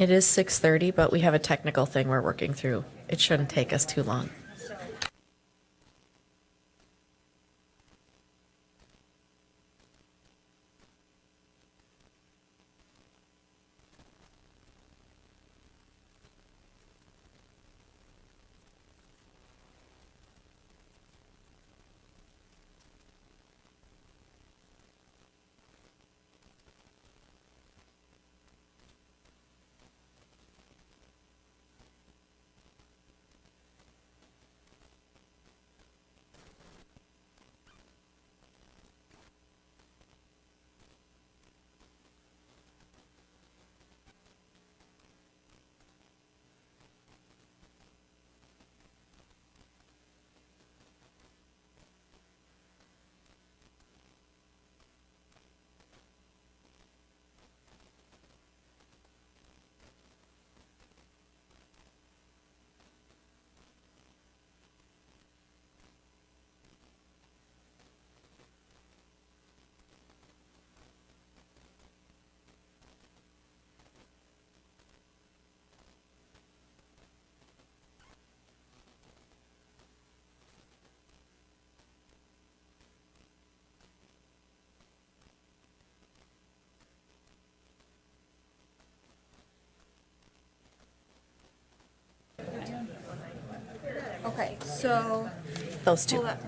It is 6:30, but we have a technical thing we're working through. It shouldn't take us too long. Okay, so Those two. pull that.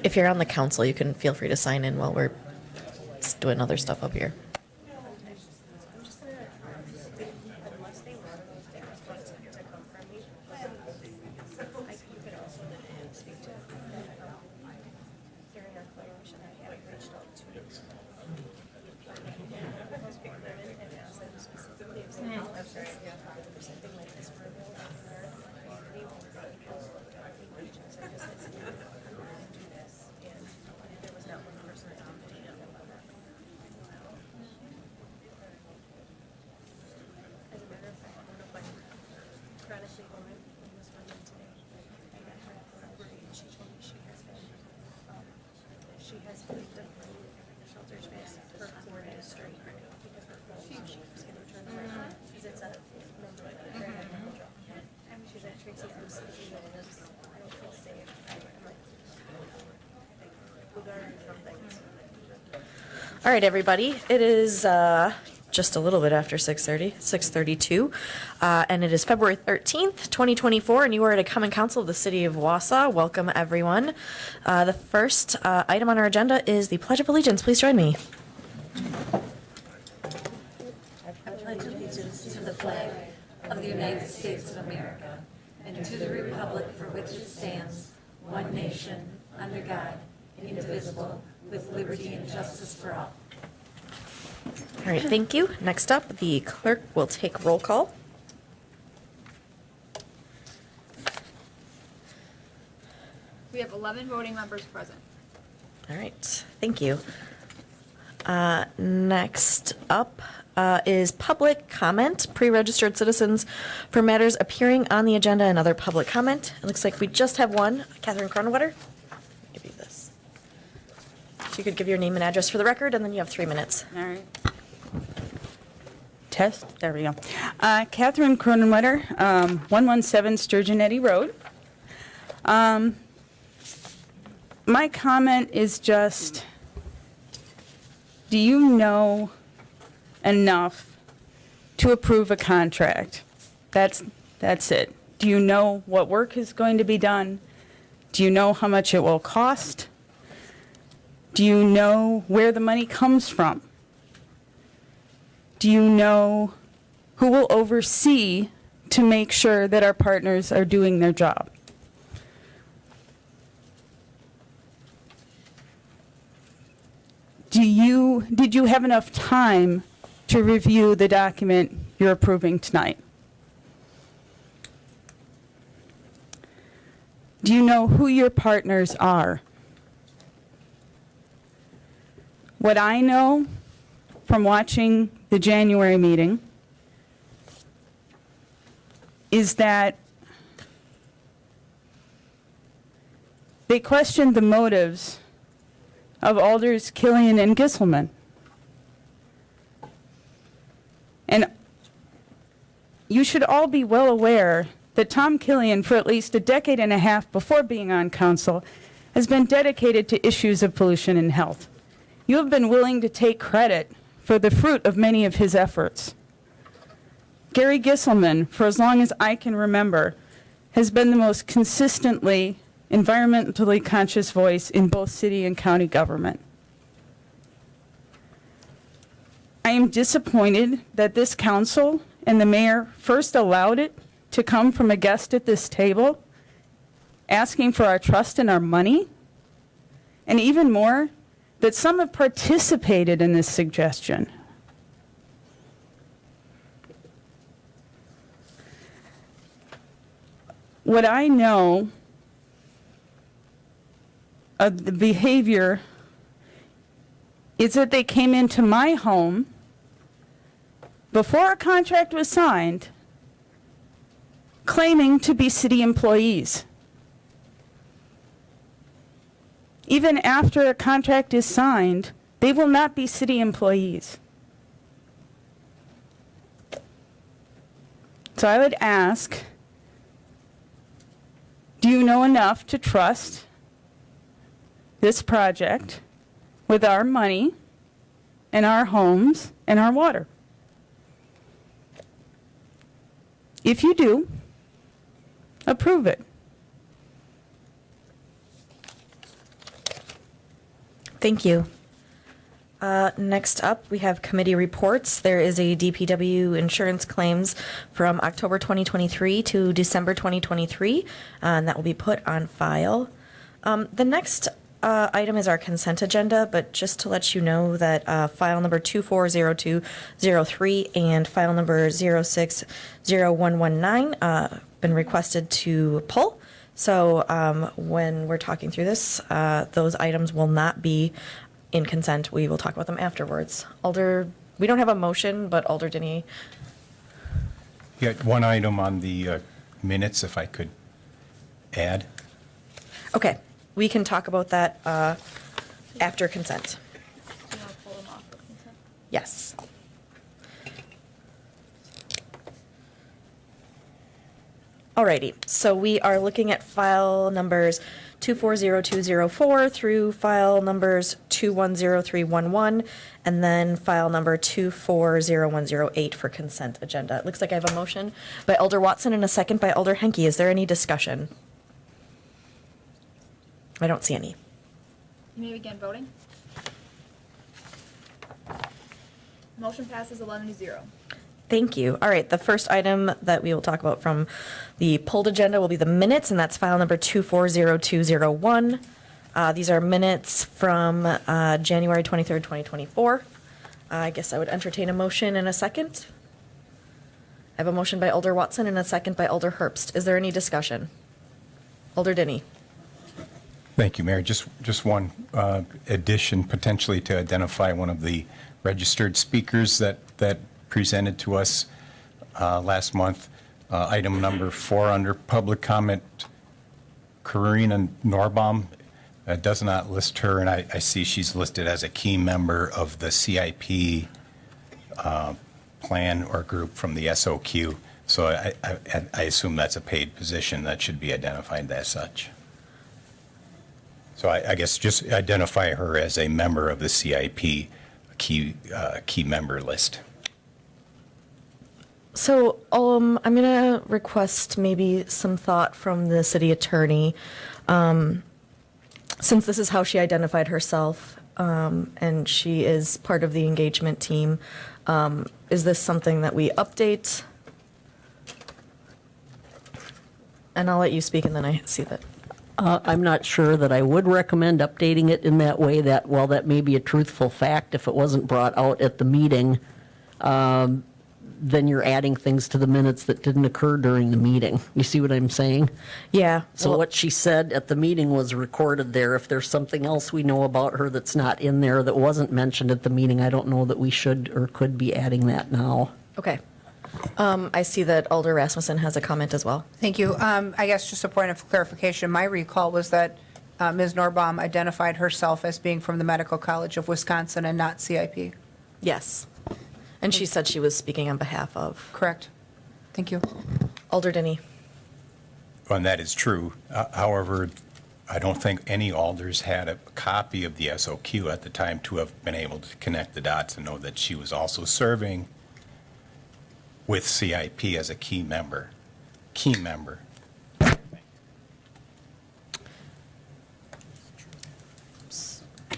If you're on the council, you can feel free to sign in while we're doing other stuff up here. She has been in shelter space for 4 days straight because her phone she keeps getting turned around because it's a mental mental. She's like, Tracy, I'm sleeping in this. I don't feel safe. I'm like, we learn from things. All right, everybody. It is just a little bit after 6:30, 6:32, and it is February 13th, 2024, and you are at a common council of the city of Wausau. Welcome, everyone. The first item on our agenda is the Pledge of Allegiance. Please join me. I pledge allegiance to the flag of the United States of America and to the republic for which it stands, one nation, under God, indivisible, with liberty and justice for all. All right, thank you. Next up, the clerk will take roll call. We have 11 voting members present. All right, thank you. Next up is public comment, pre-registered citizens for matters appearing on the agenda and other public comment. It looks like we just have one. Catherine Cronenwetter, give you this. If you could give your name and address for the record, and then you have 3 minutes. All right. Test. There we go. Catherine Cronenwetter, 117 Sturgeon Eddy Road. My comment is just, do you know enough to approve a contract? That's it. Do you know what work is going to be done? Do you know how much it will cost? Do you know where the money comes from? Do you know who will oversee to make sure that our partners are doing their job? Did you have enough time to review the document you're approving tonight? Do you know who your partners are? What I know from watching the January meeting is that they questioned the motives of Alders, Killian, and Gisselman. And you should all be well aware that Tom Killian, for at least a decade and a half before being on council, has been dedicated to issues of pollution and health. You have been willing to take credit for the fruit of many of his efforts. Gary Gisselman, for as long as I can remember, has been the most consistently environmentally conscious voice in both city and county government. I am disappointed that this council and the mayor first allowed it to come from a guest at this table, asking for our trust and our money, and even more, that some have participated in this suggestion. What I know of the behavior is that they came into my home before a contract was signed, claiming to be city employees. Even after a contract is signed, they will not be city employees. So I would ask, do you know enough to trust this project with our money and our homes and our water? If you do, approve it. Thank you. Next up, we have committee reports. There is a DPW insurance claims from October 2023 to December 2023, and that will be put on file. The next item is our consent agenda, but just to let you know that file number 240203 and file number 060119 been requested to pull. So when we're talking through this, those items will not be in consent. We will talk about them afterwards. Alder, we don't have a motion, but Alder Denny. Yeah, one item on the minutes, if I could add. Okay, we can talk about that after consent. Do you want to pull them off of consent? Yes. Alrighty, so we are looking at file numbers 240204 through file numbers 210311, and then file number 240108 for consent agenda. It looks like I have a motion by Alder Watson and a second by Alder Henke. Is there any discussion? I don't see any. You may begin voting. Motion passes 11-0. Thank you. All right, the first item that we will talk about from the pulled agenda will be the minutes, and that's file number 240201. These are minutes from January 23rd, 2024. I guess I would entertain a motion in a second. I have a motion by Alder Watson and a second by Alder Herbst. Is there any discussion? Alder Denny. Thank you, Mayor. Just one addition, potentially to identify one of the registered speakers that presented to us last month. Item number 4 under public comment, Karina Norbaum does not list her, and I see she's listed as a key member of the CIP plan or group from the SOQ. So I assume that's a paid position that should be identified as such. So I guess just identify her as a member of the CIP key member list. So I'm going to request maybe some thought from the city attorney. Since this is how she identified herself, and she is part of the engagement team, is this something that we update? And I'll let you speak, and then I see that. I'm not sure that I would recommend updating it in that way, that while that may be a truthful fact, if it wasn't brought out at the meeting, then you're adding things to the minutes that didn't occur during the meeting. You see what I'm saying? Yeah. So well, what she said at the meeting was recorded there. If there's something else we know about her that's not in there that wasn't mentioned at the meeting, I don't know that we should or could be adding that now. Okay. I see that Alder Rasmussen has a comment as well. Thank you. I guess just a point of clarification, my recall was that Ms. Norbaum identified herself as being from the Medical College of Wisconsin and not CIP. Yes. And she said she was speaking on behalf of Correct. Thank you. Alder Denny. And that is true. However, I don't think any alders had a copy of the SOQ at the time to have been able to connect the dots and know that she was also serving with CIP as a key member. Key member.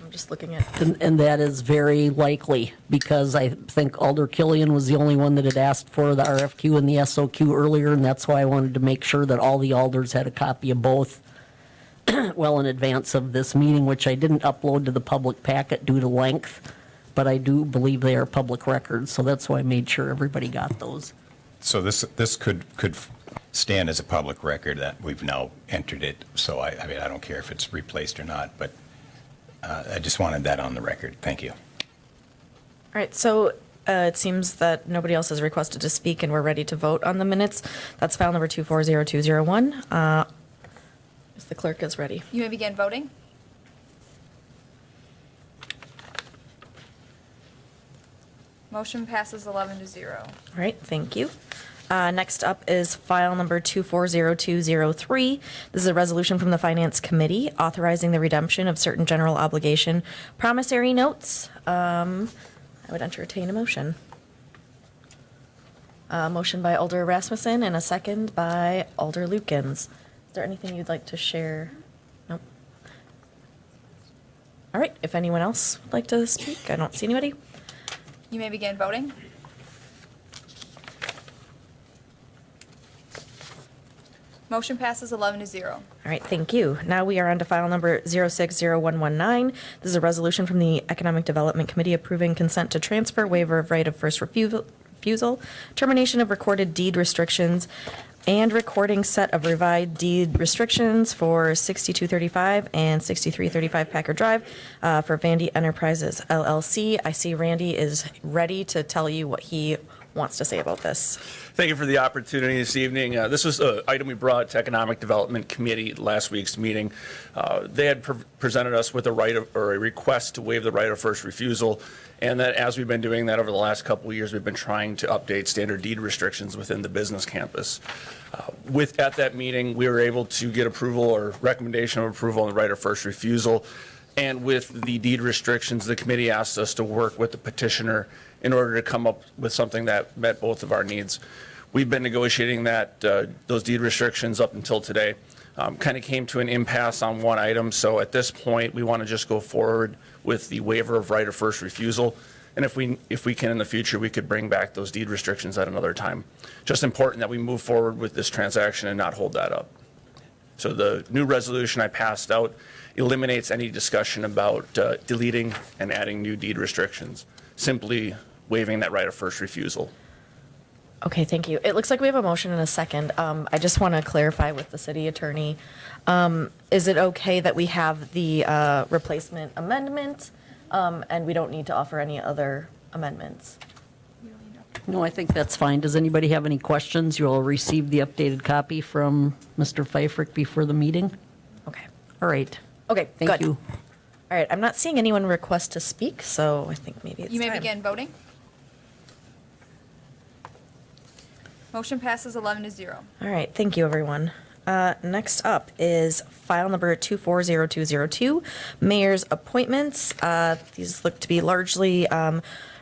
I'm just looking at, And that is very likely, because I think Alder Killian was the only one that had asked for the RFQ and the SOQ earlier, and that's why I wanted to make sure that all the alders had a copy of both well in advance of this meeting, which I didn't upload to the public packet due to length, but I do believe they are public records, so that's why I made sure everybody got those. So this could stand as a public record that we've now entered it. So I mean, I don't care if it's replaced or not, but I just wanted that on the record. Thank you. all right, so it seems that nobody else has requested to speak, and we're ready to vote on the minutes. That's file number 240201. If the clerk is ready. You may begin voting. Motion passes 11-0. All right, thank you. Next up is file number 240203. This is a resolution from the Finance Committee authorizing the redemption of certain general obligation promissory notes. I would entertain a motion. Motion by Alder Rasmussen and a second by Alder Lukens. Is there anything you'd like to share? Nope. All right, if anyone else would like to speak, I don't see anybody. You may begin voting. Motion passes 11-0. All right, thank you. Now we are on to file number 060119. This is a resolution from the Economic Development Committee approving consent to transfer, waiver of right of first refusal, termination of recorded deed restrictions, and recording set of revised deed restrictions for 6235 and 6335 Packard Drive for Vandy Enterprises LLC. I see Randy is ready to tell you what he wants to say about this. Thank you for the opportunity this evening. This was an item we brought to Economic Development Committee at last week's meeting. They had presented us with a right of, or a request to waive the right of first refusal, and that as we've been doing that over the last couple of years, we've been trying to update standard deed restrictions within the business campus. At that meeting, we were able to get approval or recommendation of approval on the right of first refusal. And with the deed restrictions, the committee asked us to work with the petitioner in order to come up with something that met both of our needs. We've been negotiating those deed restrictions up until today. Kind of came to an impasse on one item, so at this point, we want to just go forward with the waiver of right of first refusal. And if we can in the future, we could bring back those deed restrictions at another time. Just important that we move forward with this transaction and not hold that up. So the new resolution I passed out eliminates any discussion about deleting and adding new deed restrictions, simply waiving that right of first refusal. Okay, thank you. It looks like we have a motion and a second. I just want to clarify with the city attorney. Is it okay that we have the replacement amendment and we don't need to offer any other amendments? No, I think that's fine. Does anybody have any questions? You all received the updated copy from Mr. Pfeiffer before the meeting? Okay. All right. Okay, Thank good. you. All right, I'm not seeing anyone request to speak, so I think maybe it's You may time. begin voting. Motion passes 11-0. All right, thank you, everyone. Next up is file number 240202, mayor's appointments. These look to be largely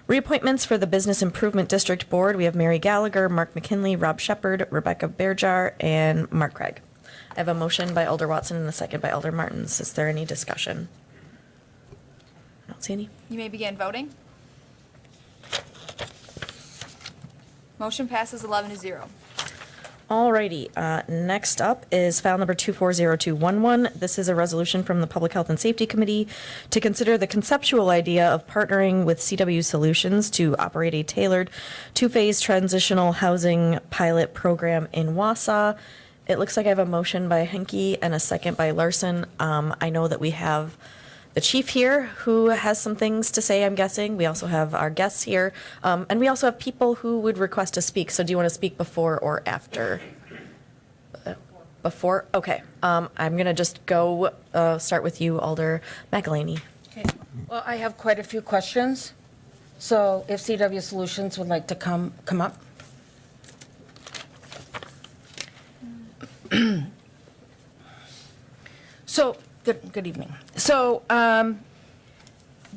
reappointments for the Business Improvement District Board. We have Mary Gallagher, Mark McKinley, Rob Shepard, Rebecca Bearjar, and Mark Craig. I have a motion by Alder Watson and a second by Alder Martins. Is there any discussion? I don't see any. You may begin voting. Motion passes 11-0. Alrighty, next up is file number 240211. This is a resolution from the Public Health and Safety Committee to consider the conceptual idea of partnering with CW Solutions to operate a tailored two-phase transitional housing pilot program in Wausau. It looks like I have a motion by Henke and a second by Larson. I know that we have the chief here who has some things to say, I'm guessing. We also have our guests here. And we also have people who would request to speak. So do you want to speak before or after? Before? Okay. I'm going to just go start with you, Alder McElhaney. Okay. Well, I have quite a few questions. So if CW Solutions would like to come up. So, good evening. So,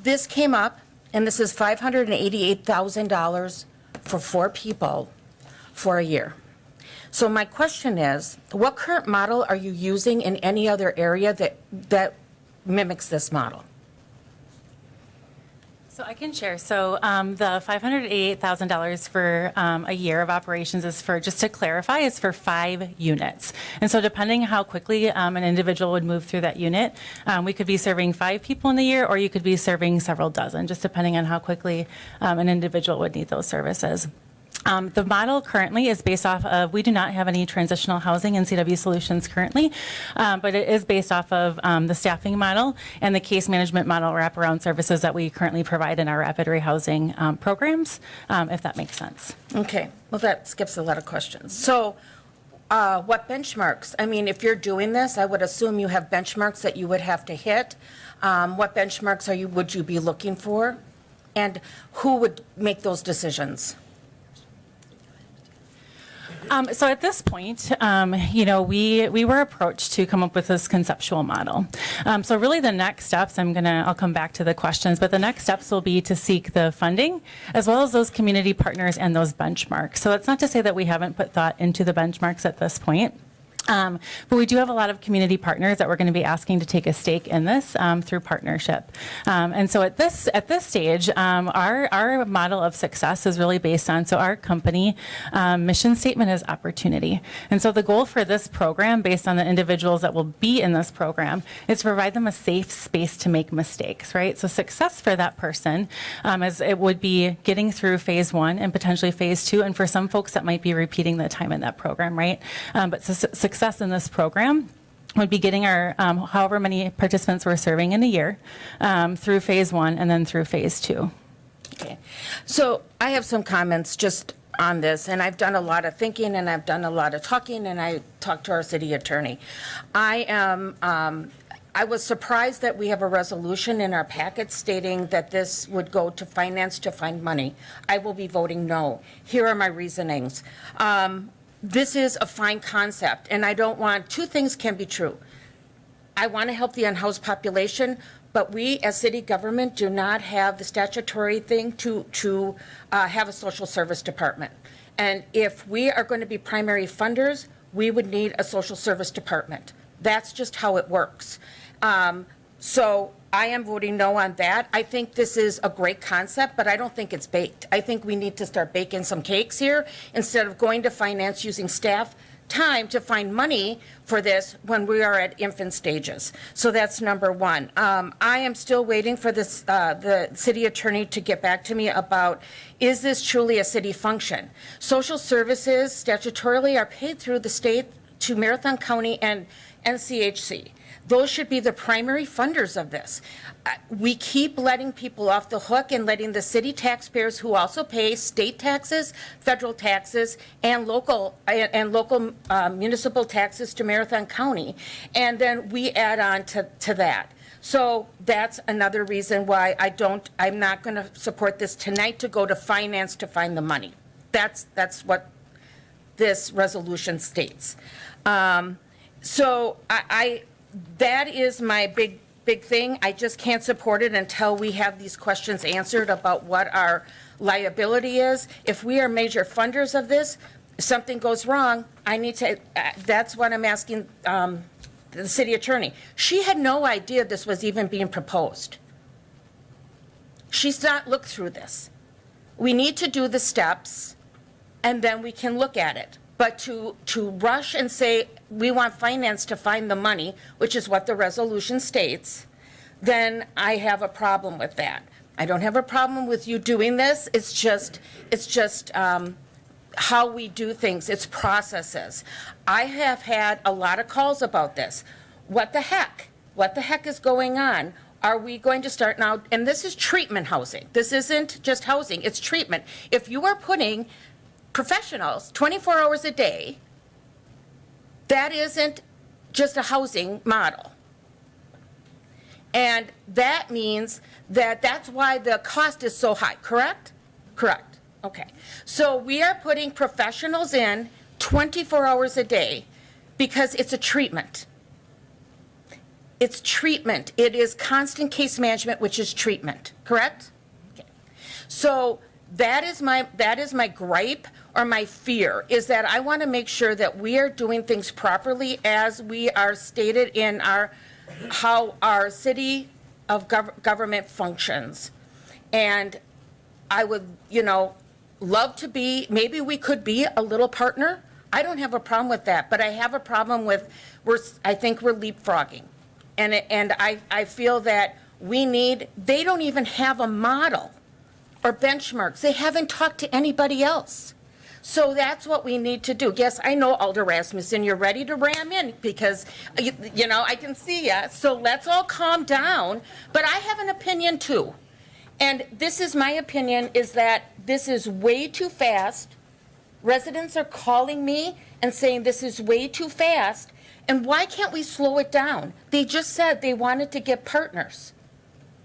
this came up, and this is $588,000 for 4 people for a year. So my question is, what current model are you using in any other area that mimics this model? So I can share. So the $588,000 for a year of operations is for, just to clarify, is for 5 units. And so depending how quickly an individual would move through that unit, we could be serving 5 people in the year, or you could be serving several dozen, just depending on how quickly an individual would need those services. The model currently is based off of, we do not have any transitional housing in CW Solutions currently, but it is based off of the staffing model and the case management model wraparound services that we currently provide in our rapid rehousing programs, if that makes sense. Okay, well, that skips a lot of questions. So what benchmarks? I mean, if you're doing this, I would assume you have benchmarks that you would have to hit. What benchmarks would you be looking for? And who would make those decisions? So at this point, we were approached to come up with this conceptual model. So really the next steps, I'll come back to the questions, but the next steps will be to seek the funding as well as those community partners and those benchmarks. So it's not to say that we haven't put thought into the benchmarks at this point. But we do have a lot of community partners that we're going to be asking to take a stake in this through partnership. And so at this stage, our model of success is really based on, so our company mission statement is opportunity. And so the goal for this program, based on the individuals that will be in this program, is to provide them a safe space to make mistakes, right? So success for that person, as it would be getting through phase 1 and potentially phase 2. And for some folks, that might be repeating the time in that program, right? But success in this program would be getting our however many participants we're serving in a year through phase 1 and then through phase 2. Okay, so I have some comments just on this, and I've done a lot of thinking and I've done a lot of talking, and I talked to our city attorney. I was surprised that we have a resolution in our packet stating that this would go to finance to find money. I will be voting no. Here are my reasonings. This is a fine concept, and I don't want, 2 things can be true. I want to help the unhoused population, but we as city government do not have the statutory thing to have a social service department. And if we are going to be primary funders, we would need a social service department. That's just how it works. So I am voting no on that. I think this is a great concept, but I don't think it's baked. I think we need to start baking some cakes here instead of going to finance using staff time to find money for this when we are at infant stages. So that's number 1. I am still waiting for this, the city attorney to get back to me about, is this truly a city function? Social services statutorily are paid through the state to Marathon County and CHC. Those should be the primary funders of this. We keep letting people off the hook and letting the city taxpayers, who also pay state taxes, federal taxes, and local municipal taxes to Marathon County, and then we add on to that. So that's another reason why I'm not going to support this tonight to go to finance to find the money. That's what this resolution states. So that is my big thing. I just can't support it until we have these questions answered about what our liability is. If we are major funders of this, if something goes wrong, I need to, that's what I'm asking the city attorney. She had no idea this was even being proposed. She's not looked through this. We need to do the steps, and then we can look at it. But to rush and say, we want finance to find the money, which is what the resolution states, then I have a problem with that. I don't have a problem with you doing this. It's just how we do things. It's processes. I have had a lot of calls about this. What the heck? What the heck is going on? Are we going to start now? And this is treatment housing. This isn't just housing. It's treatment. If you are putting professionals 24 hours a day, that isn't just a housing model. And that means that that's why the cost is so high, correct? Correct. Okay. So we are putting professionals in 24 hours a day because it's a treatment. It's treatment. It is constant case management, which is treatment, correct? Okay. So that is my gripe or my fear, is that I want to make sure that we are doing things properly as we are stated in how our city of government functions. And I would, love to be, maybe we could be a little partner. I don't have a problem with that, but I have a problem with, I think we're leapfrogging. And I feel that they don't even have a model or benchmarks. They haven't talked to anybody else. So that's what we need to do. Yes, I know, Alder Rasmussen, you're ready to ram in because, I can see you. So let's all calm down. But I have an opinion too. And this is my opinion, is that this is way too fast. Residents are calling me and saying this is way too fast. And why can't we slow it down? They just said they wanted to get partners.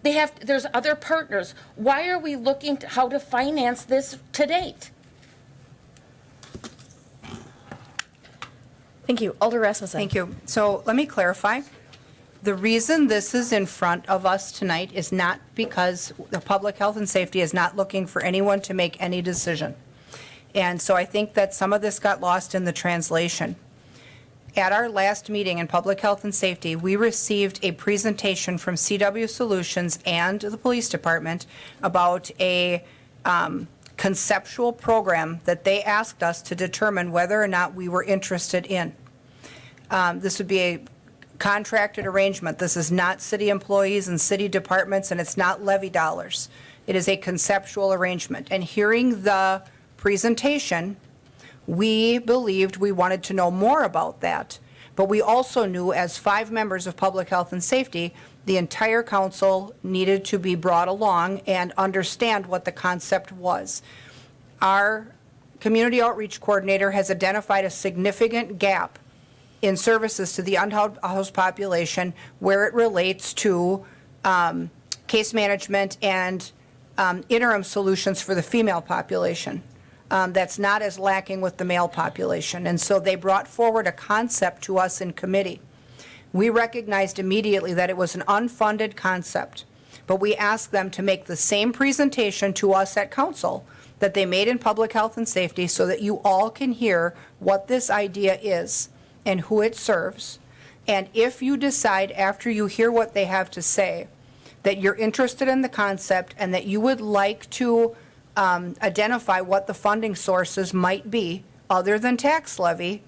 There's other partners. Why are we looking to how to finance this to date? Thank you. Alder Rasmussen. Thank you. So let me clarify. The reason this is in front of us tonight is not because the public health and safety is not looking for anyone to make any decision. And so I think that some of this got lost in the translation. At our last meeting in Public Health and Safety, we received a presentation from CW Solutions and the Police Department about a conceptual program that they asked us to determine whether or not we were interested in. This would be a contracted arrangement. This is not city employees and city departments, and it's not levy dollars. It is a conceptual arrangement. And hearing the presentation, we believed we wanted to know more about that. But we also knew, as 5 members of Public Health and Safety, the entire council needed to be brought along and understand what the concept was. Our community outreach coordinator has identified a significant gap in services to the unhoused population where it relates to case management and interim solutions for the female population. That's not as lacking with the male population. And so they brought forward a concept to us in committee. We recognized immediately that it was an unfunded concept, but we asked them to make the same presentation to us at council that they made in Public Health and Safety so that you all can hear what this idea is and who it serves. And if you decide after you hear what they have to say that you're interested in the concept and that you would like to identify what the funding sources might be other than tax levy,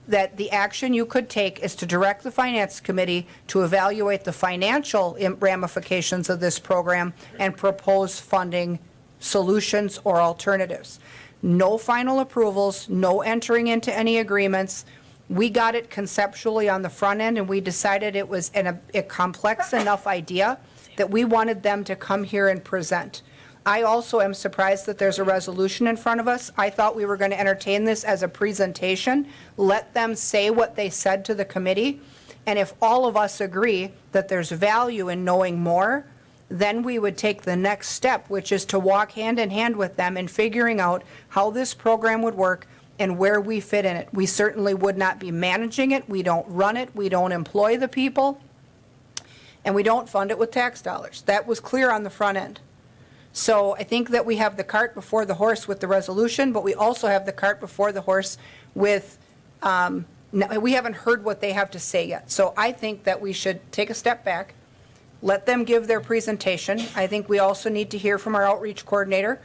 that the action you could take is to direct the Finance Committee to evaluate the financial ramifications of this program and propose funding solutions or alternatives. No final approvals, no entering into any agreements. We got it conceptually on the front end, and we decided it was a complex enough idea that we wanted them to come here and present. I also am surprised that there's a resolution in front of us. I thought we were going to entertain this as a presentation, let them say what they said to the committee, and if all of us agree that there's value in knowing more, then we would take the next step, which is to walk hand in hand with them in figuring out how this program would work and where we fit in it. We certainly would not be managing it. We don't run it. We don't employ the people. And we don't fund it with tax dollars. That was clear on the front end. So I think that we have the cart before the horse with the resolution, but we also have the cart before the horse with, we haven't heard what they have to say yet. So I think that we should take a step back, let them give their presentation. I think we also need to hear from our outreach coordinator.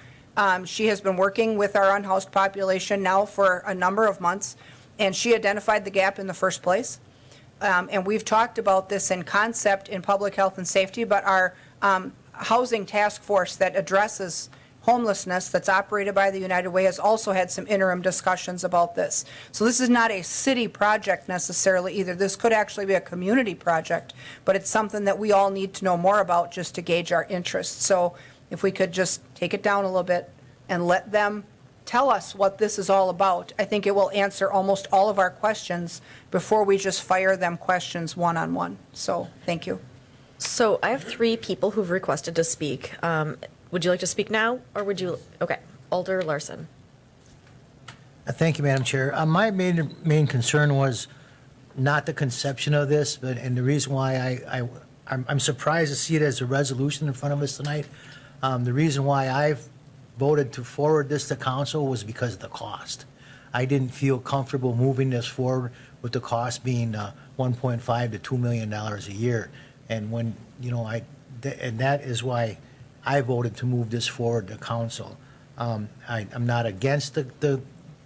She has been working with our unhoused population now for a number of months, and she identified the gap in the first place. And we've talked about this in concept in Public Health and Safety, but our housing task force that addresses homelessness that's operated by the United Way has also had some interim discussions about this. So this is not a city project necessarily either. This could actually be a community project, but it's something that we all need to know more about just to gauge our interest. So if we could just take it down a little bit and let them tell us what this is all about, I think it will answer almost all of our questions before we just fire them questions one-on-one. So thank you. So I have 3 people who've requested to speak. Would you like to speak now, or would you, okay, Alder Larson. Thank you, Madam Chair. My main concern was not the conception of this, but, and the reason why I'm surprised to see it as a resolution in front of us tonight. The reason why I've voted to forward this to council was because of the cost. I didn't feel comfortable moving this forward with the cost being $1.5 to $2 million a year. And when, you know, and that is why I voted to move this forward to council. I'm not against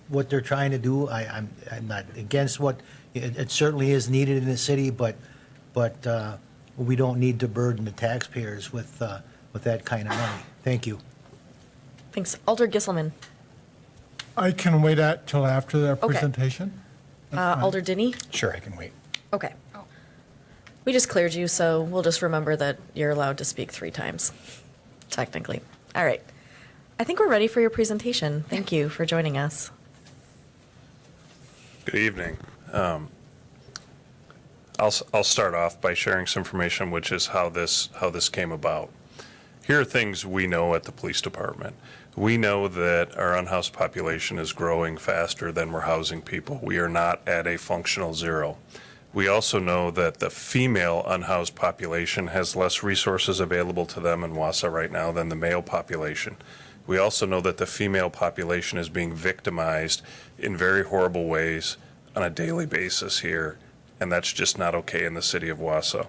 what they're trying to do. I'm not against what, it certainly is needed in the city, but we don't need to burden the taxpayers with that kind of money. Thank you. Thanks. Alder Gisselman. I can wait till after the Okay. presentation. Alder Dinney? Sure, I can wait. Okay. We just cleared you, so we'll just remember that you're allowed to speak 3 times, technically. All right. I think we're ready for your presentation. Thank you for joining us. Good evening. I'll start off by sharing some information, which is how this came about. Here are things we know at the police department. We know that our unhoused population is growing faster than we're housing people. We are not at a functional zero. We also know that the female unhoused population has less resources available to them in Wausau right now than the male population. We also know that the female population is being victimized in very horrible ways on a daily basis here, and that's just not okay in the city of Wausau.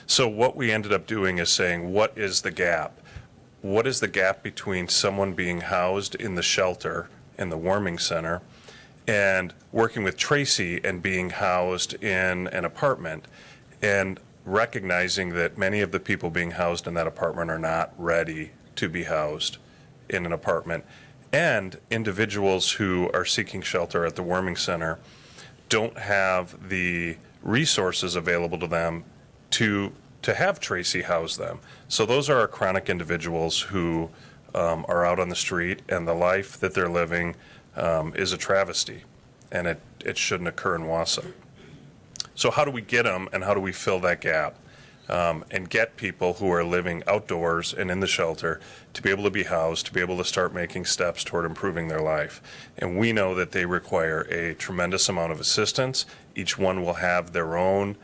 So what we ended up doing is saying, what is the gap? What is the gap between someone being housed in the shelter, in the warming center, and working with Tracy and being housed in an apartment, and recognizing that many of the people being housed in that apartment are not ready to be housed in an apartment, and individuals who are seeking shelter at the warming center don't have the resources available to them to have Tracy house them. So those are our chronic individuals who are out on the street, and the life that they're living is a travesty, and it shouldn't occur in Wausau. So how do we get them, and how do we fill that gap and get people who are living outdoors and in the shelter to be able to be housed, to be able to start making steps toward improving their life? And we know that they require a tremendous amount of assistance. Each one will have their own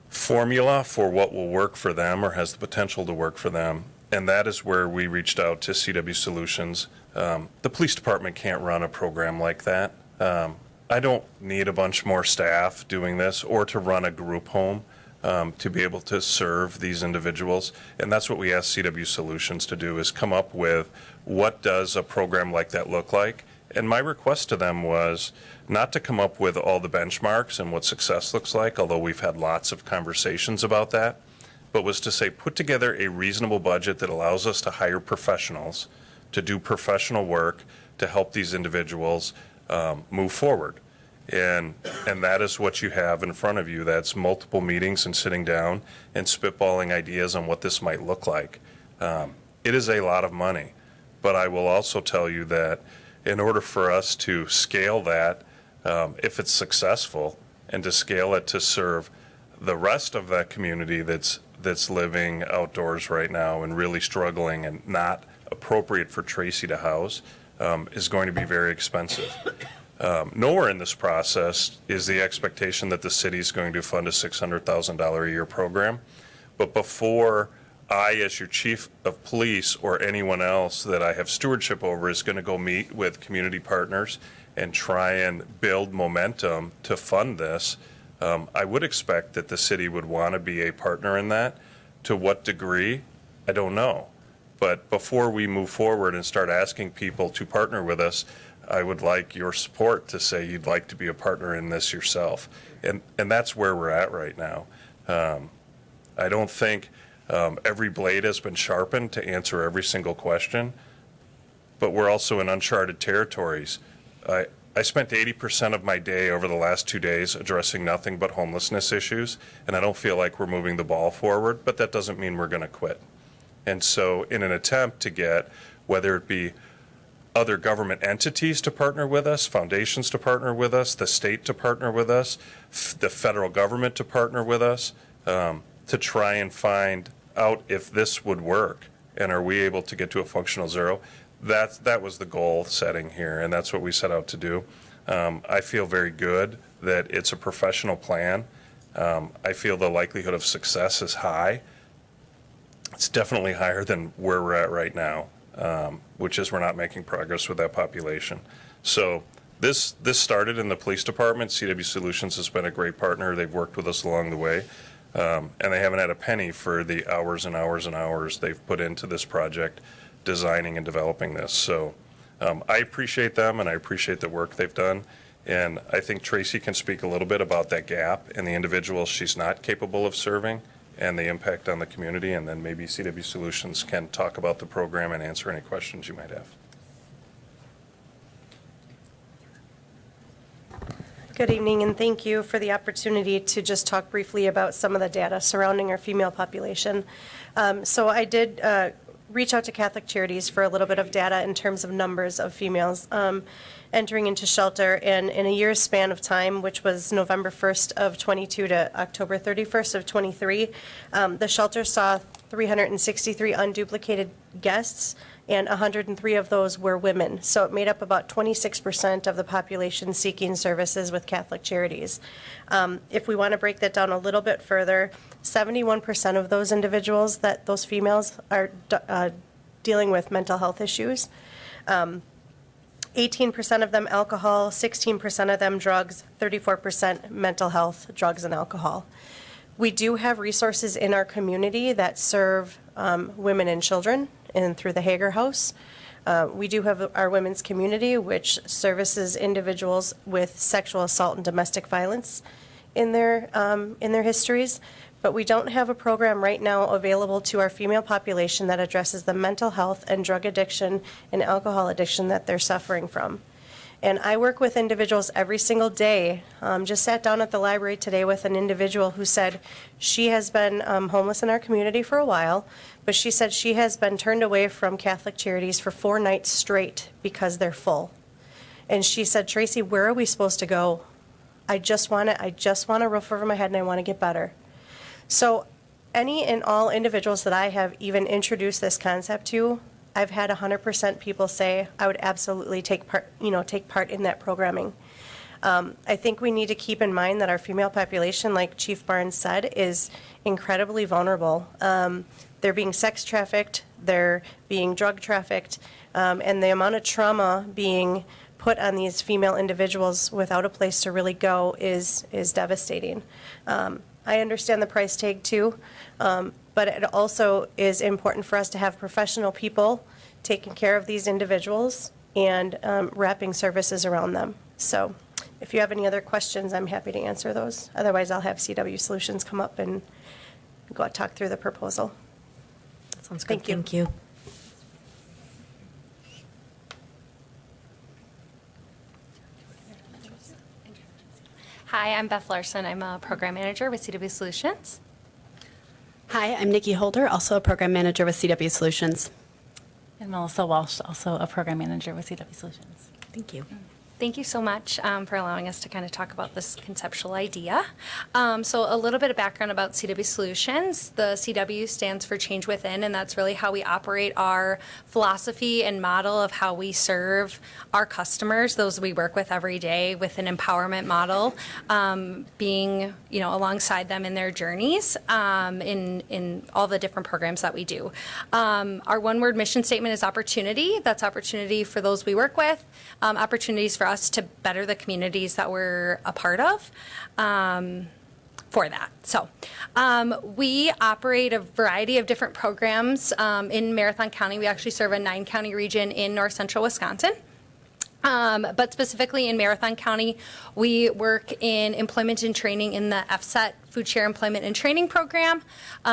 formula for what will work for them or has the potential to work for them. And that is where we reached out to CW Solutions. The police department can't run a program like that. I don't need a bunch more staff doing this or to run a group home to be able to serve these individuals. And that's what we asked CW Solutions to do, is come up with what does a program like that look like. And my request to them was not to come up with all the benchmarks and what success looks like, although we've had lots of conversations about that, but was to say, put together a reasonable budget that allows us to hire professionals to do professional work to help these individuals move forward. And that is what you have in front of you. That's multiple meetings and sitting down and spitballing ideas on what this might look like. It is a lot of money, but I will also tell you that in order for us to scale that, if it's successful, and to scale it to serve the rest of that community that's living outdoors right now and really struggling and not appropriate for Tracy to house, is going to be very expensive. Nowhere in this process is the expectation that the city is going to fund a $600,000 a year program. But before I, as your chief of police, or anyone else that I have stewardship over, is going to go meet with community partners and try and build momentum to fund this, I would expect that the city would want to be a partner in that. To what degree, I don't know. But before we move forward and start asking people to partner with us, I would like your support to say you'd like to be a partner in this yourself. And that's where we're at right now. I don't think every blade has been sharpened to answer every single question, but we're also in uncharted territories. I spent 80% of my day over the last 2 days addressing nothing but homelessness issues, and I don't feel like we're moving the ball forward, but that doesn't mean we're going to quit. And so in an attempt to get, whether it be other government entities to partner with us, foundations to partner with us, the state to partner with us, the federal government to partner with us, to try and find out if this would work and are we able to get to a functional zero. That was the goal setting here, and that's what we set out to do. I feel very good that it's a professional plan. I feel the likelihood of success is high. It's definitely higher than where we're at right now, which is we're not making progress with that population. So this started in the police department. CW Solutions has been a great partner. They've worked with us along the way, and they haven't had a penny for the hours and hours and hours they've put into this project, designing and developing this. So I appreciate them, and I appreciate the work they've done. And I think Tracy can speak a little bit about that gap and the individuals she's not capable of serving and the impact on the community. And then maybe CW Solutions can talk about the program and answer any questions you might have. Good evening, and thank you for the opportunity to just talk briefly about some of the data surrounding our female population. So I did reach out to Catholic Charities for a little bit of data in terms of numbers of females entering into shelter, and in a year's span of time, which was November 1st of 22 to October 31st of 23, the shelter saw 363 unduplicated guests, and 103 of those were women. So it made up about 26% of the population seeking services with Catholic Charities. If we want to break that down a little bit further, 71% of those individuals, those females, are dealing with mental health issues. 18% of them alcohol, 16% of them drugs, 34% mental health, drugs, and alcohol. We do have resources in our community that serve women and children, and through the Hager House. We do have our women's community, which services individuals with sexual assault and domestic violence in their histories. But we don't have a program right now available to our female population that addresses the mental health and drug addiction and alcohol addiction that they're suffering from. And I work with individuals every single day. Just sat down at the library today with an individual who said she has been homeless in our community for a while, but she said she has been turned away from Catholic Charities for 4 nights straight because they're full. And she said, Tracy, where are we supposed to go? I just want a roof over my head and I want to get better. So any and all individuals that I have even introduced this concept to, I've had 100% people say I would absolutely take part in that programming. I think we need to keep in mind that our female population, like Chief Barnes said, is incredibly vulnerable. They're being sex trafficked, they're being drug trafficked, and the amount of trauma being put on these female individuals without a place to really go is devastating. I understand the price tag too, but it also is important for us to have professional people taking care of these individuals and wrapping services around them. So if you have any other questions, I'm happy to answer those. Otherwise, I'll have CW Solutions come up and go talk through the proposal. That sounds good. Thank you. Hi, I'm Beth Larson. I'm a program manager with CW Solutions. Hi, I'm Nikki Holder, also a program manager with CW Solutions. And Melissa Walsh, also a program manager with CW Solutions. Thank you. Thank you so much for allowing us to kind of talk about this conceptual idea. So a little bit of background about CW Solutions. The CW stands for Change Within, and that's really how we operate our philosophy and model of how we serve our customers, those we work with every day, with an empowerment model, being alongside them in their journeys in all the different programs that we do. Our one-word mission statement is opportunity. That's opportunity for those we work with, opportunities for us to better the communities that we're a part of for that. So we operate a variety of different programs in Marathon County. We actually serve a 9-county region in north central Wisconsin. But specifically in Marathon County, we work in employment and training in the FSET Food Share Employment and Training Program.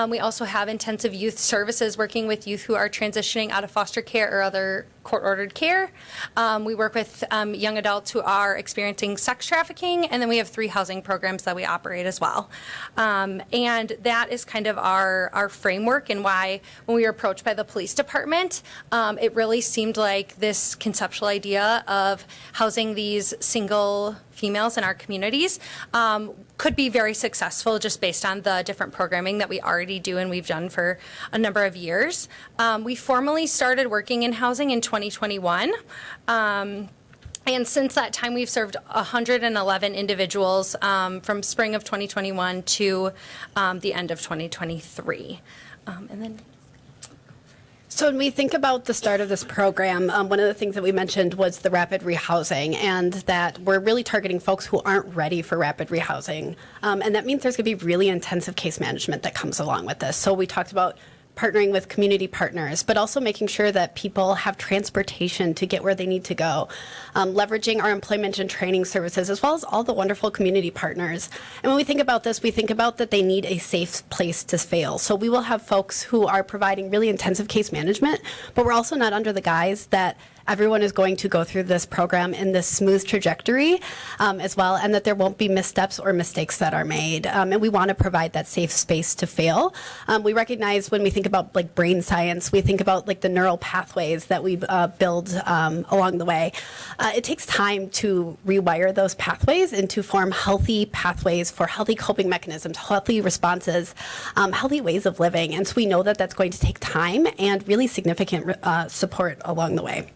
We also have intensive youth services working with youth who are transitioning out of foster care or other court-ordered care. We work with young adults who are experiencing sex trafficking, and then we have 3 housing programs that we operate as well. And that is kind of our framework, and why when we were approached by the police department, it really seemed like this conceptual idea of housing these single females in our communities could be very successful just based on the different programming that we already do and we've done for a number of years. We formally started working in housing in 2021. And since that time, we've served 111 individuals from spring of 2021 to the end of 2023. And then So when we think about the start of this program, one of the things that we mentioned was the rapid rehousing, and that we're really targeting folks who aren't ready for rapid rehousing. And that means there's going to be really intensive case management that comes along with this. So we talked about partnering with community partners, but also making sure that people have transportation to get where they need to go, leveraging our employment and training services, as well as all the wonderful community partners. And when we think about this, we think about that they need a safe place to fail. So we will have folks who are providing really intensive case management, but we're also not under the guise that everyone is going to go through this program in this smooth trajectory as well, and that there won't be missteps or mistakes that are made. And we want to provide that safe space to fail. We recognize when we think about like brain science, we think about like the neural pathways that we build along the way. It takes time to rewire those pathways and to form healthy pathways for healthy coping mechanisms, healthy responses, healthy ways of living. And so we know that that's going to take time and really significant support along the way.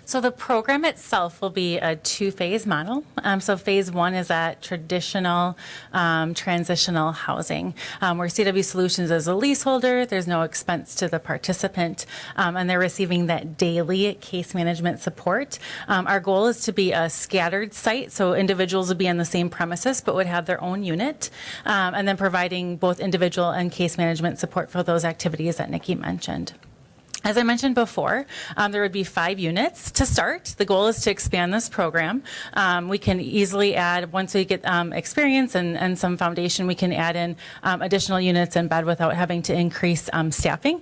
So the program itself will be a two-phase model. So phase one is that traditional transitional housing, where CW Solutions is a leaseholder. There's no expense to the participant, and they're receiving that daily case management support. Our goal is to be a scattered site, so individuals would be on the same premises but would have their own unit, and then providing both individual and case management support for those activities that Nikki mentioned. As I mentioned before, there would be 5 units to start. The goal is to expand this program. We can easily add, once we get experience and some foundation, we can add in additional units in bed without having to increase staffing.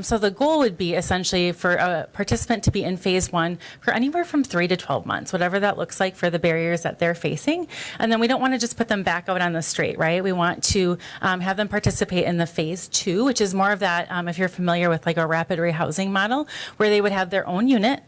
So the goal would be essentially for a participant to be in phase one for anywhere from 3 to 12 months, whatever that looks like for the barriers that they're facing. And then we don't want to just put them back out on the street, right? We want to have them participate in the phase 2, which is more of that, if you're familiar with like a rapid rehousing model, where they would have their own unit,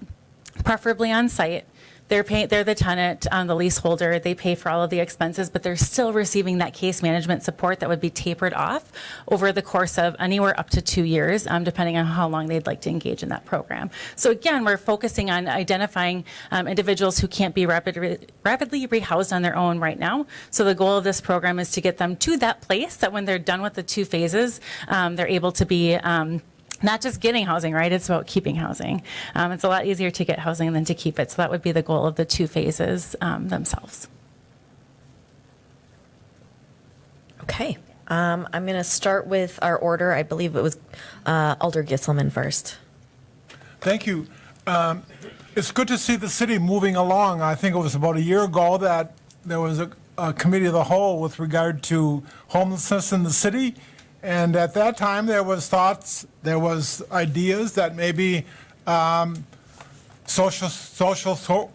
preferably on site. They're the tenant, the leaseholder. They pay for all of the expenses, but they're still receiving that case management support that would be tapered off over the course of anywhere up to 2 years, depending on how long they'd like to engage in that program. So again, we're focusing on identifying individuals who can't be rapidly rehoused on their own right now. So the goal of this program is to get them to that place that when they're done with the 2 phases, they're able to be not just getting housing, right? It's about keeping housing. It's a lot easier to get housing than to keep it. So that would be the goal of the 2 phases themselves. Okay. I'm going to start with our order. I believe it was Alder Gisselman first. Thank you. It's good to see the city moving along. I think it was about a year ago that there was a committee of the whole with regard to homelessness in the city. And at that time, there was thoughts, there was ideas that maybe social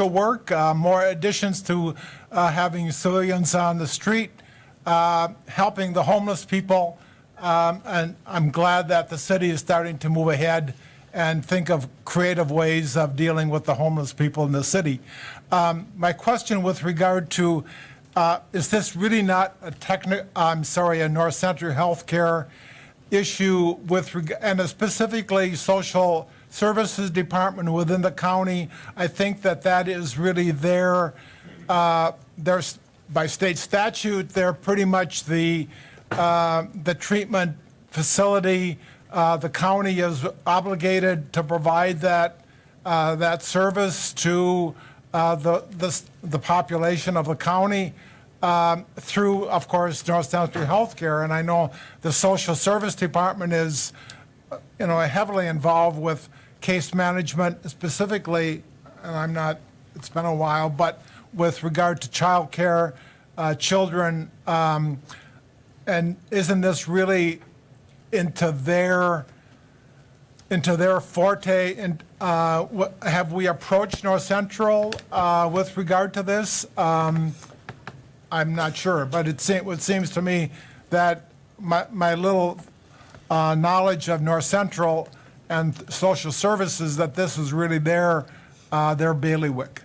work, more additions to having civilians on the street, helping the homeless people. And I'm glad that the city is starting to move ahead and think of creative ways of dealing with the homeless people in the city. My question with regard to is this really not a North Central healthcare issue and specifically social services department within the county? I think that is really there's by state statute, they're pretty much the treatment facility. The county is obligated to provide that service to the population of the county through, of course, North Central Healthcare. And I know the social service department is, heavily involved with case management specifically, and it's been a while, but with regard to child care, children, and isn't this really into their forte? And have we approached North Central with regard to this? I'm not sure, but it seems to me that my little knowledge of North Central and social services, that this is really their bailiwick.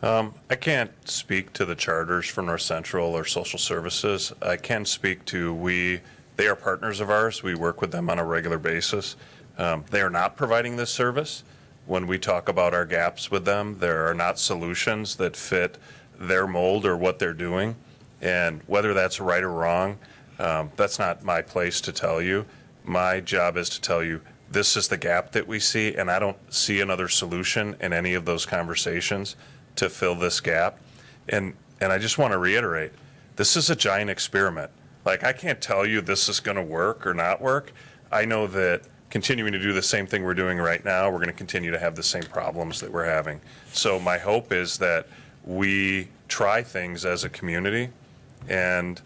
I can't speak to the charters for North Central or social services. I can speak to they are partners of ours. We work with them on a regular basis. They are not providing this service. When we talk about our gaps with them, there are not solutions that fit their mold or what they're doing. And whether that's right or wrong, that's not my place to tell you. My job is to tell you this is the gap that we see, and I don't see another solution in any of those conversations to fill this gap. And I just want to reiterate, this is a giant experiment. Like, I can't tell you this is going to work or not work. I know that continuing to do the same thing we're doing right now, we're going to continue to have the same problems that we're having. So my hope is that we try things as a community, and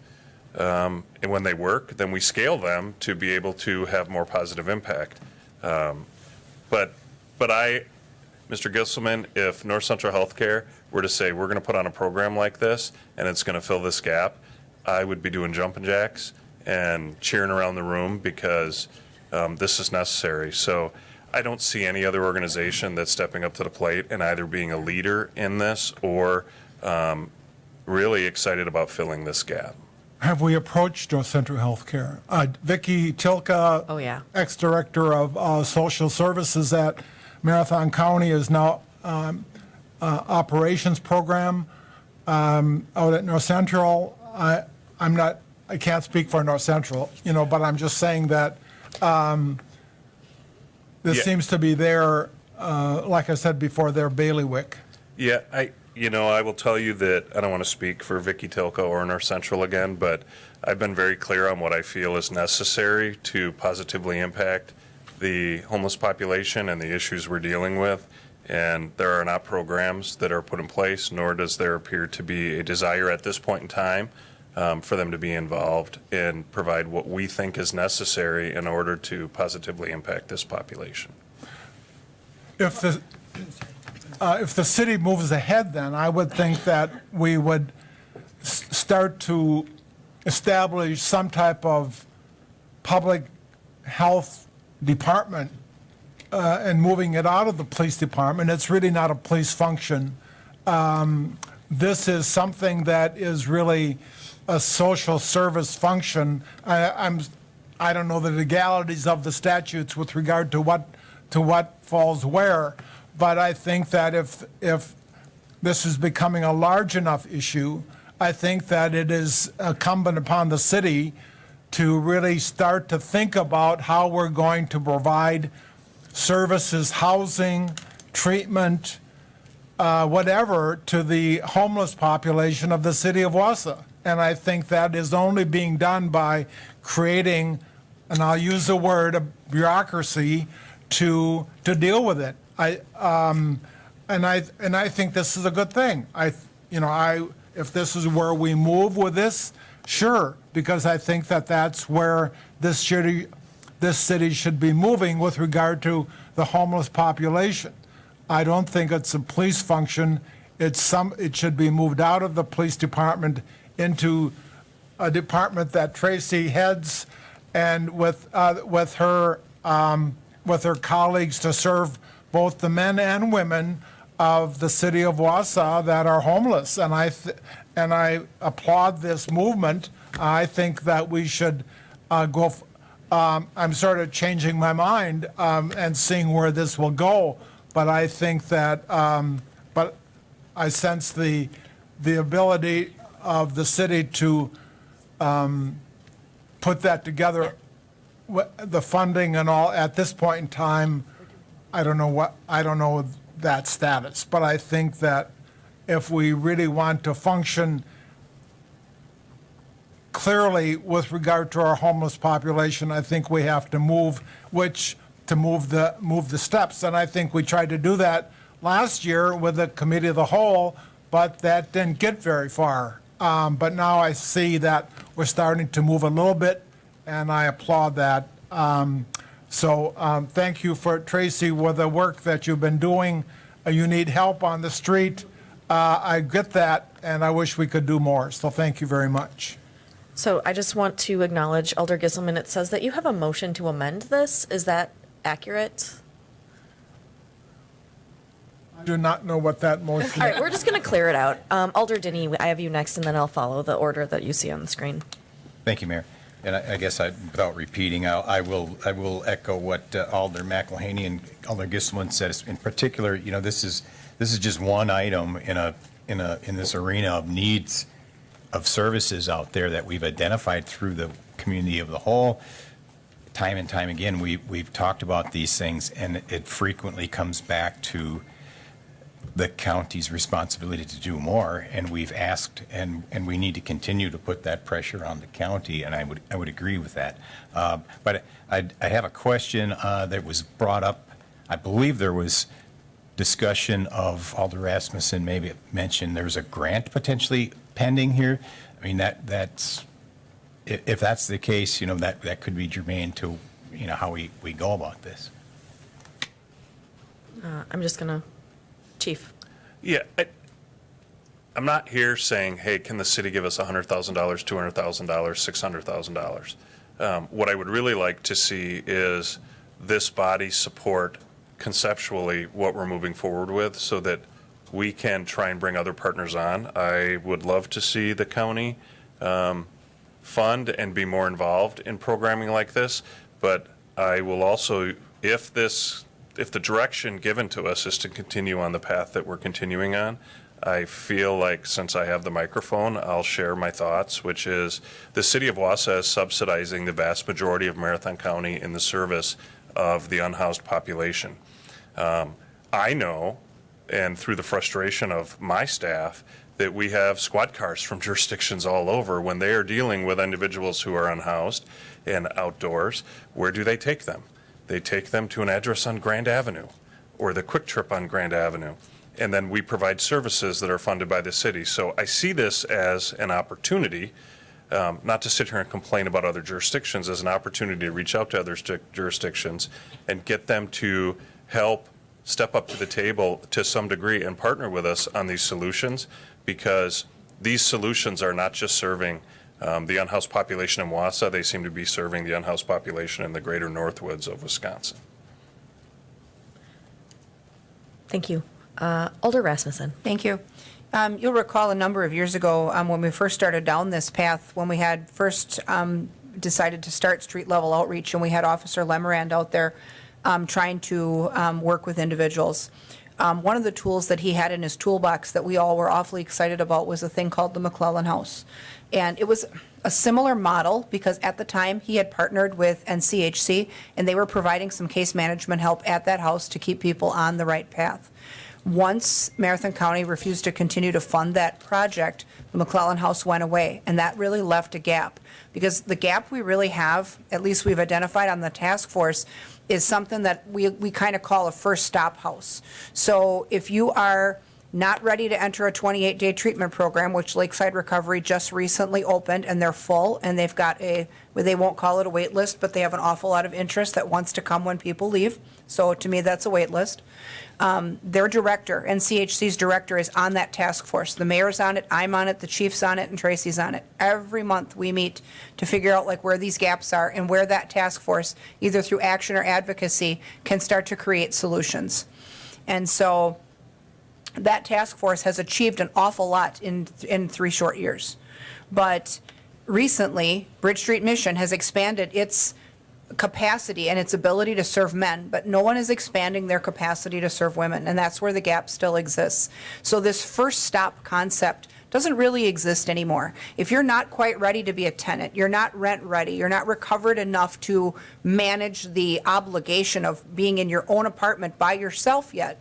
when they work, then we scale them to be able to have more positive impact. But Mr. Gisselman, if North Central Healthcare were to say, we're going to put on a program like this and it's going to fill this gap, I would be doing jumping jacks and cheering around the room because this is necessary. So I don't see any other organization that's stepping up to the plate and either being a leader in this or really excited about filling this gap. Have we approached North Central Healthcare? Vicki Tilka, Oh, yeah. ex-director of social services at Marathon County, is now operations program out at North Central. I can't speak for North Central, but I'm just saying that this seems to be their, like I said before, their bailiwick. Yeah, I will tell you that I don't want to speak for Vicki Tilka or North Central again, but I've been very clear on what I feel is necessary to positively impact the homeless population and the issues we're dealing with. And there are not programs that are put in place, nor does there appear to be a desire at this point in time for them to be involved and provide what we think is necessary in order to positively impact this population. If the city moves ahead, then I would think that we would start to establish some type of public health department and moving it out of the police department. It's really not a police function. This is something that is really a social service function. I don't know the legalities of the statutes with regard to what falls where, but I think that if this is becoming a large enough issue, I think that it is incumbent upon the city to really start to think about how we're going to provide services, housing, treatment, whatever, to the homeless population of the city of Wausau. And I think that is only being done by creating, and I'll use the word, a bureaucracy to deal with it. And I think this is a good thing. If this is where we move with this, sure, because I think that that's where this city should be moving with regard to the homeless population. I don't think it's a police function. It should be moved out of the police department into a department that Tracy heads, and with her colleagues to serve both the men and women of the city of Wausau that are homeless. And I applaud this movement. I think that we should go. I'm sort of changing my mind and seeing where this will go. But I think that, but I sense the ability of the city to put that together, the funding and all. At this point in time, I don't know that status. But I think that if we really want to function clearly with regard to our homeless population, I think we have to move the steps. And I think we tried to do that last year with the committee of the whole, but that didn't get very far. But now I see that we're starting to move a little bit, and I applaud that. So thank you for Tracy with the work that you've been doing. You need help on the street. I get that, and I wish we could do more. So thank you very much. So I just want to acknowledge, Alder Gisselman, it says that you have a motion to amend this. Is that accurate? I do not know what that motion All right, is. we're just going to clear it out. Alder Denny, I have you next, and then I'll follow the order that you see on the screen. Thank you, Mayor. And I guess without repeating, I will echo what Alder McElhaney and Alder Gisselman said. In particular, this is just one item in this arena of needs of services out there that we've identified through the community of the whole. Time and time again, we've talked about these things, and it frequently comes back to the county's responsibility to do more, and we've asked, and we need to continue to put that pressure on the county, and I would agree with that. But I have a question that was brought up. I believe there was discussion of Alder Rasmussen maybe mentioned there's a grant potentially pending here. I mean, that's if that's the case, that could be germane to how we go about this. I'm just going to, Chief. Yeah, I'm not here saying, hey, can the city give us $100,000, $200,000, $600,000? What I would really like to see is this body support conceptually what we're moving forward with so that we can try and bring other partners on. I would love to see the county fund and be more involved in programming like this, but I will also, if the direction given to us is to continue on the path that we're continuing on, I feel like since I have the microphone, I'll share my thoughts, which is the city of Wausau is subsidizing the vast majority of Marathon County in the service of the unhoused population. I know, and through the frustration of my staff, that we have squad cars from jurisdictions all over when they are dealing with individuals who are unhoused and outdoors. Where do they take them? They take them to an address on Grand Avenue or the Quick Trip on Grand Avenue. And then we provide services that are funded by the city. So I see this as an opportunity, not to sit here and complain about other jurisdictions, as an opportunity to reach out to other jurisdictions and get them to help step up to the table to some degree and partner with us on these solutions, because these solutions are not just serving the unhoused population in Wausau, they seem to be serving the unhoused population in the greater Northwoods of Wisconsin. Thank you. Alder Rasmussen. Thank you. You'll recall a number of years ago when we first started down this path, when we had first decided to start street level outreach, and we had Officer Lemerand out there trying to work with individuals. One of the tools that he had in his toolbox that we all were awfully excited about was a thing called the McClellan House. And it was a similar model because at the time he had partnered with NCHC and they were providing some case management help at that house to keep people on the right path. Once Marathon County refused to continue to fund that project, the McClellan House went away, and that really left a gap. Because the gap we really have, at least we've identified on the task force, is something that we kind of call a first stop house. So if you are not ready to enter a 28-day treatment program, which Lakeside Recovery just recently opened, and they're full, and they've got they won't call it a wait list, but they have an awful lot of interest that wants to come when people leave. So to me, that's a wait list. Their director, NCHC's director, is on that task force. The mayor's on it, I'm on it, the chief's on it, and Tracy's on it. Every month we meet to figure out where these gaps are and where that task force, either through action or advocacy, can start to create solutions. And so that task force has achieved an awful lot in 3 short years. But recently, Bridge Street Mission has expanded its capacity and its ability to serve men, but no one is expanding their capacity to serve women, and that's where the gap still exists. So this first stop concept doesn't really exist anymore. If you're not quite ready to be a tenant, you're not rent ready, you're not recovered enough to manage the obligation of being in your own apartment by yourself yet,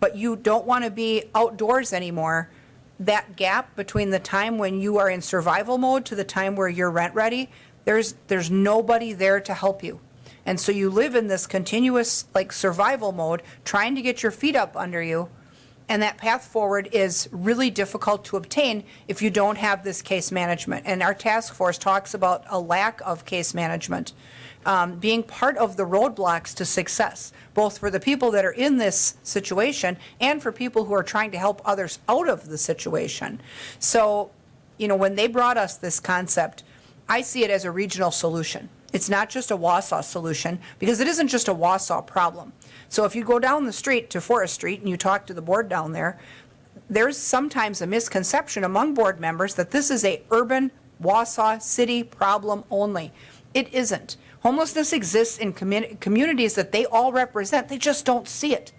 but you don't want to be outdoors anymore, that gap between the time when you are in survival mode to the time where you're rent ready, there's nobody there to help you. And so you live in this continuous survival mode, trying to get your feet up under you, and that path forward is really difficult to obtain if you don't have this case management. And our task force talks about a lack of case management being part of the roadblocks to success, both for the people that are in this situation and for people who are trying to help others out of the situation. So, when they brought us this concept, I see it as a regional solution. It's not just a Wausau solution, because it isn't just a Wausau problem. So if you go down the street to Forest Street and you talk to the board down there, there's sometimes a misconception among board members that this is a urban Wausau city problem only. It isn't. Homelessness exists in communities that they all represent. They just don't see it.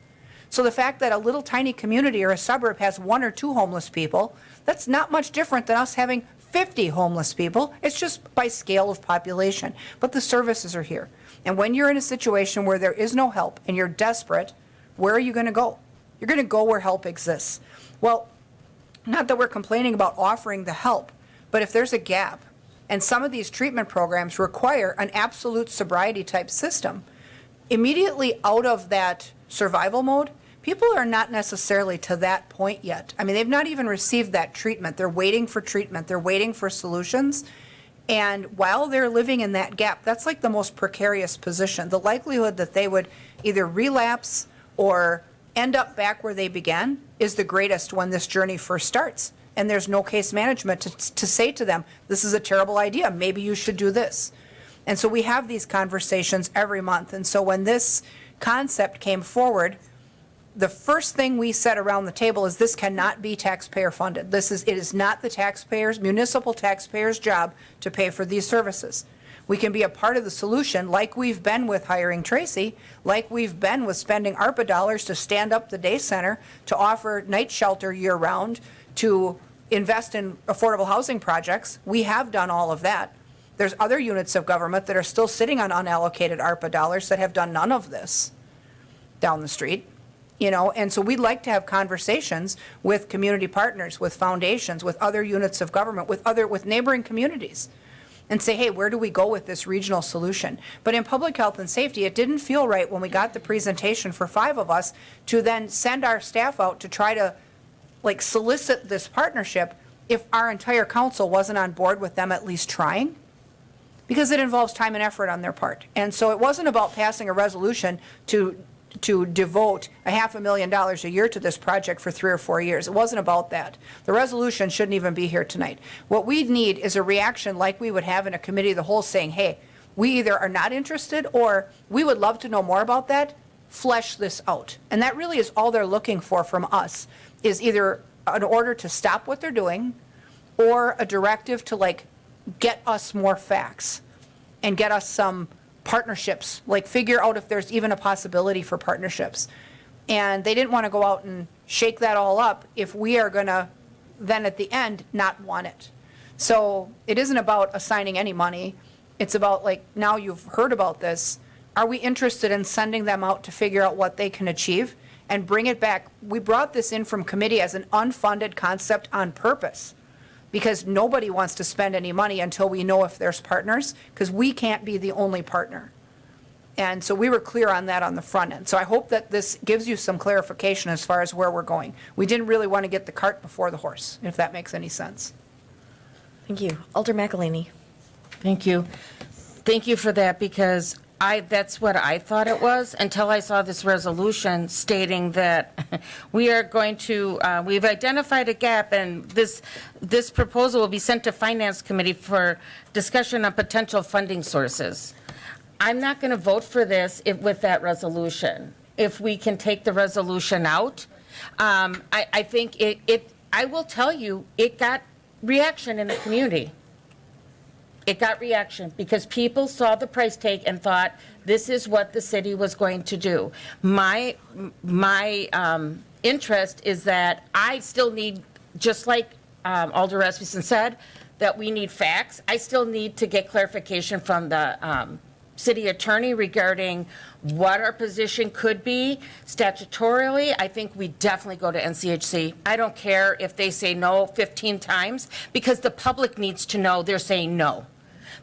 So the fact that a little tiny community or a suburb has 1 or 2 homeless people, that's not much different than us having 50 homeless people. It's just by scale of population. But the services are here. And when you're in a situation where there is no help and you're desperate, where are you going to go? You're going to go where help exists. Well, not that we're complaining about offering the help, but if there's a gap, and some of these treatment programs require an absolute sobriety type system, immediately out of that survival mode, people are not necessarily to that point yet. I mean, they've not even received that treatment. They're waiting for treatment. They're waiting for solutions. And while they're living in that gap, that's like the most precarious position. The likelihood that they would either relapse or end up back where they began is the greatest when this journey first starts. And there's no case management to say to them, this is a terrible idea, maybe you should do this. And so we have these conversations every month. And so when this concept came forward, the first thing we said around the table is this cannot be taxpayer funded. It is not the taxpayers, municipal taxpayers' job to pay for these services. We can be a part of the solution like we've been with hiring Tracy, like we've been with spending ARPA dollars to stand up the day center, to offer night shelter year round, to invest in affordable housing projects. We have done all of that. There's other units of government that are still sitting on unallocated ARPA dollars that have done none of this down the street. And so we'd like to have conversations with community partners, with foundations, with other units of government, with neighboring communities, and say, hey, where do we go with this regional solution? But in public health and safety, it didn't feel right when we got the presentation for 5 of us to then send our staff out to try to solicit this partnership if our entire council wasn't on board with them at least trying, because it involves time and effort on their part. And so it wasn't about passing a resolution to devote $500,000 a year to this project for 3 or 4 years. It wasn't about that. The resolution shouldn't even be here tonight. What we need is a reaction like we would have in a committee of the whole saying, hey, we either are not interested or we would love to know more about that, flesh this out. And that really is all they're looking for from us, is either an order to stop what they're doing or a directive to get us more facts and get us some partnerships, figure out if there's even a possibility for partnerships. And they didn't want to go out and shake that all up if we are going to then at the end not want it. So it isn't about assigning any money. It's about now you've heard about this, are we interested in sending them out to figure out what they can achieve and bring it back? We brought this in from committee as an unfunded concept on purpose, because nobody wants to spend any money until we know if there's partners, because we can't be the only partner. And so we were clear on that on the front end. So I hope that this gives you some clarification as far as where we're going. We didn't really want to get the cart before the horse, if that makes any sense. Thank you. Alder McElhaney. Thank you. Thank you for that, because that's what I thought it was until I saw this resolution stating that we are going to, we've identified a gap, and this proposal will be sent to Finance Committee for discussion on potential funding sources. I'm not going to vote for this with that resolution. If we can take the resolution out, I think I will tell you, it got reaction in the community. It got reaction because people saw the price tag and thought this is what the city was going to do. My interest is that I still need, just like Alder Rasmussen said, that we need facts. I still need to get clarification from the city attorney regarding what our position could be statutorily. I think we definitely go to NCHC. I don't care if they say no 15 times, because the public needs to know they're saying no.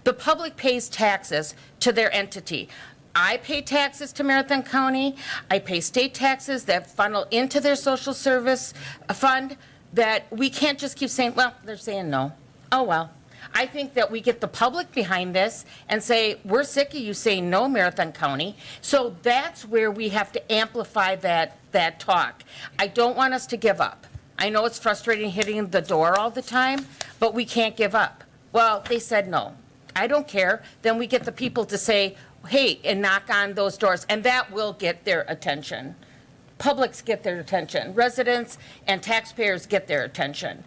The public pays taxes to their entity. I pay taxes to Marathon County. I pay state taxes that funnel into their social service fund, that we can't just keep saying, well, they're saying no. Oh, well. I think that we get the public behind this and say, we're sick of you saying no, Marathon County. So that's where we have to amplify that talk. I don't want us to give up. I know it's frustrating hitting the door all the time, but we can't give up. Well, they said no. I don't care. Then we get the people to say, hey, and knock on those doors, and that will get their attention. Publics get their attention. Residents and taxpayers get their attention.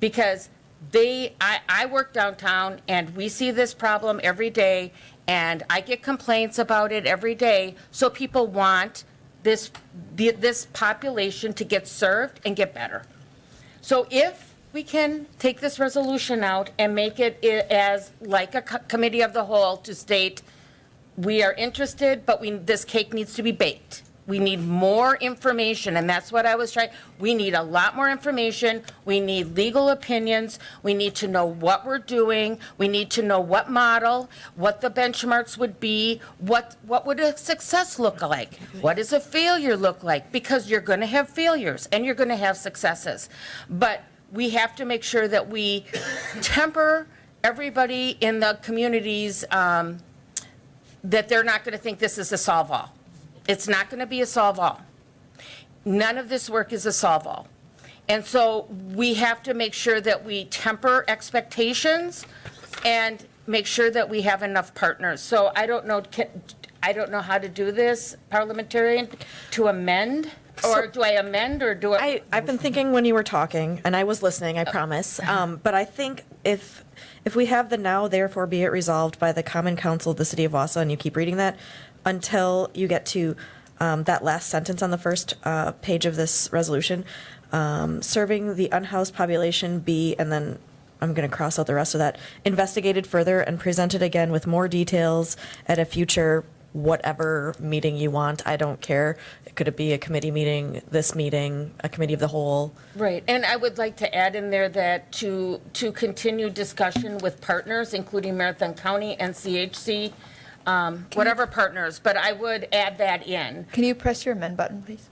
Because I work downtown, and we see this problem every day, and I get complaints about it every day, so people want this population to get served and get better. So if we can take this resolution out and make it as like a committee of the whole to state, we are interested, but this cake needs to be baked. We need more information, and that's what I was trying. We need a lot more information. We need legal opinions. We need to know what we're doing. We need to know what model, what the benchmarks would be, what would a success look like? What does a failure look like? Because you're going to have failures and you're going to have successes. But we have to make sure that we temper everybody in the communities, that they're not going to think this is a solve-all. It's not going to be a solve-all. None of this work is a solve-all. And so we have to make sure that we temper expectations and make sure that we have enough partners. So I don't know how to do this, parliamentarian, to amend, or do I amend, or do I? I've been thinking when you were talking, and I was listening, I promise. But I think if we have the now therefore be it resolved by the Common Council of the City of Wausau, and you keep reading that, until you get to that last sentence on the first page of this resolution, serving the unhoused population be, and then I'm going to cross out the rest of that, investigated further and presented again with more details at a future whatever meeting you want. I don't care. Could it be a committee meeting, this meeting, a committee of the whole? Right, and I would like to add in there that to continue discussion with partners, including Marathon County and CHC, whatever partners, but I would add that in. Can you press your amend button, please?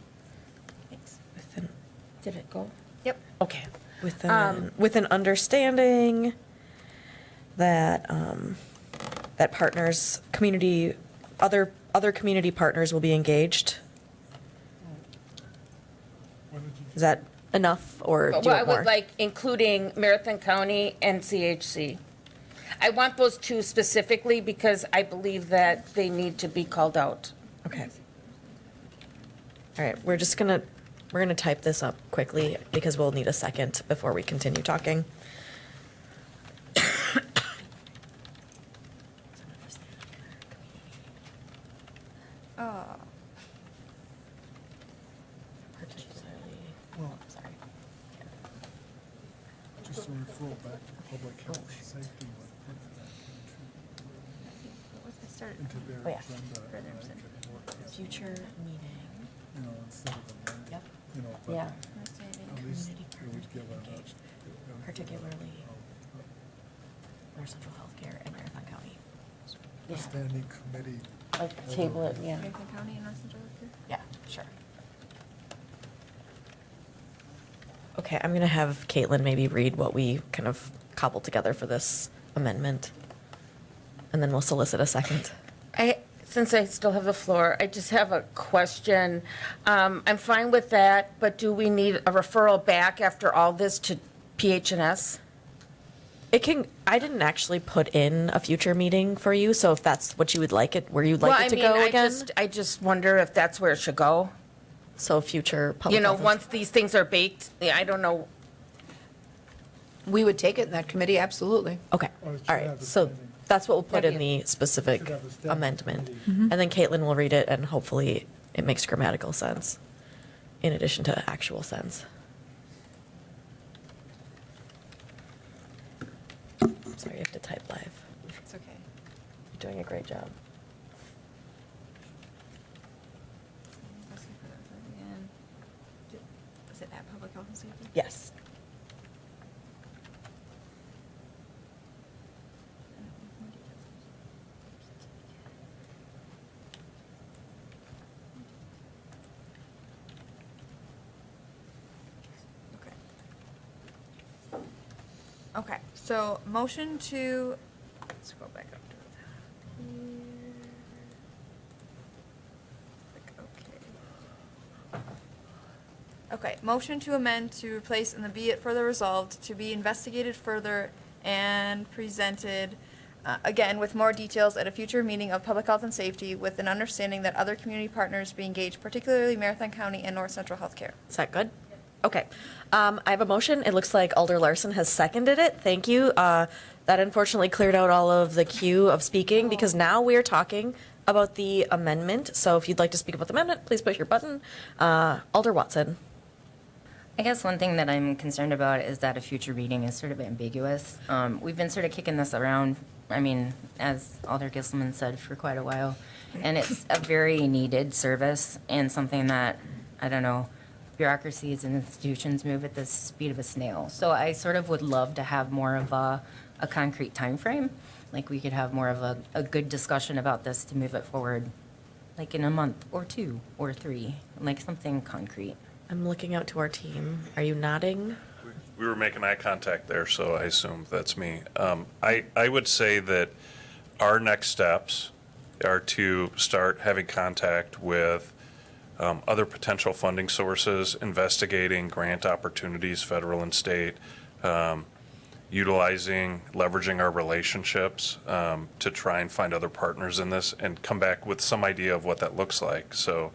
Did it go? Yep. Okay. With an understanding that that partners, other community partners will be engaged. Is that enough, or do you Well, I want more? would like including Marathon County and CHC. I want those two specifically because I believe that they need to be called out. Okay. All right, we're gonna type this up quickly because we'll need a second before we continue talking. Just a referral back to public health and safety. Into their Oh, yeah. agenda. and they could work this, Future meeting. You know, instead of the money, Yep. you know, but Yeah. at least Community it would partners give will a. be engaged, particularly North Central Healthcare and Marathon County. A standing committee. Like table it, yeah. Marathon County and North Central Healthcare? Yeah, sure. Okay, I'm gonna have Caitlin maybe read what we kind of cobbled together for this amendment, and then we'll solicit a second. Since I still have the floor, I just have a question. I'm fine with that, but do we need a referral back after all this to PH&S? I didn't actually put in a future meeting for you, so if that's what you would like it, where you'd like it to go again. I just wonder if that's where it should go. So future public You know, health and- once these things are baked, I don't know. We would take it in that committee, absolutely. Okay, Or it should all right, have a so standing- that's what we'll put in That'd the specific Should have a standing amendment. committee. And then Caitlin will read it, and hopefully it makes grammatical sense, in addition to actual sense. Sorry, you have to type live. It's okay. You're doing a great job. Is it at Public Health and Safety? Yes. Okay, so motion to, let's go back up to the top here. Click OK. Okay, motion to amend to replace in the be it further resolved to be investigated further and presented again, with more details at a future meeting of Public Health and Safety, with an understanding that other community partners be engaged, particularly Marathon County and North Central Healthcare. Is that good? Okay. I have a motion. It looks like Alder Larson has seconded it. Thank you. That unfortunately cleared out all of the queue of speaking because now we are talking about the amendment. So if you'd like to speak about the amendment, please push your button. Alder Watson. I guess one thing that I'm concerned about is that a future reading is sort of ambiguous. We've been sort of kicking this around, I mean, as Alder Gisselman said, for quite a while. And it's a very needed service and something that, I don't know, bureaucracies and institutions move at the speed of a snail. So I sort of would love to have more of a concrete time frame. Like we could have more of a good discussion about this to move it forward, like in a month or 2 or 3, like something concrete. I'm looking out to our team. Are you nodding? We were making eye contact there, so I assume that's me. I would say that our next steps are to start having contact with other potential funding sources, investigating grant opportunities, federal and state, leveraging our relationships to try and find other partners in this and come back with some idea of what that looks like. So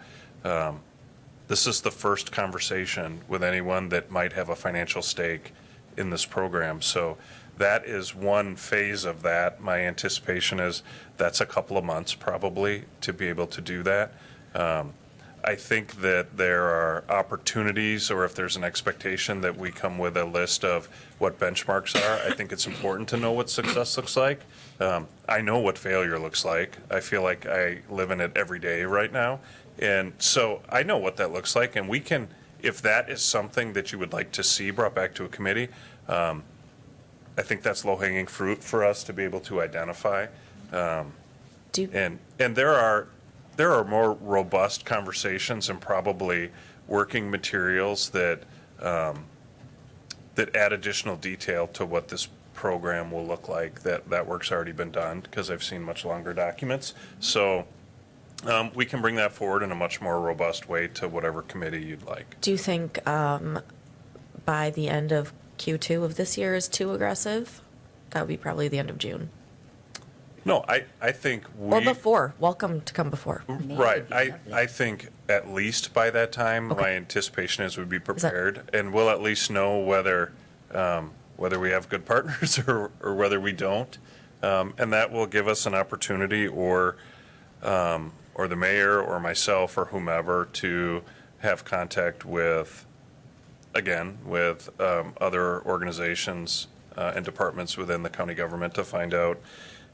this is the first conversation with anyone that might have a financial stake in this program. So that is one phase of that. My anticipation is that's a couple of months probably to be able to do that. I think that there are opportunities, or if there's an expectation that we come with a list of what benchmarks are, I think it's important to know what success looks like. I know what failure looks like. I feel like I live in it every day right now. And so I know what that looks like, and we can, if that is something that you would like to see brought back to a committee, I think that's low-hanging fruit for us to be able to identify. And there are more robust conversations and probably working materials that that add additional detail to what this program will look like. That work's already been done because I've seen much longer documents. So we can bring that forward in a much more robust way to whatever committee you'd like. Do you think by the end of Q2 of this year is too aggressive? That would be probably the end of June. No, I think we... Or before. Welcome to come before. Right. I think at least by that time, my anticipation is we'd be prepared, and we'll at least know whether we have good partners or whether we don't. And that will give us an opportunity, or the mayor or myself or whomever, to have contact with, again, with other organizations and departments within the county government to find out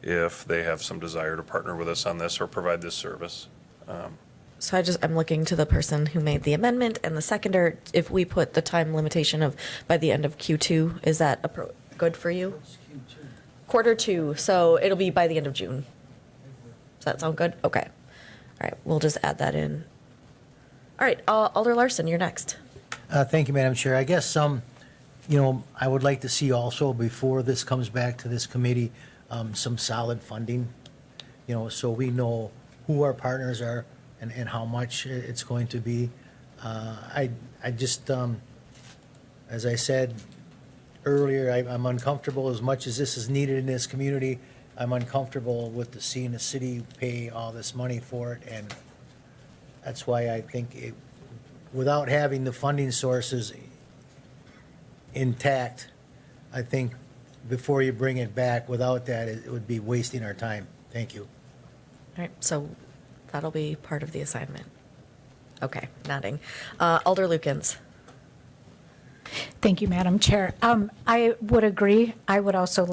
if they have some desire to partner with us on this or provide this service. So I'm looking to the person who made the amendment and the seconder. If we put the time limitation of by the end of Q2, is that good for you? Q2, so it'll be by the end of June. Does that sound good? Okay. All right, we'll just add that in. All right, Alder Larson, you're next. Thank you, Madam Chair. I guess I would like to see also, before this comes back to this committee, some solid funding, so we know who our partners are and how much it's going to be. I just, as I said earlier, I'm uncomfortable as much as this is needed in this community. I'm uncomfortable with seeing the city pay all this money for it, and that's why I think without having the funding sources intact, I think before you bring it back, without that, it would be wasting our time. Thank you. All right, so that'll be part of the assignment. Okay, nodding. Alder Lukens. Thank you, Madam Chair. I would agree. I would also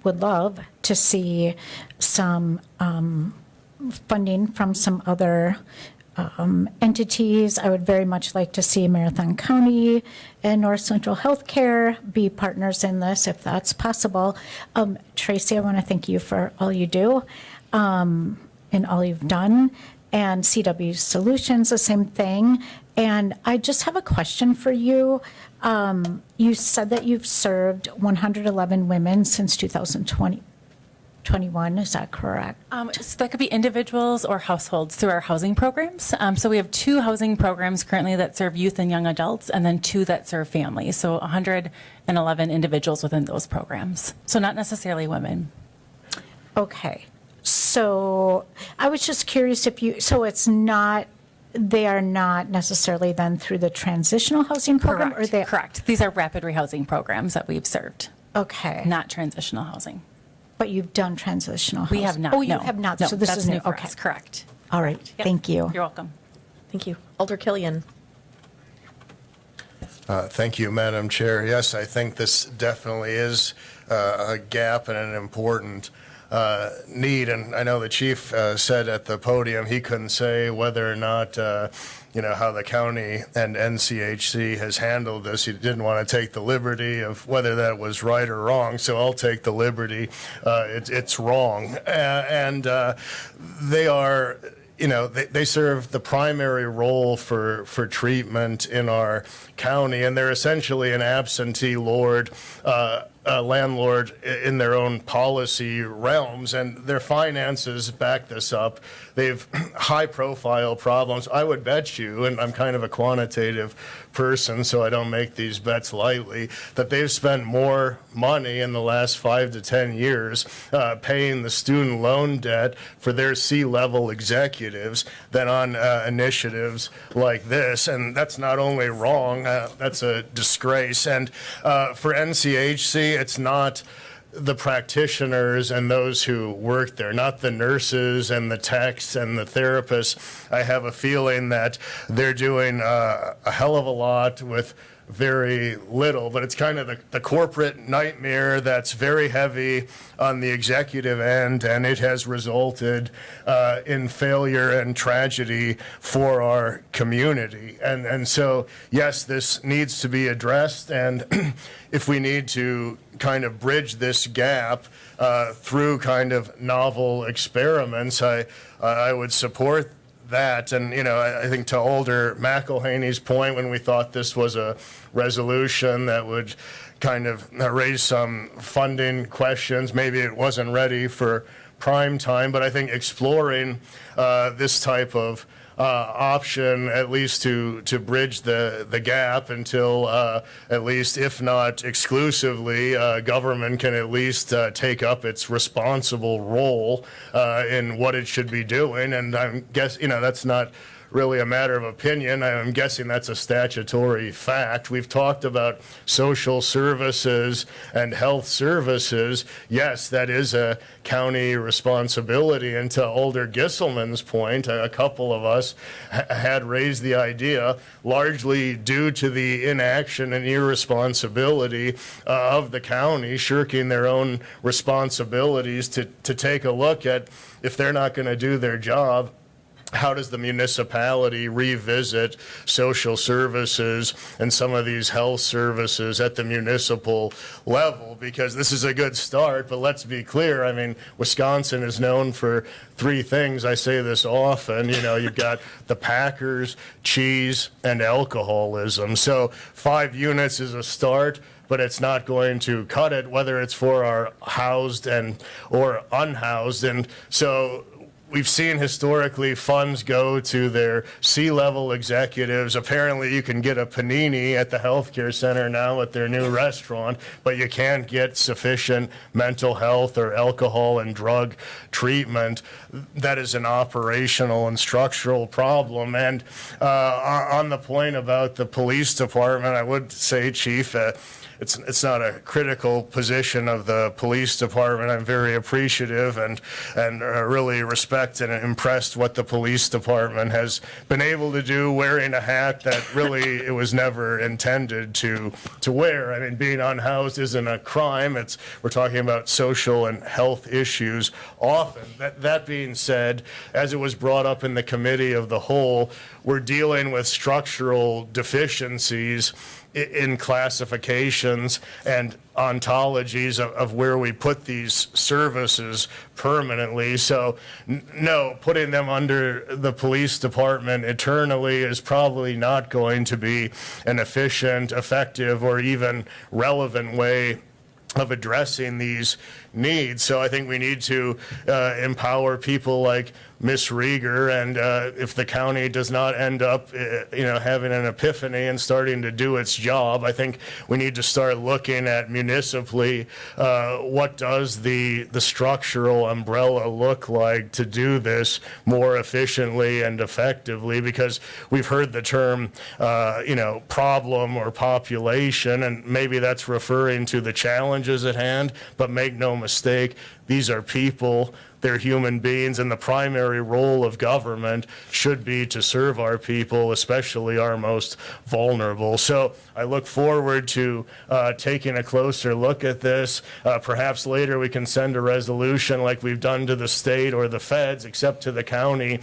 would love to see some funding from some other entities. I would very much like to see Marathon County and North Central Healthcare be partners in this, if that's possible. Tracy, I want to thank you for all you do and all you've done. And CW Solutions, the same thing. And I just have a question for you. You said that you've served 111 women since 2020. 21, is that correct? So that could be individuals or households through our housing programs. So we have 2 housing programs currently that serve youth and young adults, and then 2 that serve families. So 111 individuals within those programs. So not necessarily women. Okay. So I was just curious if you, so they are not necessarily then through the transitional housing program? Correct. Or they? Correct. These are rapid rehousing programs that we've served. Okay. Not transitional housing. But you've done transitional housing? We have not. Oh, you no. have not? No, So this that's is new new? for Okay. us. Correct. All right. Yep. Thank you. You're welcome. Thank you. Alder Killian. Thank you, Madam Chair. Yes, I think this definitely is a gap and an important need. And I know the chief said at the podium he couldn't say whether or not, how the county and NCHC has handled this. He didn't want to take the liberty of whether that was right or wrong. So I'll take the liberty. It's wrong. And they are... they serve the primary role for treatment in our county, and they're essentially an absentee landlord in their own policy realms, and their finances back this up. They've high-profile problems. I would bet you, and I'm kind of a quantitative person, so I don't make these bets lightly, that they've spent more money in the last 5 to 10 years paying the student loan debt for their C-level executives than on initiatives like this. And that's not only wrong, that's a disgrace. And for NCHC, it's not the practitioners and those who work there, not the nurses and the techs and the therapists. I have a feeling that they're doing a hell of a lot with very little, but it's kind of the corporate nightmare that's very heavy on the executive end, and it has resulted in failure and tragedy for our community. And so, yes, this needs to be addressed, and if we need to kind of bridge this gap through kind of novel experiments, I would support that. And, I think to Alder McElhaney's point, when we thought this was a resolution that would kind of raise some funding questions, maybe it wasn't ready for prime time, but I think exploring this type of option, at least to bridge the gap until at least, if not exclusively, government can at least take up its responsible role in what it should be doing. And I guess, that's not really a matter of opinion. I'm guessing that's a statutory fact. We've talked about social services and health services. Yes, that is a county responsibility. And to Alder Gisselman's point, a couple of us had raised the idea, largely due to the inaction and irresponsibility of the county, shirking their own responsibilities, to take a look at, if they're not going to do their job, how does the municipality revisit social services and some of these health services at the municipal level? Because this is a good start, but let's be clear. I mean, Wisconsin is known for 3 things. I say this often. You've got the Packers, cheese, and alcoholism. So 5 units is a start, but it's not going to cut it, whether it's for our housed or unhoused. And so we've seen historically funds go to their C-level executives. Apparently, you can get a panini at the healthcare center now at their new restaurant, but you can't get sufficient mental health or alcohol and drug treatment. That is an operational and structural problem. And on the point about the police department, I would say, Chief, it's not a critical position of the police department. I'm very appreciative and really respect and impressed what the police department has been able to do, wearing a hat that really it was never intended to wear. I mean, being unhoused isn't a crime. We're talking about social and health issues often. That being said, as it was brought up in the committee of the whole, we're dealing with structural deficiencies in classifications and ontologies of where we put these services permanently. So no, putting them under the police department eternally is probably not going to be an efficient, effective, or even relevant way of addressing these needs. So I think we need to empower people like Miss Rieger, and if the county does not end up, having an epiphany and starting to do its job, I think we need to start looking at municipally what does the structural umbrella look like to do this more efficiently and effectively, because we've heard the term, problem or population, and maybe that's referring to the challenges at hand, but make no mistake, these are people. They're human beings, and the primary role of government should be to serve our people, especially our most vulnerable. So I look forward to taking a closer look at this. Perhaps later we can send a resolution like we've done to the state or the feds, except to the county,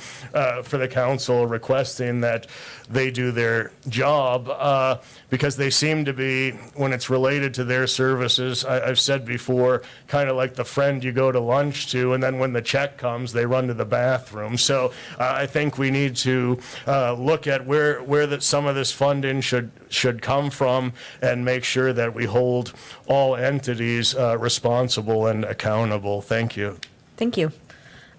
for the council requesting that they do their job, because they seem to be, when it's related to their services, I've said before, kind of like the friend you go to lunch to, and then when the check comes, they run to the bathroom. So I think we need to look at where some of this funding should come from, and make sure that we hold all entities responsible and accountable. Thank you. Thank you.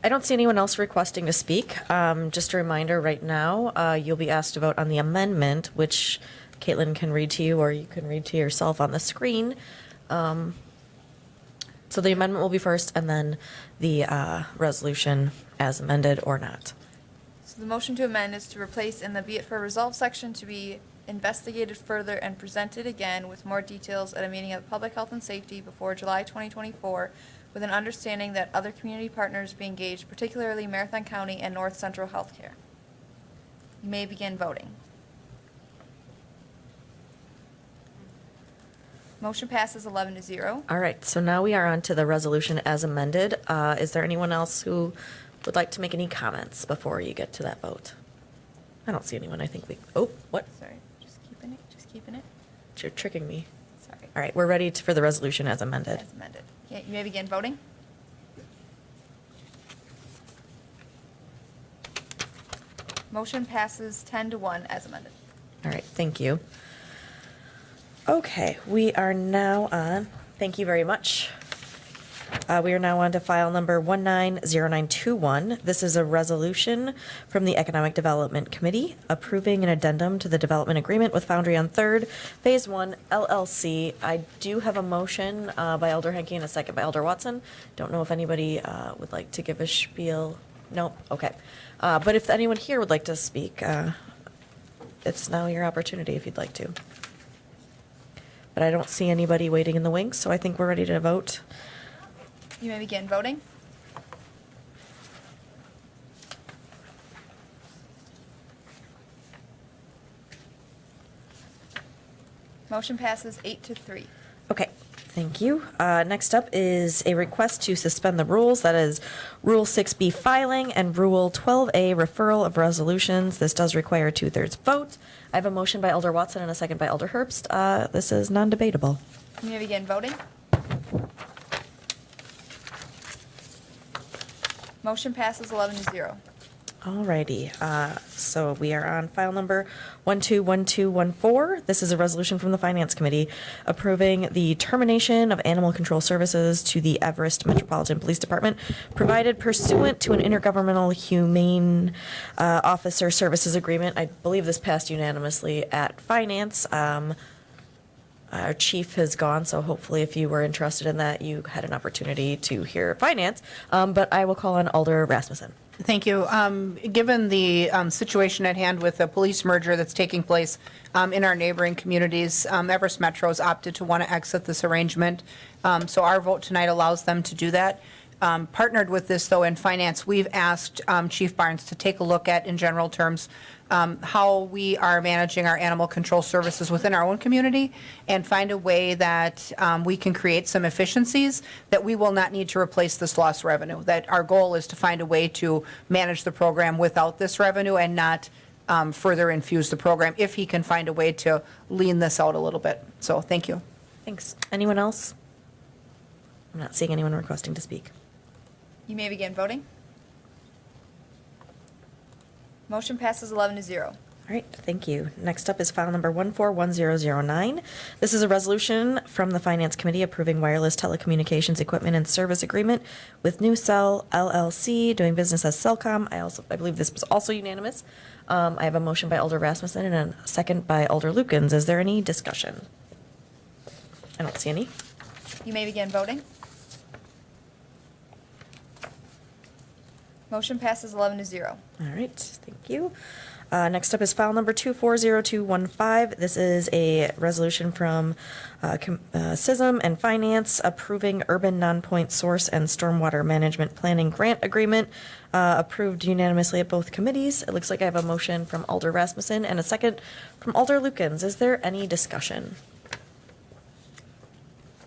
I don't see anyone else requesting to speak. Just a reminder right now, you'll be asked to vote on the amendment, which Caitlin can read to you, or you can read to yourself on the screen. So the amendment will be first, and then the resolution as amended or not. So the motion to amend is to replace in the be it for resolved section to be investigated further and presented again with more details at a meeting of Public Health and Safety before July 2024, with an understanding that other community partners be engaged, particularly Marathon County and North Central Healthcare. You may begin voting. Motion passes 11-0. All right, so now we are on to the resolution as amended. Is there anyone else who would like to make any comments before you get to that vote? I don't see anyone. I think we, what? Sorry, just keeping it. You're tricking me. Sorry. All right, we're ready for the resolution as amended. As amended. Okay, you may begin voting. Motion passes 10-1 as amended. All right, thank you. Okay, we are now on, thank you very much. We are now on to file number 190921. This is a resolution from the Economic Development Committee approving an addendum to the development agreement with Foundry on Third, Phase 1 LLC. I do have a motion by Elder Henke and a second by Elder Watson. Don't know if anybody would like to give a spiel. No? Okay. But if anyone here would like to speak, it's now your opportunity if you'd like to. But I don't see anybody waiting in the wings, so I think we're ready to vote. You may begin voting. Motion passes 8-3. Okay, thank you. Next up is a request to suspend the rules. That is Rule 6B filing and Rule 12A referral of resolutions. This does require a 2/3 vote. I have a motion by Elder Watson and a second by Elder Herbst. This is non-debatable. You may begin voting. Motion passes 11-0. Alrighty, so we are on file number 121214. This is a resolution from the Finance Committee approving the termination of animal control services to the Everest Metropolitan Police Department provided pursuant to an intergovernmental humane officer services agreement. I believe this passed unanimously at Finance. Our chief has gone, so hopefully if you were interested in that, you had an opportunity to hear Finance. But I will call on Alder Rasmussen. Thank you. Given the situation at hand with the police merger that's taking place in our neighboring communities, Everest Metro has opted to want to exit this arrangement. So our vote tonight allows them to do that. Partnered with this, though, in Finance, we've asked Chief Barnes to take a look at, in general terms, how we are managing our animal control services within our own community and find a way that we can create some efficiencies that we will not need to replace this lost revenue. That our goal is to find a way to manage the program without this revenue and not further infuse the program if he can find a way to lean this out a little bit. So thank you. Thanks. Anyone else? I'm not seeing anyone requesting to speak. You may begin voting. Motion passes 11-0. All right, thank you. Next up is file number 141009. This is a resolution from the Finance Committee approving wireless telecommunications equipment and service agreement with New Cell LLC, doing business as Telecom. I believe this was also unanimous. I have a motion by Alder Rasmussen and a second by Alder Lukens. Is there any discussion? I don't see any. You may begin voting. Motion passes 11-0. All right, thank you. Next up is file number 240215. This is a resolution from CISM and Finance approving urban non-point source and stormwater management planning grant agreement, approved unanimously at both committees. It looks like I have a motion from Alder Rasmussen and a second from Alder Lukens. Is there any discussion?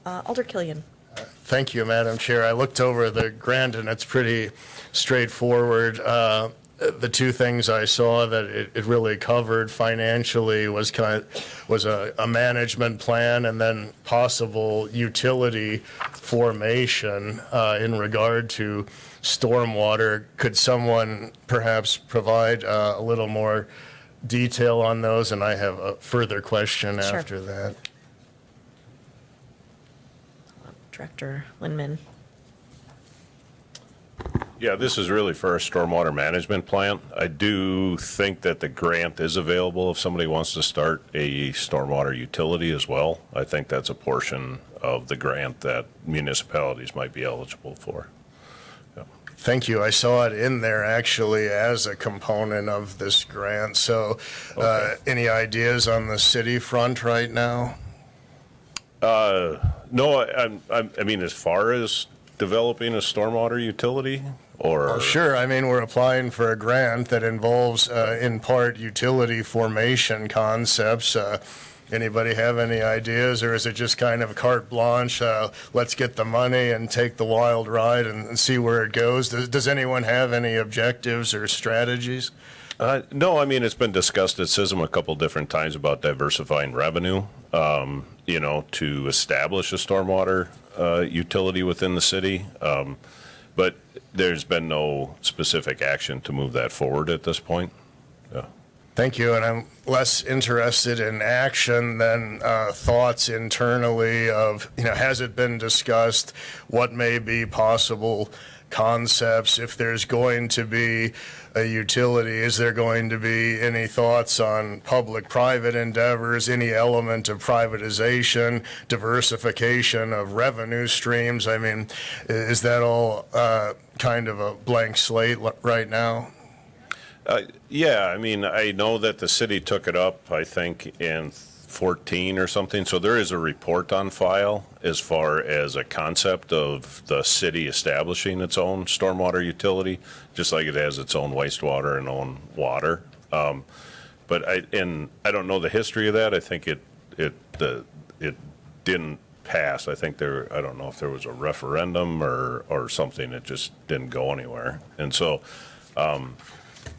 Alder Killian. Thank you, Madam Chair. I looked over the grant, and it's pretty straightforward. The two things I saw that it really covered financially was a management plan and then possible utility formation in regard to stormwater. Could someone perhaps provide a little more detail on those? And I have a further question Sure. after that. Director Lindman. Yeah, this is really for a stormwater management plan. I do think that the grant is available if somebody wants to start a stormwater utility as well. I think that's a portion of the grant that municipalities might be eligible for. Thank you. I saw it in there actually as a component of this grant. So any ideas on the city front right now? No, I mean, as far as developing a stormwater utility, or? Oh, sure. I mean, we're applying for a grant that involves, in part, utility formation concepts. Anybody have any ideas, or is it just kind of carte blanche? Let's get the money and take the wild ride and see where it goes. Does anyone have any objectives or strategies? No, I mean, it's been discussed at CISM a couple different times about diversifying revenue, to establish a stormwater utility within the city. But there's been no specific action to move that forward at this point. Yeah. Thank you, and I'm less interested in action than thoughts internally of, has it been discussed, what may be possible concepts, if there's going to be a utility, is there going to be any thoughts on public-private endeavors, any element of privatization, diversification of revenue streams? I mean, is that all kind of a blank slate right now? Yeah, I mean, I know that the city took it up, I think, in 14 or something. So there is a report on file as far as a concept of the city establishing its own stormwater utility, just like it has its own wastewater and own water. But I don't know the history of that. I think it didn't pass. I think I don't know if there was a referendum or something. It just didn't go anywhere. And so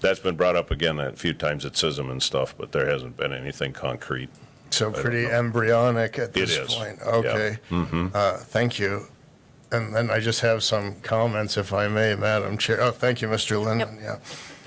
that's been brought up again a few times at CISM and stuff, but there hasn't been anything concrete. So pretty embryonic at this point. Okay. Yeah. Mm-hmm. Thank you. And then I just have some comments, if I may, Madam Chair. Oh, thank you, Mr. Linden. Yep. Yeah.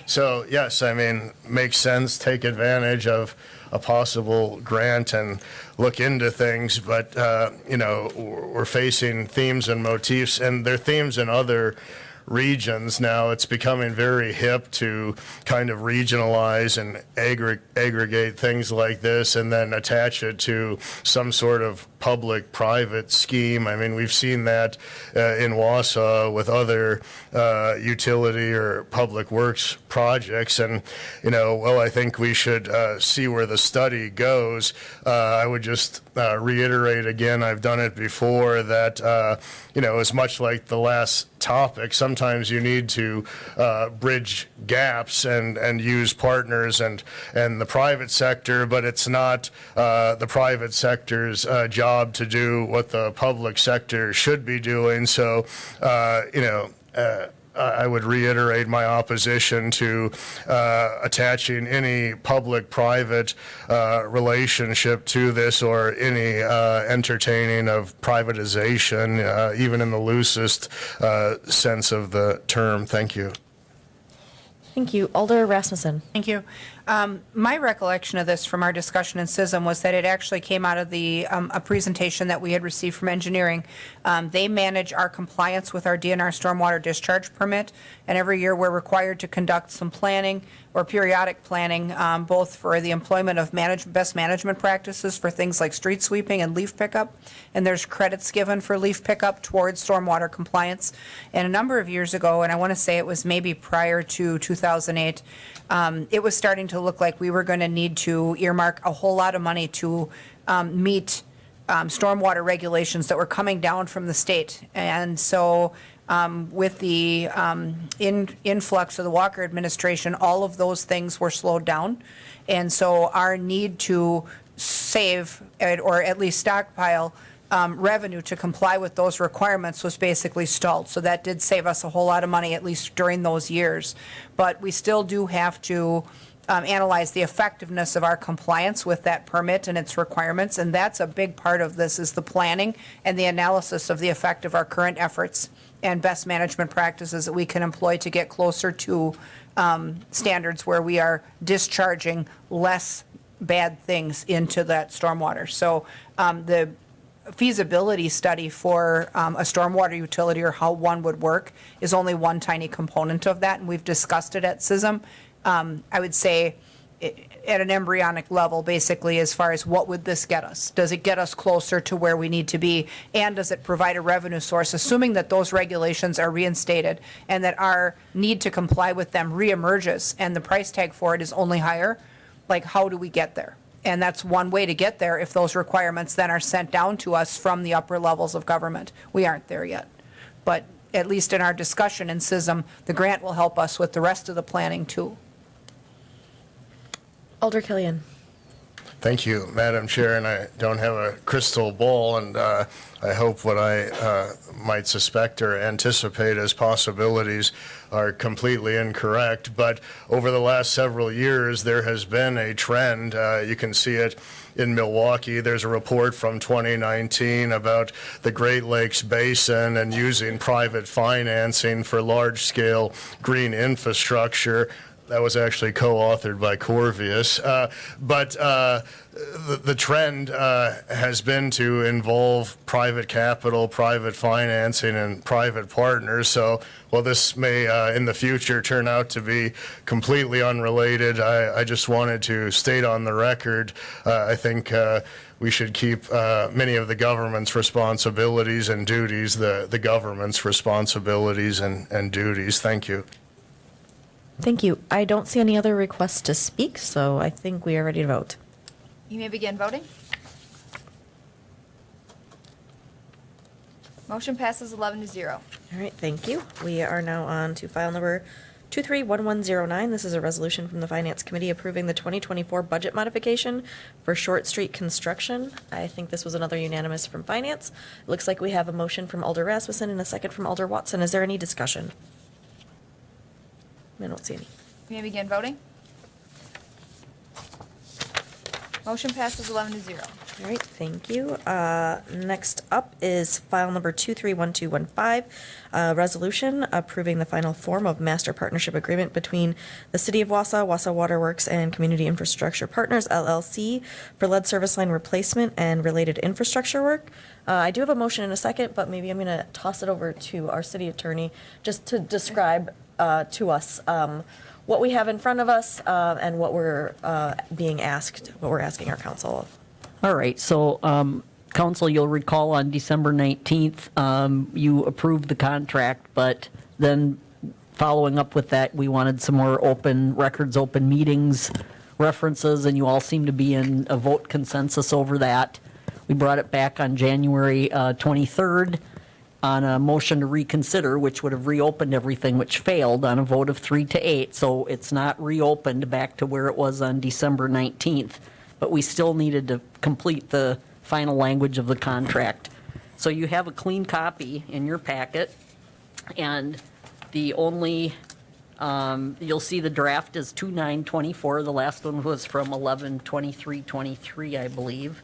So, yes, I mean, makes sense, take advantage of a possible grant and look into things, but, we're facing themes and motifs, and they're themes in other regions now. It's becoming very hip to kind of regionalize and aggregate things like this and then attach it to some sort of public-private scheme. I mean, we've seen that in Wausau with other utility or public works projects. And, I think we should see where the study goes. I would just reiterate again, I've done it before, that, as much like the last topic, sometimes you need to bridge gaps and use partners and the private sector, but it's not the private sector's job to do what the public sector should be doing. So, I would reiterate my opposition to attaching any public-private relationship to this or any entertaining of privatization, even in the loosest sense of the term. Thank you. Thank you. Alder Rasmussen. Thank you. My recollection of this from our discussion in CISM was that it actually came out of a presentation that we had received from engineering. They manage our compliance with our DNR stormwater discharge permit, and every year we're required to conduct some planning or periodic planning, both for the employment of best management practices for things like street sweeping and leaf pickup, and there's credits given for leaf pickup towards stormwater compliance. And a number of years ago, and I want to say it was maybe prior to 2008, it was starting to look like we were going to need to earmark a whole lot of money to meet stormwater regulations that were coming down from the state. And so with the influx of the Walker administration, all of those things were slowed down. And so our need to save or at least stockpile revenue to comply with those requirements was basically stalled. So that did save us a whole lot of money, at least during those years. But we still do have to analyze the effectiveness of our compliance with that permit and its requirements. And that's a big part of this, is the planning and the analysis of the effect of our current efforts and best management practices that we can employ to get closer to standards where we are discharging less bad things into that stormwater. So the feasibility study for a stormwater utility, or how one would work, is only one tiny component of that, and we've discussed it at CISM. I would say at an embryonic level, basically, as far as what would this get us? Does it get us closer to where we need to be, and does it provide a revenue source, assuming that those regulations are reinstated and that our need to comply with them reemerges and the price tag for it is only higher? Like, how do we get there? And that's one way to get there, if those requirements then are sent down to us from the upper levels of government. We aren't there yet. But at least in our discussion in CISM, the grant will help us with the rest of the planning too. Alder Killian. Thank you, Madam Chair, and I don't have a crystal ball, and I hope what I might suspect or anticipate as possibilities are completely incorrect. But over the last several years, there has been a trend. You can see it in Milwaukee. There's a report from 2019 about the Great Lakes Basin and using private financing for large-scale green infrastructure. That was actually co-authored by Corvius. But the trend has been to involve private capital, private financing, and private partners. So while this may in the future turn out to be completely unrelated, I just wanted to state on the record, I think we should keep many of the government's responsibilities and duties, the government's responsibilities and duties. Thank you. Thank you. I don't see any other requests to speak, so I think we are ready to vote. You may begin voting. Motion passes 11-0. All right, thank you. We are now on to file number 231109. This is a resolution from the Finance Committee approving the 2024 budget modification for Short Street construction. I think this was another unanimous from Finance. It looks like we have a motion from Alder Rasmussen and a second from Alder Watson. Is there any discussion? I don't see any. You may begin voting. Motion passes 11-0. All right, thank you. Next up is file number 231215, resolution approving the final form of master partnership agreement between the City of Wausau, Wausau Waterworks, and Community Infrastructure Partners, LLC, for lead service line replacement and related infrastructure work. I do have a motion in a second, but maybe I'm going to toss it over to our city attorney just to describe to us what we have in front of us and what we're being asked, what we're asking our council of. All right, so council, you'll recall on December 19th, you approved the contract, but then following up with that, we wanted some more open records, open meetings references, and you all seem to be in a vote consensus over that. We brought it back on January 23rd on a motion to reconsider, which would have reopened everything, which failed on a vote of 3-8. So it's not reopened back to where it was on December 19th. But we still needed to complete the final language of the contract. So you have a clean copy in your packet, and the only, you'll see the draft is 2/9/24. The last one was from 11/23/23, I believe.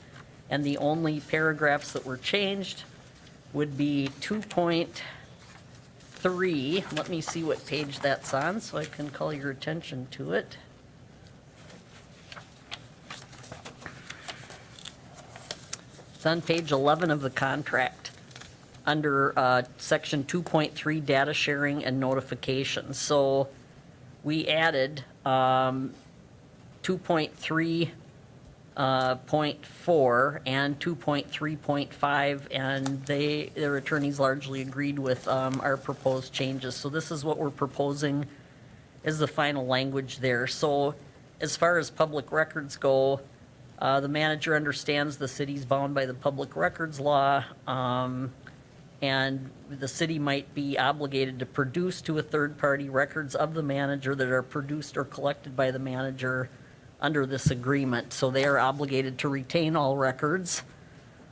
And the only paragraphs that were changed would be 2.1 2.3, let me see what page that's on so I can call your attention to it. It's on page 11 of the contract, under section 2.3, data sharing and notifications. So we added 2.3.4 and 2.3.5, and their attorneys largely agreed with our proposed changes. So this is what we're proposing is the final language there. So as far as public records go, the manager understands the city's bound by the public records law, and the city might be obligated to produce to a third party records of the manager that are produced or collected by the manager under this agreement. So they are obligated to retain all records.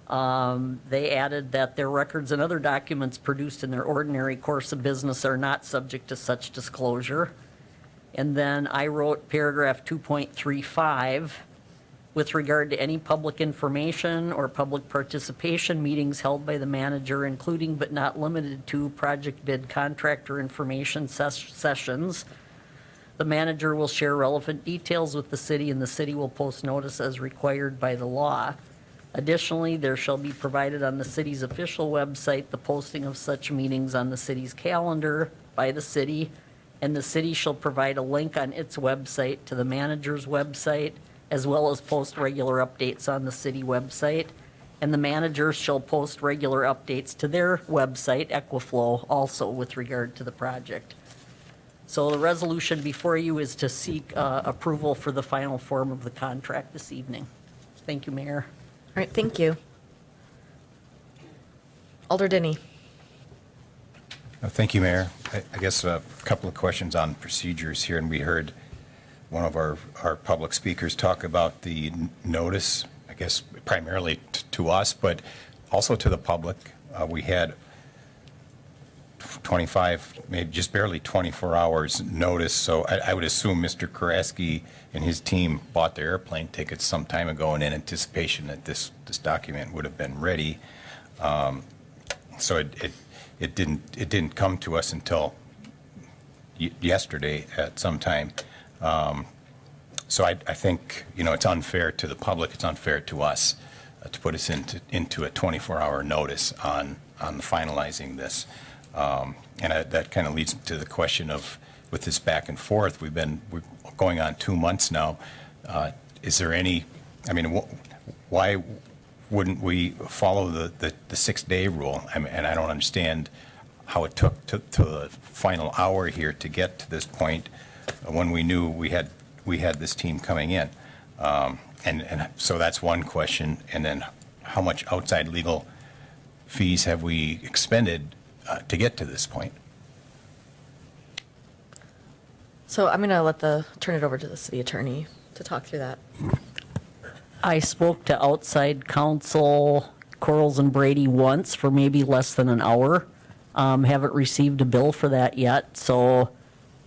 They added that their records and other documents produced in their ordinary course of business are not subject to such disclosure. And then I wrote paragraph 2.35, with regard to any public information or public participation meetings held by the manager, including but not limited to project bid contractor information sessions, the manager will share relevant details with the city, and the city will post notice as required by the law. Additionally, there shall be provided on the city's official website the posting of such meetings on the city's calendar by the city, and the city shall provide a link on its website to the manager's website, as well as post regular updates on the city website. And the managers shall post regular updates to their website, Equiflow, also with regard to the project. So the resolution before you is to seek approval for the final form of the contract this evening. Thank you, Mayor. All right, thank you. Alder Denny. Thank you, Mayor. I guess a couple of questions on procedures here, and we heard one of our public speakers talk about the notice, I guess primarily to us, but also to the public. We had 25, maybe just barely 24 hours notice, so I would assume Mr. Karaski and his team bought their airplane tickets some time ago in anticipation that this document would have been ready. So it didn't come to us until yesterday at some time. So I think, it's unfair to the public, it's unfair to us to put us into a 24-hour notice on finalizing this. And that kind of leads to the question of, with this back and forth, we're going on 2 months now. Is there any, why wouldn't we follow the 6-day rule? And I don't understand how it took to the final hour here to get to this point when we knew we had this team coming in. And so that's one question. And then how much outside legal fees have we expended to get to this point? So I'm going to turn it over to the city attorney to talk through that. I spoke to outside counsel, Quarles and Brady, once for maybe less than an hour. Haven't received a bill for that yet, so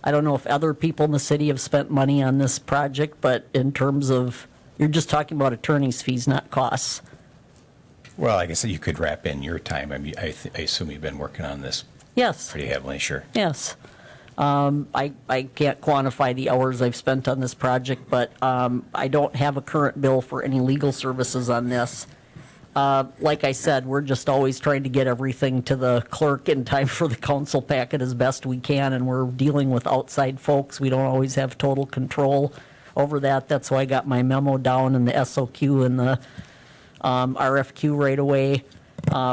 I don't know if other people in the city have spent money on this project, but in terms of, you're just talking about attorney's fees, not costs. Well, I guess you could wrap in your time. I assume you've been working on this Yes. pretty heavily, sure. Yes. I can't quantify the hours I've spent on this project, but I don't have a current bill for any legal services on this. Like I said, we're just always trying to get everything to the clerk in time for the council packet as best we can, and we're dealing with outside folks. We don't always have total control over that. That's why I got my memo down in the SOQ and the RFQ right away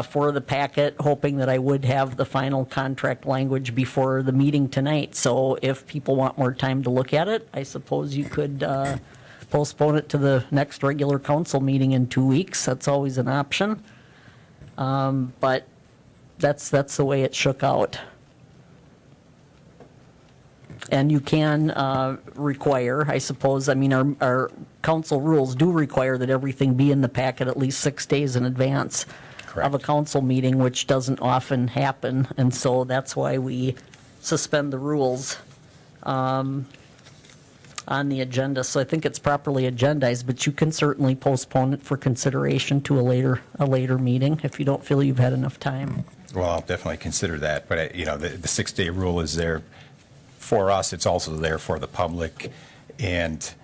for the packet, hoping that I would have the final contract language before the meeting tonight. So if people want more time to look at it, I suppose you could postpone it to the next regular council meeting in 2 weeks. That's always an option. But that's the way it shook out. And you can require, I suppose, our council rules do require that everything be in the packet at least 6 days in advance of a council meeting, which doesn't often happen. And so that's why we suspend the rules. on the agenda, so I think it's properly agendized, but you can certainly postpone it for consideration to a later meeting if you don't feel you've had enough time. Well, I'll definitely consider that, but, you know, the 6-day rule is there for us, it's also there for the public, and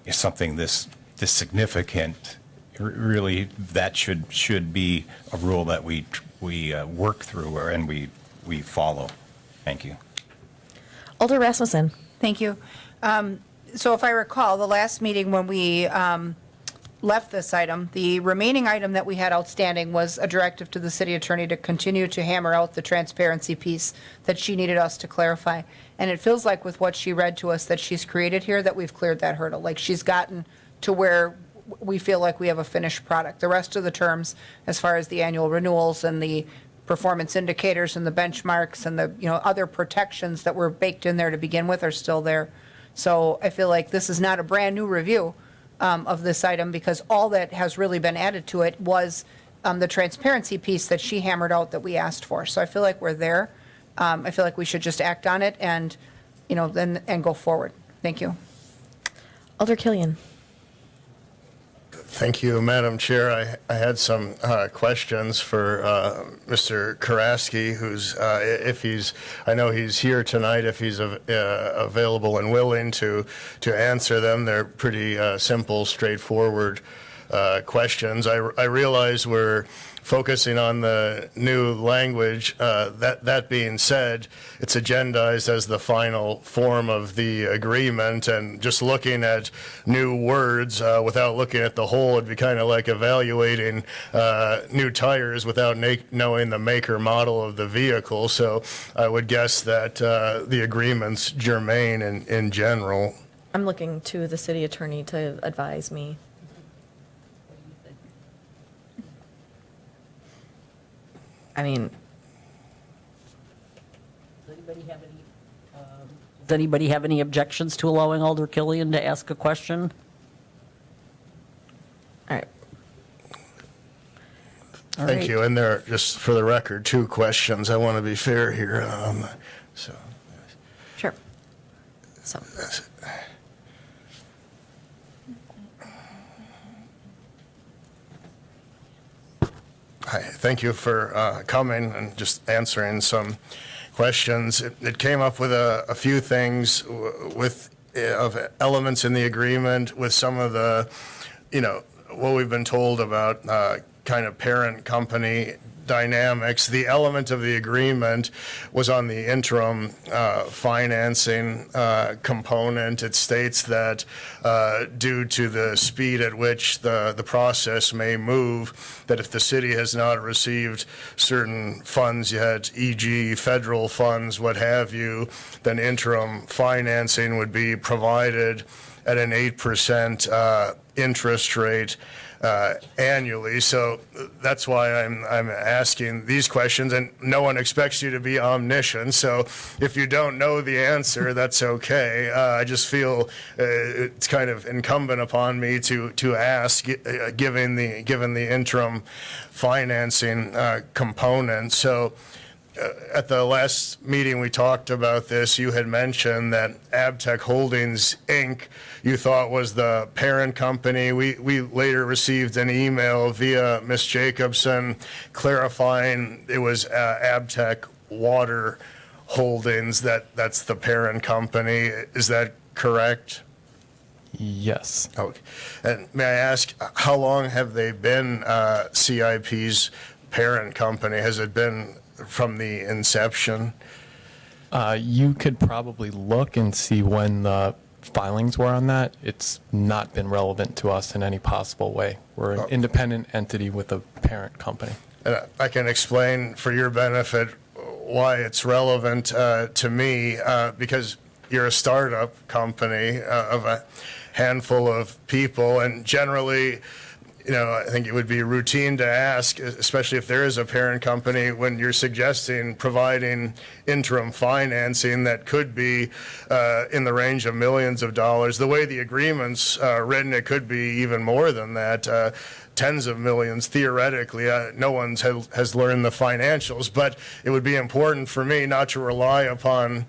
if something this significant, really, that should be a rule that we work through and we follow. Thank you. Alder Rasmussen. Thank you. So if I recall, the last meeting when we left this item, the remaining item that we had outstanding was a directive to the city attorney to continue to hammer out the transparency piece that she needed us to clarify. And it feels like with what she read to us that she's created here, that we've cleared that hurdle. Like she's gotten to where we feel like we have a finished product. The rest of the terms, as far as the annual renewals and the performance indicators and the benchmarks and the, you know, other protections that were baked in there to begin with are still there. So I feel like this is not a brand-new review of this item, because all that has really been added to it was the transparency piece that she hammered out that we asked for. So I feel like we're there. I feel like we should just act on it and, you know, then and go forward. Thank you. Alder Killian. Thank you, Madam Chair. I had some questions for Mr. Karaski, who's, if he's, I know he's here tonight, if he's available and willing to answer them. They're pretty simple, straightforward questions. I realize we're focusing on the new language. That being said, it's agendized as the final form of the agreement, and just looking at new words without looking at the whole would be kind of like evaluating new tires without knowing the make or model of the vehicle. So I would guess that the agreement's germane in general. I'm looking to the city attorney to advise me. I mean, Does anybody have any objections to allowing Alder Killian to ask a question? all right. Thank you. And there, just for the record, 2 questions. I want to be fair here. So. Sure. So. Hi, thank you for coming and just answering some questions. It came up with a few things with of elements in the agreement with some of the, you know, what we've been told about kind of parent company dynamics. The element of the agreement was on the interim financing component. It states that due to the speed at which the process may move, that if the city has not received certain funds yet, e.g. federal funds, what have you, then interim financing would be provided at an 8% interest rate annually. So that's why I'm asking these questions, and no one expects you to be omniscient. So if you don't know the answer, that's okay. I just feel it's kind of incumbent upon me to ask, given the interim financing component. So at the last meeting we talked about this, you had mentioned that Abtech Holdings, Inc., you thought was the parent company. We later received an email via Ms. Jacobson clarifying it was Abtech Water Holdings, that's the parent company. Is that correct? Yes. Okay. And may I ask, how long have they been CIP's parent company? Has it been from the inception? You could probably look and see when the filings were on that. It's not been relevant to us in any possible way. We're an independent entity with a parent company. And I can explain for your benefit why it's relevant to me, because you're a startup company of a handful of people, and generally, you know, I think it would be routine to ask, especially if there is a parent company, when you're suggesting providing interim financing that could be in the range of millions of dollars. The way the agreement's written, it could be even more than that. Tens of millions, theoretically. No one has learned the financials, but it would be important for me not to rely upon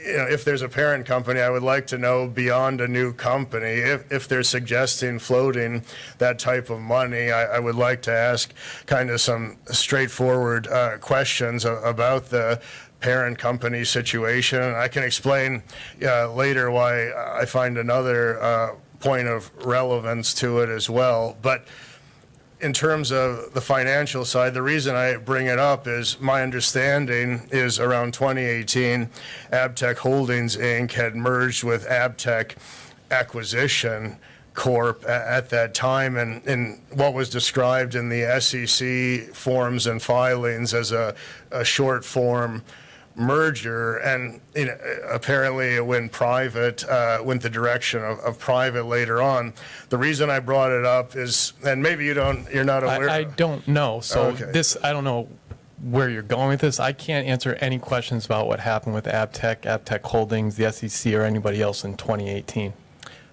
if there's a parent company, I would like to know beyond a new company, if they're suggesting floating that type of money, I would like to ask kind of some straightforward questions about the parent company situation. I can explain later why I find another point of relevance to it as well. But in terms of the financial side, the reason I bring it up is my understanding is around 2018, Abtech Holdings, Inc. had merged with Abtech Acquisition Corp. At that time, and in what was described in the SEC forms and filings as a short form merger, and apparently it went private, went the direction of private later on. The reason I brought it up is, and maybe you're not aware. I don't know. So Okay. I don't know where you're going with this. I can't answer any questions about what happened with Abtech Holdings, the SEC, or anybody else in 2018.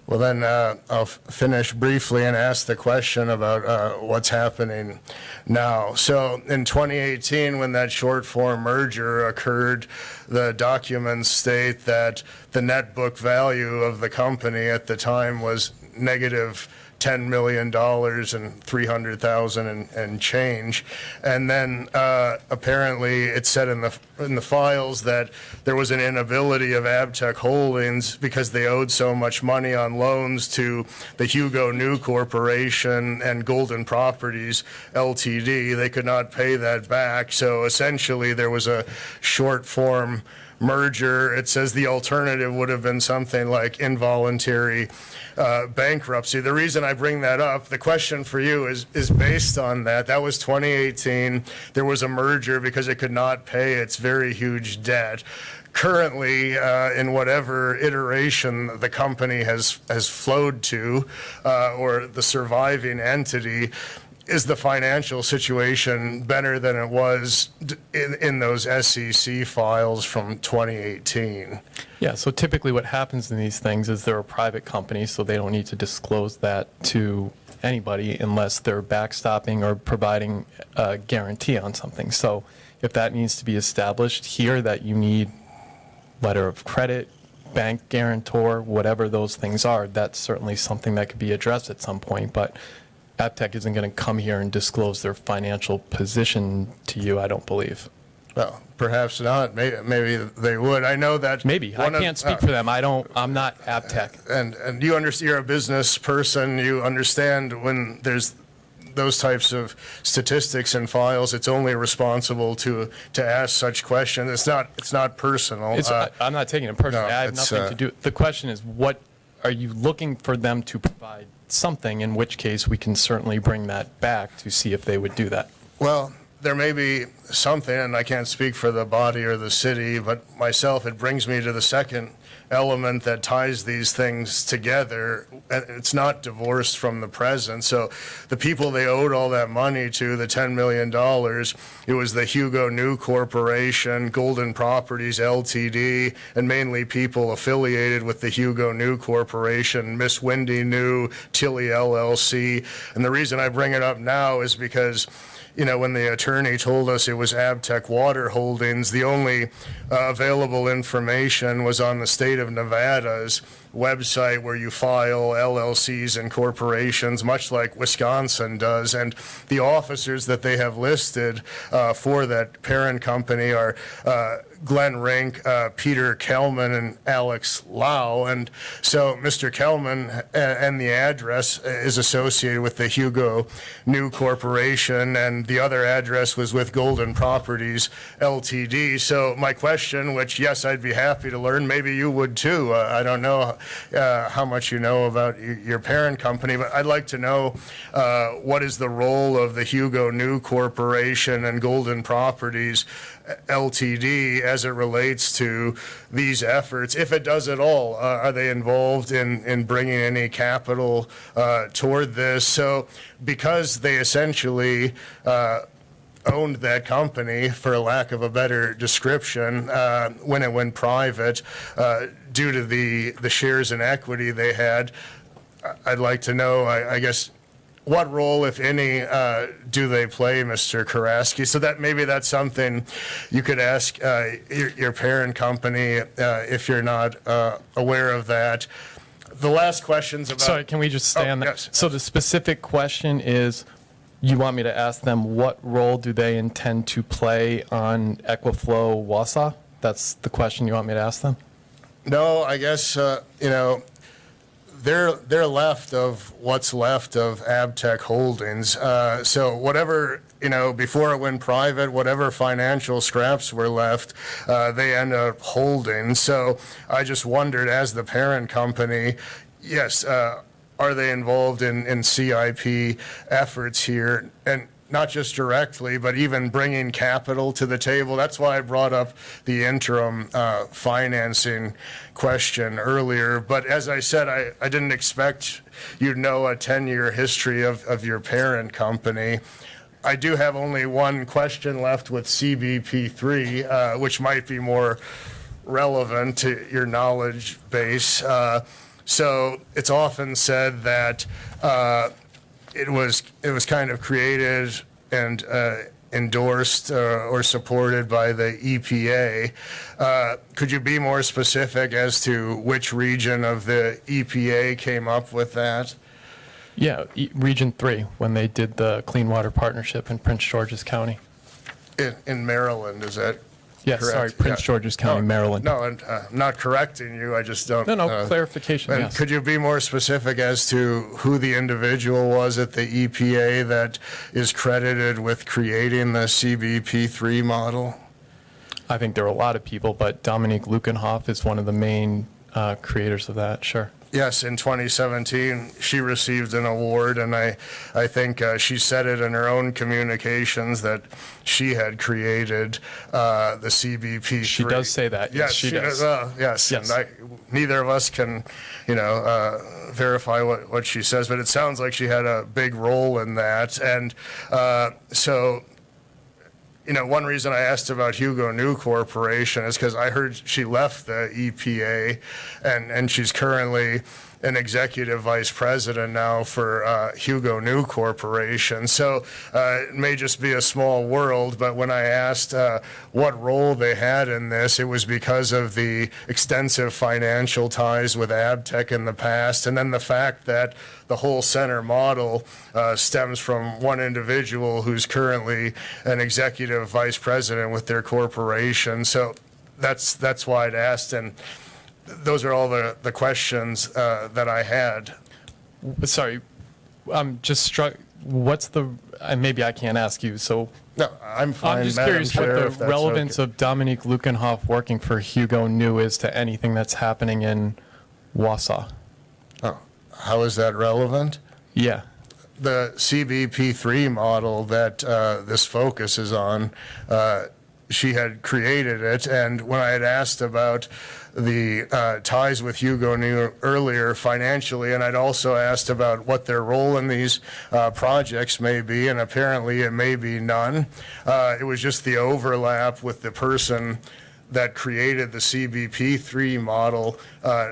Well, then I'll finish briefly and ask the question about what's happening now. So in 2018, when that short form merger occurred, the documents state that the net book value of the company at the time was negative $10 million and 300,000 and change. And then apparently it said in the files that there was an inability of Abtech Holdings, because they owed so much money on loans to the Hugo New Corporation and Golden Properties LTD. They could not pay that back. So essentially there was a short form merger. It says the alternative would have been something like involuntary bankruptcy. The reason I bring that up, the question for you is based on that. That was 2018. There was a merger because it could not pay its very huge debt. Currently, in whatever iteration the company has flowed to, or the surviving entity, is the financial situation better than it was in those SEC files from 2018? Yeah, so typically what happens in these things is they're a private company, so they don't need to disclose that to anybody unless they're backstopping or providing a guarantee on something. So if that needs to be established here, that you need letter of credit, bank guarantor, whatever those things are, that's certainly something that could be addressed at some point. But Abtech isn't going to come here and disclose their financial position to you, I don't believe. Well, perhaps not. Maybe they would. I know that. Maybe. I can't speak for them. I'm not Abtech. And you understand, you're a business person. You understand when there's those types of statistics and files, it's only responsible to ask such questions. It's not personal. I'm not taking it personally. No, I have nothing to do. The question is, what are you looking for them to provide something, in which case we can certainly bring that back to see if they would do that. Well, there may be something, and I can't speak for the body or the city, but myself, it brings me to the second element that ties these things together. It's not divorced from the present. So the people they owed all that money to, the $10 million, it was the Hugo New Corporation, Golden Properties LTD, and mainly people affiliated with the Hugo New Corporation, Miss Wendy New, Tilly LLC. And the reason I bring it up now is because, you know, when the attorney told us it was Abtech Water Holdings, the only available information was on the state of Nevada's website, where you file LLCs and corporations, much like Wisconsin does. And the officers that they have listed for that parent company are Glenn Rink, Peter Kelman, and Alex Lau. And so Mr. Kelman and the address is associated with the Hugo New Corporation, and the other address was with Golden Properties LTD. So my question, which, yes, I'd be happy to learn, maybe you would too. I don't know how much you know about your parent company, but I'd like to know what is the role of the Hugo New Corporation and Golden Properties LTD as it relates to these efforts, if it does at all. Are they involved in bringing any capital toward this? So because they essentially owned that company, for lack of a better description, when it went private, due to the shares in equity they had, I'd like to know, I guess, what role, if any, do they play, Mr. Karaski? So that maybe that's something you could ask your parent company if you're not aware of that. The last question's about... Sorry, can we just stay on that? Yes. So the specific question is, you want me to ask them what role do they intend to play on Equiflow Wausau? That's the question you want me to ask them? No, I guess, they're left of what's left of Abtech Holdings. So whatever, before it went private, whatever financial scraps were left, they end up holding. So I just wondered, as the parent company, yes, are they involved in CIP efforts here? And not just directly, but even bringing capital to the table. That's why I brought up the interim financing question earlier. But as I said, I didn't expect you'd know a 10-year history of your parent company. I do have only one question left with CBP3, which might be more relevant to your knowledge base. So it's often said that it was kind of created and endorsed or supported by the EPA. Could you be more specific as to which region of the EPA came up with that? Yeah, Region 3, when they did the Clean Water Partnership in Prince George's County. In Maryland, is that Yes, correct? sorry, Prince George's County, Maryland. No, and I'm not correcting you, I just don't... No, clarification, and yes. Could you be more specific as to who the individual was at the EPA that is credited with creating the CBP3 model? I think there are a lot of people, but Dominique Lukenhoff is one of the main creators of that, sure. Yes, in 2017, she received an award, and I think she said it in her own communications that she had created the CBP3. She does say that, yes, she does. Yes, Yes. and neither of us can, verify what she says, but it sounds like she had a big role in that. And so, one reason I asked about Hugo New Corporation is because I heard she left the EPA, and she's currently an executive vice president now for Hugo New Corporation. So it may just be a small world, but when I asked what role they had in this, it was because of the extensive financial ties with Abtech in the past, and then the fact that the whole center model stems from one individual who's currently an executive vice president with their corporation. So that's why I'd asked, and those are all the questions that I had. Sorry, I'm just struck, maybe I can't ask you, so. No, I'm fine, I'm just Madam curious Chair, what if the that's relevance okay. of Dominique Lukenhoff working for Hugo New is to anything that's happening in Wausau. Oh, how is that relevant? Yeah. The CBP3 model that this focuses on, she had created it, and when I had asked about the ties with Hugo New earlier financially, and I'd also asked about what their role in these projects may be, and apparently it may be none. It was just the overlap with the person that created the CBP3 model,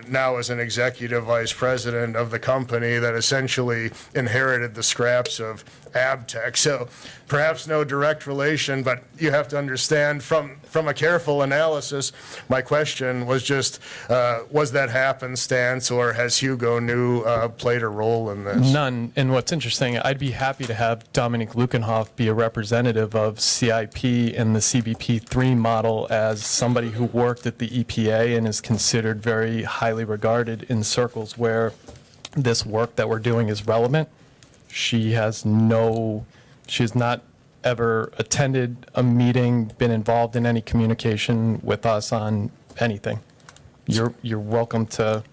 now as an executive vice president of the company that essentially inherited the scraps of Abtech. So perhaps no direct relation, but you have to understand from a careful analysis, my question was just, was that happenstance, or has Hugo New played a role in this? None. And what's interesting, I'd be happy to have Dominique Lukenhoff be a representative of CIP and the CBP3 model as somebody who worked at the EPA and is considered very highly regarded in circles where this work that we're doing is relevant. She has not ever attended a meeting, been involved in any communication with us on anything. You're welcome to,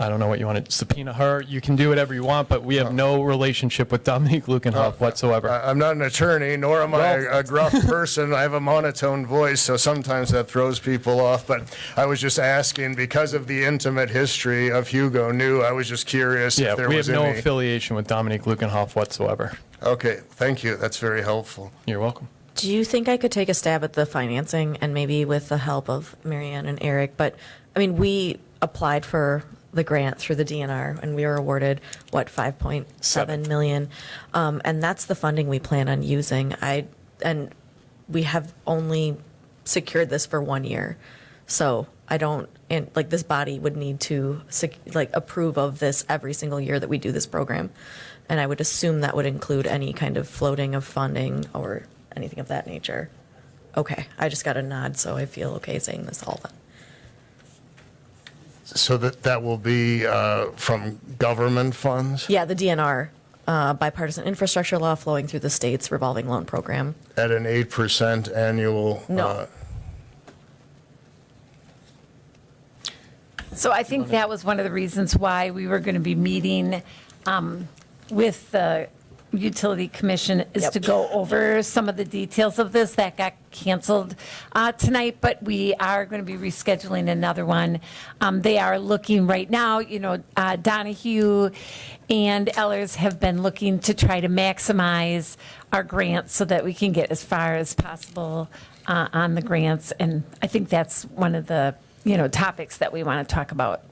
I don't know what you want to subpoena her. You can do whatever you want, but we have no relationship with Dominique Lukenhoff whatsoever. I'm not an attorney, nor am I a gruff person. I have a monotone voice, so sometimes that throws people off. But I was just asking, because of the intimate history of Hugo New, I was just curious if there we was have no any... affiliation with Dominique Lukenhoff whatsoever. Okay, thank you. That's very helpful. You're welcome. Do you think I could take a stab at the financing, and maybe with the help of Marianne and Eric? But, I mean, we applied for the grant through the DNR, and we were awarded, what, 5.7 million? And that's the funding we plan on using. And we have only secured this for 1 year. So I don't, and like this body would need to approve of this every single year that we do this program. And I would assume that would include any kind of floating of funding or anything of that nature. Okay, I just got a nod, so I feel okay saying this all then. So that will be from government funds? Yeah, the DNR, bipartisan infrastructure law flowing through the state's revolving loan program. At an 8% annual? No. So I think that was one of the reasons why we were going to be meeting with the Utility Commission is to go over some of the details of this. That got canceled tonight, but we are going to be rescheduling another one. They are looking right now, Donahue and Ellers have been looking to try to maximize our grants so that we can get as far as possible on the grants. And I think that's one of the, topics that we want to talk about.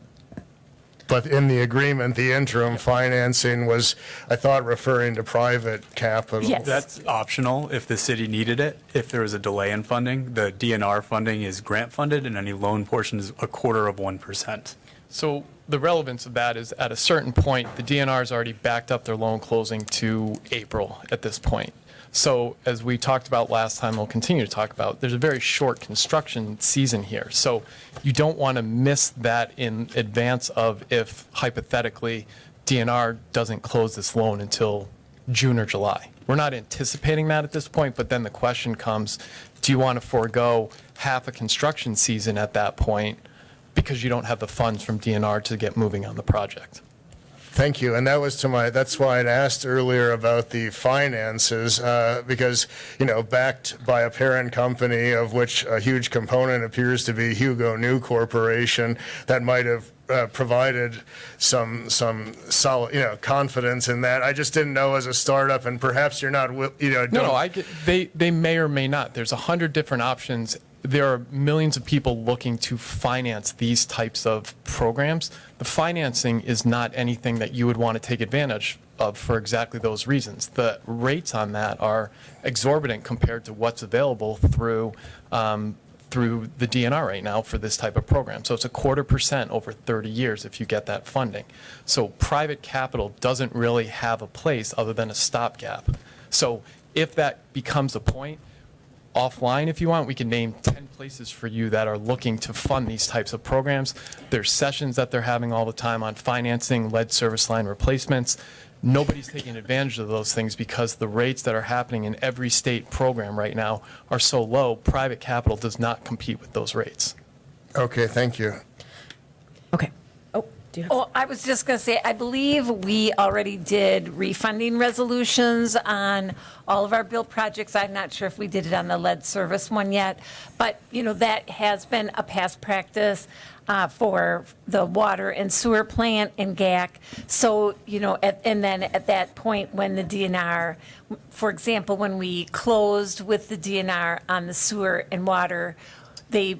But in the agreement, the interim financing was, I thought, referring to private capital. Yes. That's optional if the city needed it. If there was a delay in funding, the DNR funding is grant funded and any loan portion is 1/4%. So the relevance of that is at a certain point, the DNR's already backed up their loan closing to April at this point. So as we talked about last time, we'll continue to talk about, there's a very short construction season here. So you don't want to miss that in advance of if hypothetically DNR doesn't close this loan until June or July. We're not anticipating that at this point, but then the question comes, do you want to forego half a construction season at that point because you don't have the funds from DNR to get moving on the project? Thank you. And that was that's why I'd asked earlier about the finances, because, backed by a parent company of which a huge component appears to be Hugo New Corporation, that might have provided some solid, confidence in that. I just didn't know as a startup, and perhaps you're not, No, I get, they may or may not. There's 100 different options. There are millions of people looking to finance these types of programs. The financing is not anything that you would want to take advantage of for exactly those reasons. The rates on that are exorbitant compared to what's available through the DNR right now for this type of program. So it's 1/4% over 30 years if you get that funding. So private capital doesn't really have a place other than a stopgap. So if that becomes a point, offline, if you want, we can name 10 places for you that are looking to fund these types of programs. There's sessions that they're having all the time on financing lead service line replacements. Nobody's taking advantage of those things because the rates that are happening in every state program right now are so low, private capital does not compete with those rates. Okay, thank you. Okay. Oh, do you have? Oh, I was just going to say, I believe we already did refunding resolutions on all of our build projects. I'm not sure if we did it on the lead service one yet, but, that has been a past practice for the water and sewer plant and GAC. So, and then at that point when the DNR, for example, when we closed with the DNR on the sewer and water, they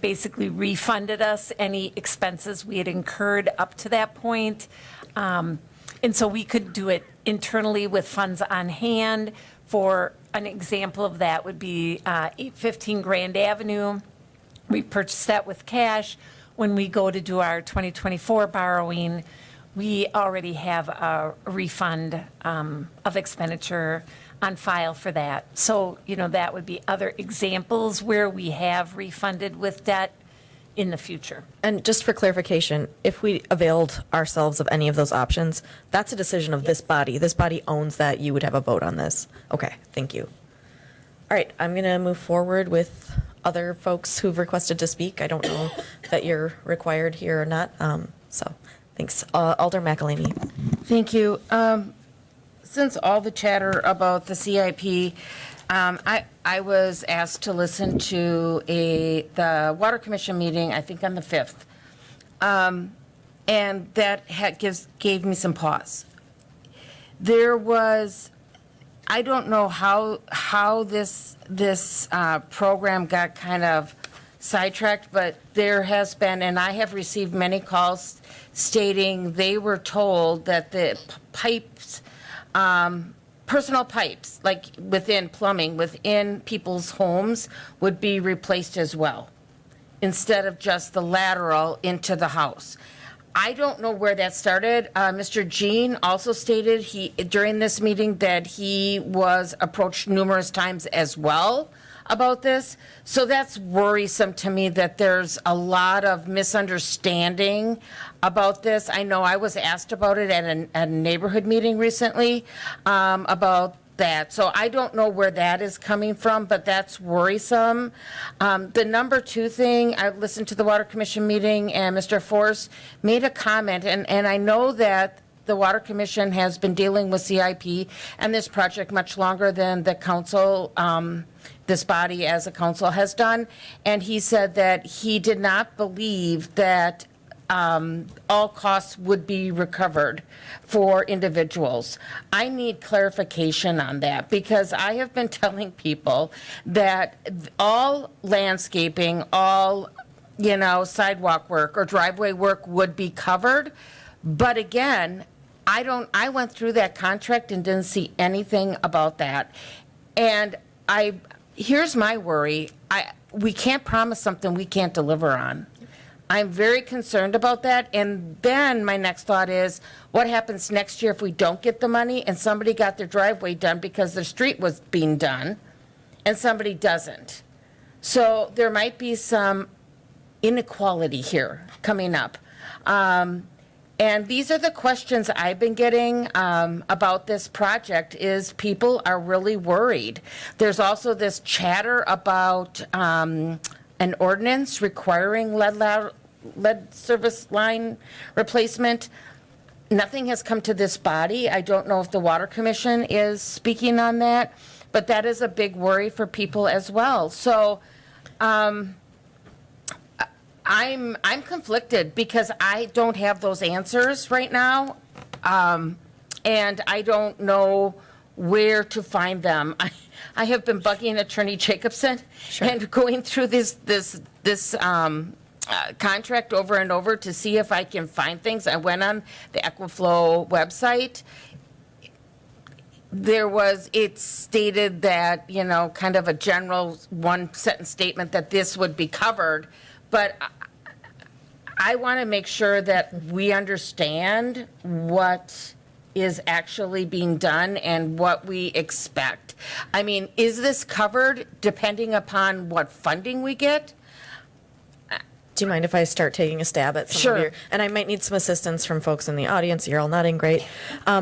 basically refunded us any expenses we had incurred up to that point. And so we could do it internally with funds on hand. For an example of that would be 815 Grand Avenue. We purchased that with cash. When we go to do our 2024 borrowing, we already have a refund of expenditure on file for that. So, that would be other examples where we have refunded with debt in the future. And just for clarification, if we availed ourselves of any of those options, that's a decision of this body. This body owns that. You would have a vote on this. Okay, thank you. All right, I'm going to move forward with other folks who've requested to speak. I don't know that you're required here or not. So thanks. Alder McElhaney. Thank you. Since all the chatter about the CIP, I was asked to listen to the Water Commission meeting, I think on the 5th, and that gave me some pause. There was, I don't know how this program got kind of sidetracked, but there has been, and I have received many calls stating they were told that the pipes, personal pipes, like within plumbing, within people's homes, would be replaced as well, instead of just the lateral into the house. I don't know where that started. Mr. Jean also stated during this meeting that he was approached numerous times as well about this. So that's worrisome to me that there's a lot of misunderstanding about this. I know I was asked about it at a neighborhood meeting recently about that. So I don't know where that is coming from, but that's worrisome. The number two thing, I listened to the Water Commission meeting, and Mr. Force made a comment, and I know that the Water Commission has been dealing with CIP and this project much longer than the council, this body as a council has done. And he said that he did not believe that all costs would be recovered for individuals. I need clarification on that, because I have been telling people that all landscaping, all, sidewalk work or driveway work would be covered. But again, I went through that contract and didn't see anything about that. And here's my worry. We can't promise something we can't deliver on. I'm very concerned about that. And then my next thought is, what happens next year if we don't get the money and somebody got their driveway done because their street was being done and somebody doesn't? So there might be some inequality here coming up. And these are the questions I've been getting about this project, is people are really worried. There's also this chatter about an ordinance requiring lead service line replacement. Nothing has come to this body. I don't know if the Water Commission is speaking on that, but that is a big worry for people as well. So I'm conflicted because I don't have those answers right now, and I don't know where to find them. I have been bugging Attorney Jacobson and going through this contract over and over to see if I can find things. I went on the Equiflow website. It stated that, kind of a general one-sentence statement that this would be covered, but I want to make sure that we understand what is actually being done and what we expect. I mean, is this covered depending upon what funding we get? Do you mind if I start taking a stab at some of your, and I might need some assistance from folks in the audience. You're all nodding, great.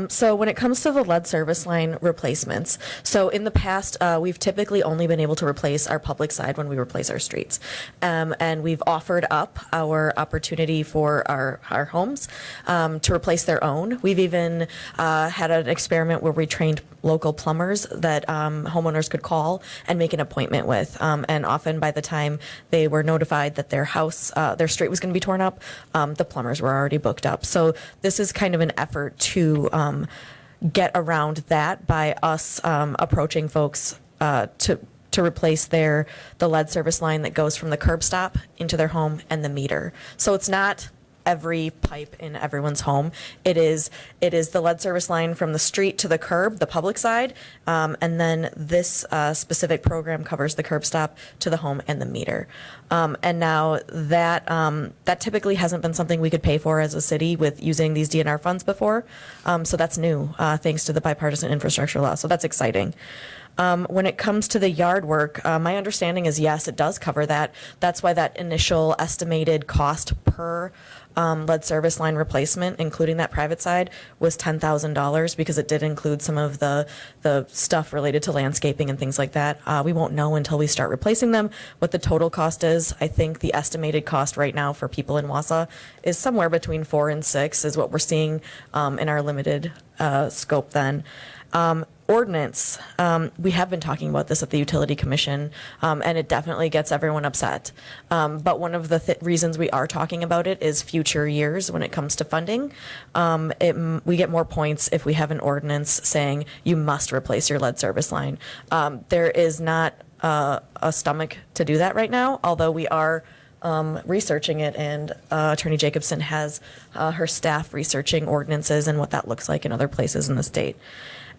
So when it comes to the lead service line replacements, so in the past, we've typically only been able to replace our public side when we replace our streets. And we've offered up our opportunity for our homes to replace their own. We've even had an experiment where we trained local plumbers that homeowners could call and make an appointment with. And often by the time they were notified that their house, their street was going to be torn up, the plumbers were already booked up. So this is kind of an effort to get around that by us approaching folks to replace the lead service line that goes from the curb stop into their home and the meter. So it's not every pipe in everyone's home. It is the lead service line from the street to the curb, the public side, and then this specific program covers the curb stop to the home and the meter. And now that typically hasn't been something we could pay for as a city with using these DNR funds before. So that's new, thanks to the bipartisan infrastructure law. So that's exciting. When it comes to the yard work, my understanding is yes, it does cover that. That's why that initial estimated cost per lead service line replacement, including that private side, was $10,000 because it did include some of the stuff related to landscaping and things like that. We won't know until we start replacing them what the total cost is. I think the estimated cost right now for people in Wausau is somewhere between 4 and 6 is what we're seeing in our limited scope then. Ordinance, we have been talking about this at the Utility Commission, and it definitely gets everyone upset. But one of the reasons we are talking about it is future years when it comes to funding. We get more points if we have an ordinance saying you must replace your lead service line. There is not a stomach to do that right now, although we are researching it, and Attorney Jacobson has her staff researching ordinances and what that looks like in other places in the state.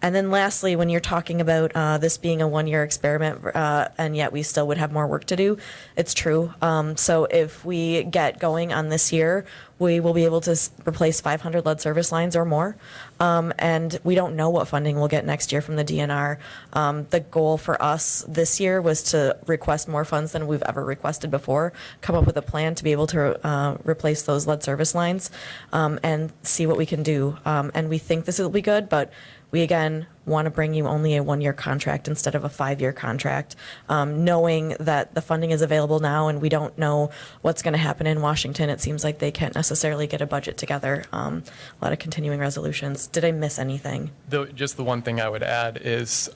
And then lastly, when you're talking about this being a one-year experiment, and yet we still would have more work to do, it's true. So if we get going on this year, we will be able to replace 500 lead service lines or more. And we don't know what funding we'll get next year from the DNR. The goal for us this year was to request more funds than we've ever requested before, come up with a plan to be able to replace those lead service lines, and see what we can do. And we think this will be good, but we again want to bring you only a one-year contract instead of a 5-year contract, knowing that the funding is available now and we don't know what's going to happen in Washington. It seems like they can't necessarily get a budget together. A lot of continuing resolutions. Did I miss anything? Just the one thing I would add is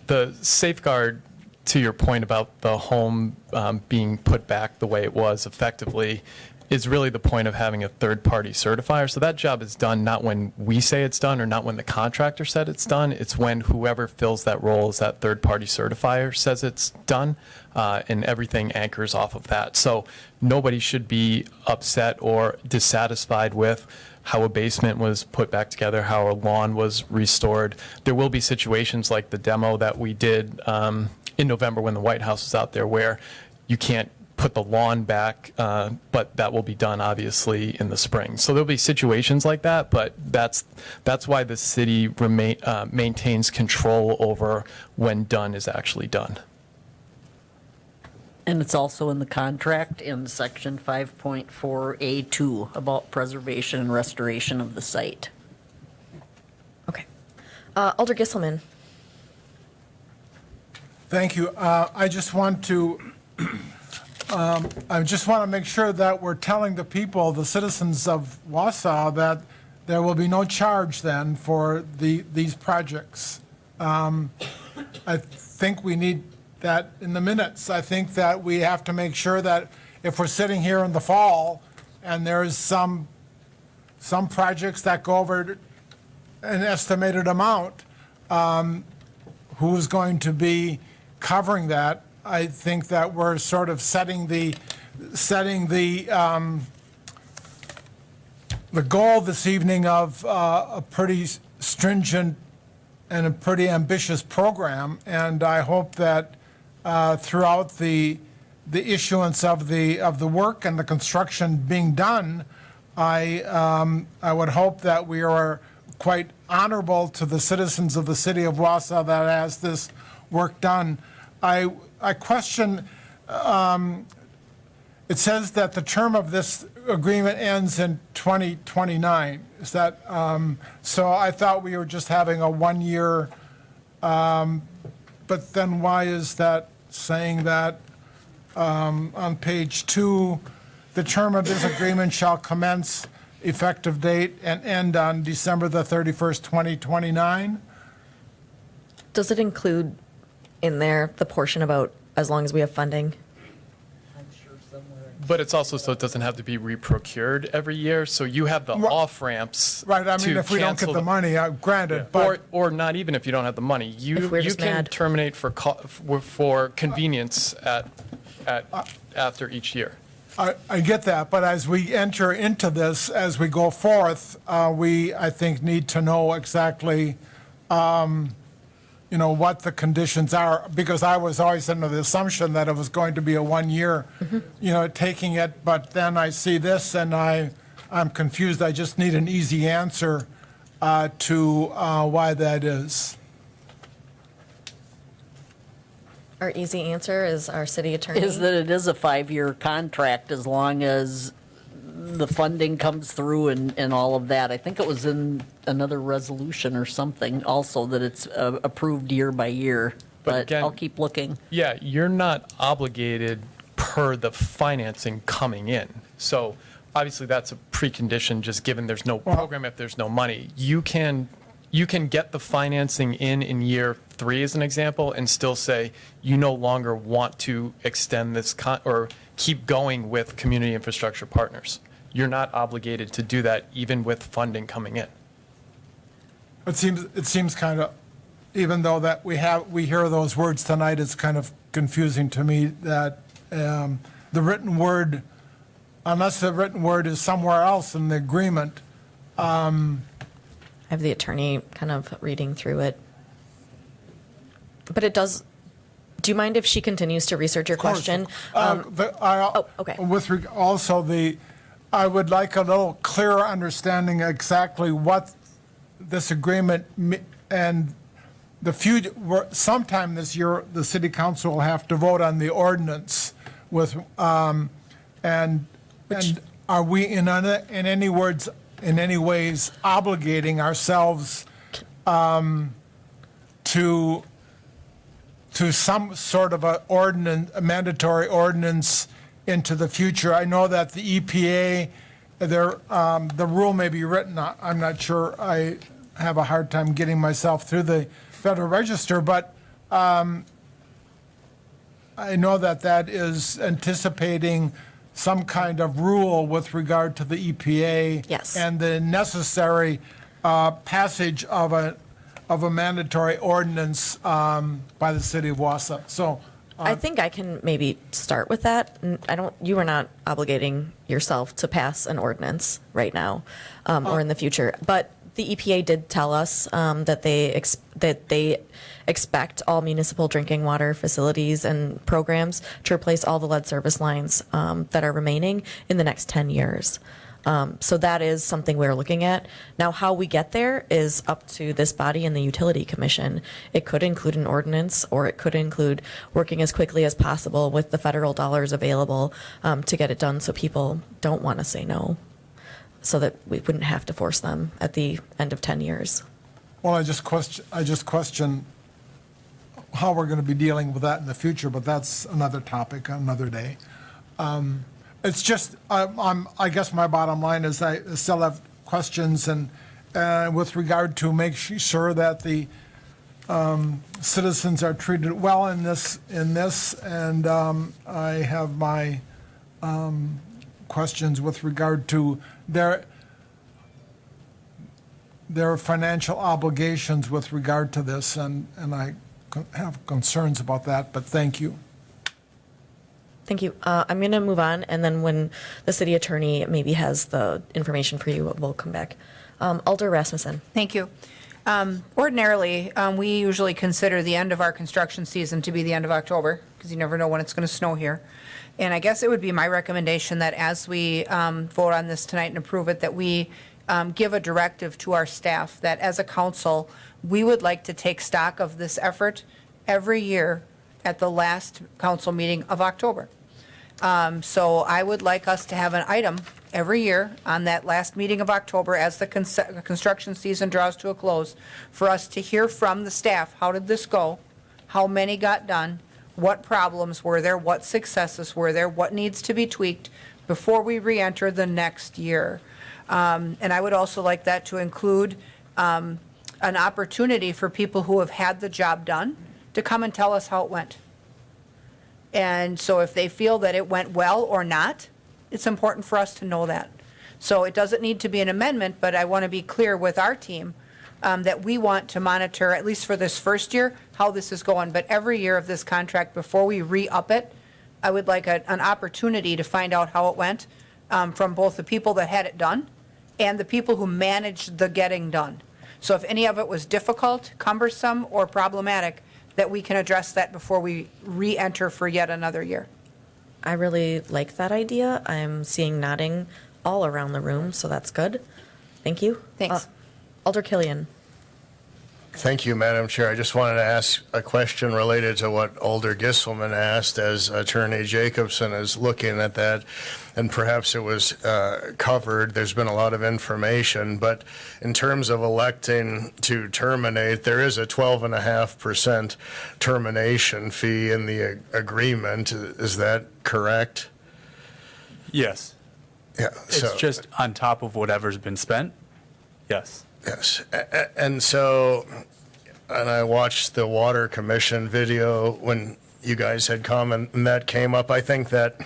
the safeguard, to your point about the home being put back the way it was effectively, is really the point of having a third-party certifier. So that job is done not when we say it's done or not when the contractor said it's done. It's when whoever fills that role as that third-party certifier says it's done, and everything anchors off of that. So nobody should be upset or dissatisfied with how a basement was put back together, how a lawn was restored. There will be situations like the demo that we did in November when the White House was out there where you can't put the lawn back, but that will be done obviously in the spring. So there'll be situations like that, but that's why the city maintains control over when done is actually done. And it's also in the contract in section 5.4A2 about preservation and restoration of the site. Okay. Alder Gisselman. Thank you. I just want to make sure that we're telling the people, the citizens of Wausau, that there will be no charge then for these projects. I think we need that in the minutes. I think that we have to make sure that if we're sitting here in the fall and there's some projects that go over an estimated amount, who's going to be covering that? I think that we're sort of setting the goal this evening of a pretty stringent and a pretty ambitious program, and I hope that throughout the issuance of the work and the construction being done, I would hope that we are quite honorable to the citizens of the city of Wausau that has this work done. I question, it says that the term of this agreement ends in 2029. Is that, so I thought we were just having a 1 year, but then why is that saying that on page 2, the term of this agreement shall commence effective date and end on December the 31st, 2029? Does it include in there the portion about as long as we have funding? But it's also so it doesn't have to be reprocured every year, so you have the off-ramps. Right, I mean, if we don't get the money, granted, but... Or not even if you don't have the money. You can mad. terminate for convenience after each year. I get that, but as we enter into this, as we go forth, we, I think, need to know exactly, what the conditions are, because I was always under the assumption that it was going to be a 1 year, taking it, but then I see this and I'm confused. I just need an easy answer to why that is. Our easy answer is our city attorney. Is that it is a 5-year contract as long as the funding comes through and all of that. I think it was in another resolution or something also that it's approved year by year. But again, I'll keep looking. Yeah, you're not obligated per the financing coming in. So obviously that's a precondition, just given there's no program if there's no money. You can get the financing in year 3 as an example and still say you no longer want to extend this or keep going with community infrastructure partners. You're not obligated to do that even with funding coming in. It seems kind of even though that we hear those words tonight, it's kind of confusing to me that the written word, unless the written word is somewhere else in the agreement. I have the attorney kind of reading through it. But it does, do you mind if she continues to research your question? Okay. I would like a little clearer understanding exactly what this agreement and the future, sometime this year, the city council will have to vote on the ordinance with, and are we in any ways obligating ourselves to some sort of a mandatory ordinance into the future? I know that the EPA, the rule may be written, I'm not sure, I have a hard time getting myself through the Federal Register, but I know that is anticipating some kind of rule with regard to the EPA. Yes. And the necessary passage of a mandatory ordinance by the city of Wausau. So I think I can maybe start with that. You are not obligating yourself to pass an ordinance right now or in the future. But the EPA did tell us that they expect all municipal drinking water facilities and programs to replace all the lead service lines that are remaining in the next 10 years. So that is something we're looking at. Now, how we get there is up to this body and the Utility Commission. It could include an ordinance, or it could include working as quickly as possible with the federal dollars available to get it done so people don't want to say no, so that we wouldn't have to force them at the end of 10 years. Well, I just question how we're going to be dealing with that in the future, but that's another topic, another day. It's just, I guess my bottom line is I still have questions and with regard to make sure that the citizens are treated well in this, and I have my questions with regard to their financial obligations with regard to this, and I have concerns about that, but thank you. Thank you. I'm going to move on, and then when the city attorney maybe has the information for you, we'll come back. Alder Rasmussen. Thank you. Ordinarily, we usually consider the end of our construction season to be the end of October, because you never know when it's going to snow here. And I guess it would be my recommendation that as we vote on this tonight and approve it, that we give a directive to our staff that as a council, we would like to take stock of this effort every year at the last council meeting of October. So I would like us to have an item every year on that last meeting of October as the construction season draws to a close, for us to hear from the staff, how did this go? How many got done? What problems were there? What successes were there? What needs to be tweaked before we re-enter the next year? And I would also like that to include an opportunity for people who have had the job done to come and tell us how it went. And so if they feel that it went well or not, it's important for us to know that. So it doesn't need to be an amendment, but I want to be clear with our team that we want to monitor, at least for this first year, how this is going. But every year of this contract, before we re-up it, I would like an opportunity to find out how it went from both the people that had it done and the people who managed the getting done. So if any of it was difficult, cumbersome, or problematic, that we can address that before we re-enter for yet another year. I really like that idea. I'm seeing nodding all around the room, so that's good. Thank you. Thanks. Alder Killian. Thank you, Madam Chair. I just wanted to ask a question related to what Alder Gisselman asked, as Attorney Jacobson is looking at that, and perhaps it was covered. There's been a lot of information, but in terms of electing to terminate, there is a 12.5% termination fee in the agreement. Is that correct? Yes. Yeah. It's just on top of whatever's been spent. Yes. Yes. And so, and I watched the Water Commission video when you guys had come and that came up. I think that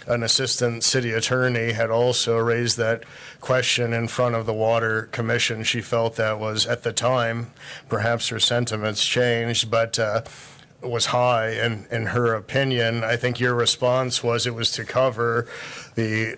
an assistant city attorney had also raised that question in front of the Water Commission. She felt that was, at the time, perhaps her sentiments changed, but was high in her opinion. I think your response was it was to cover the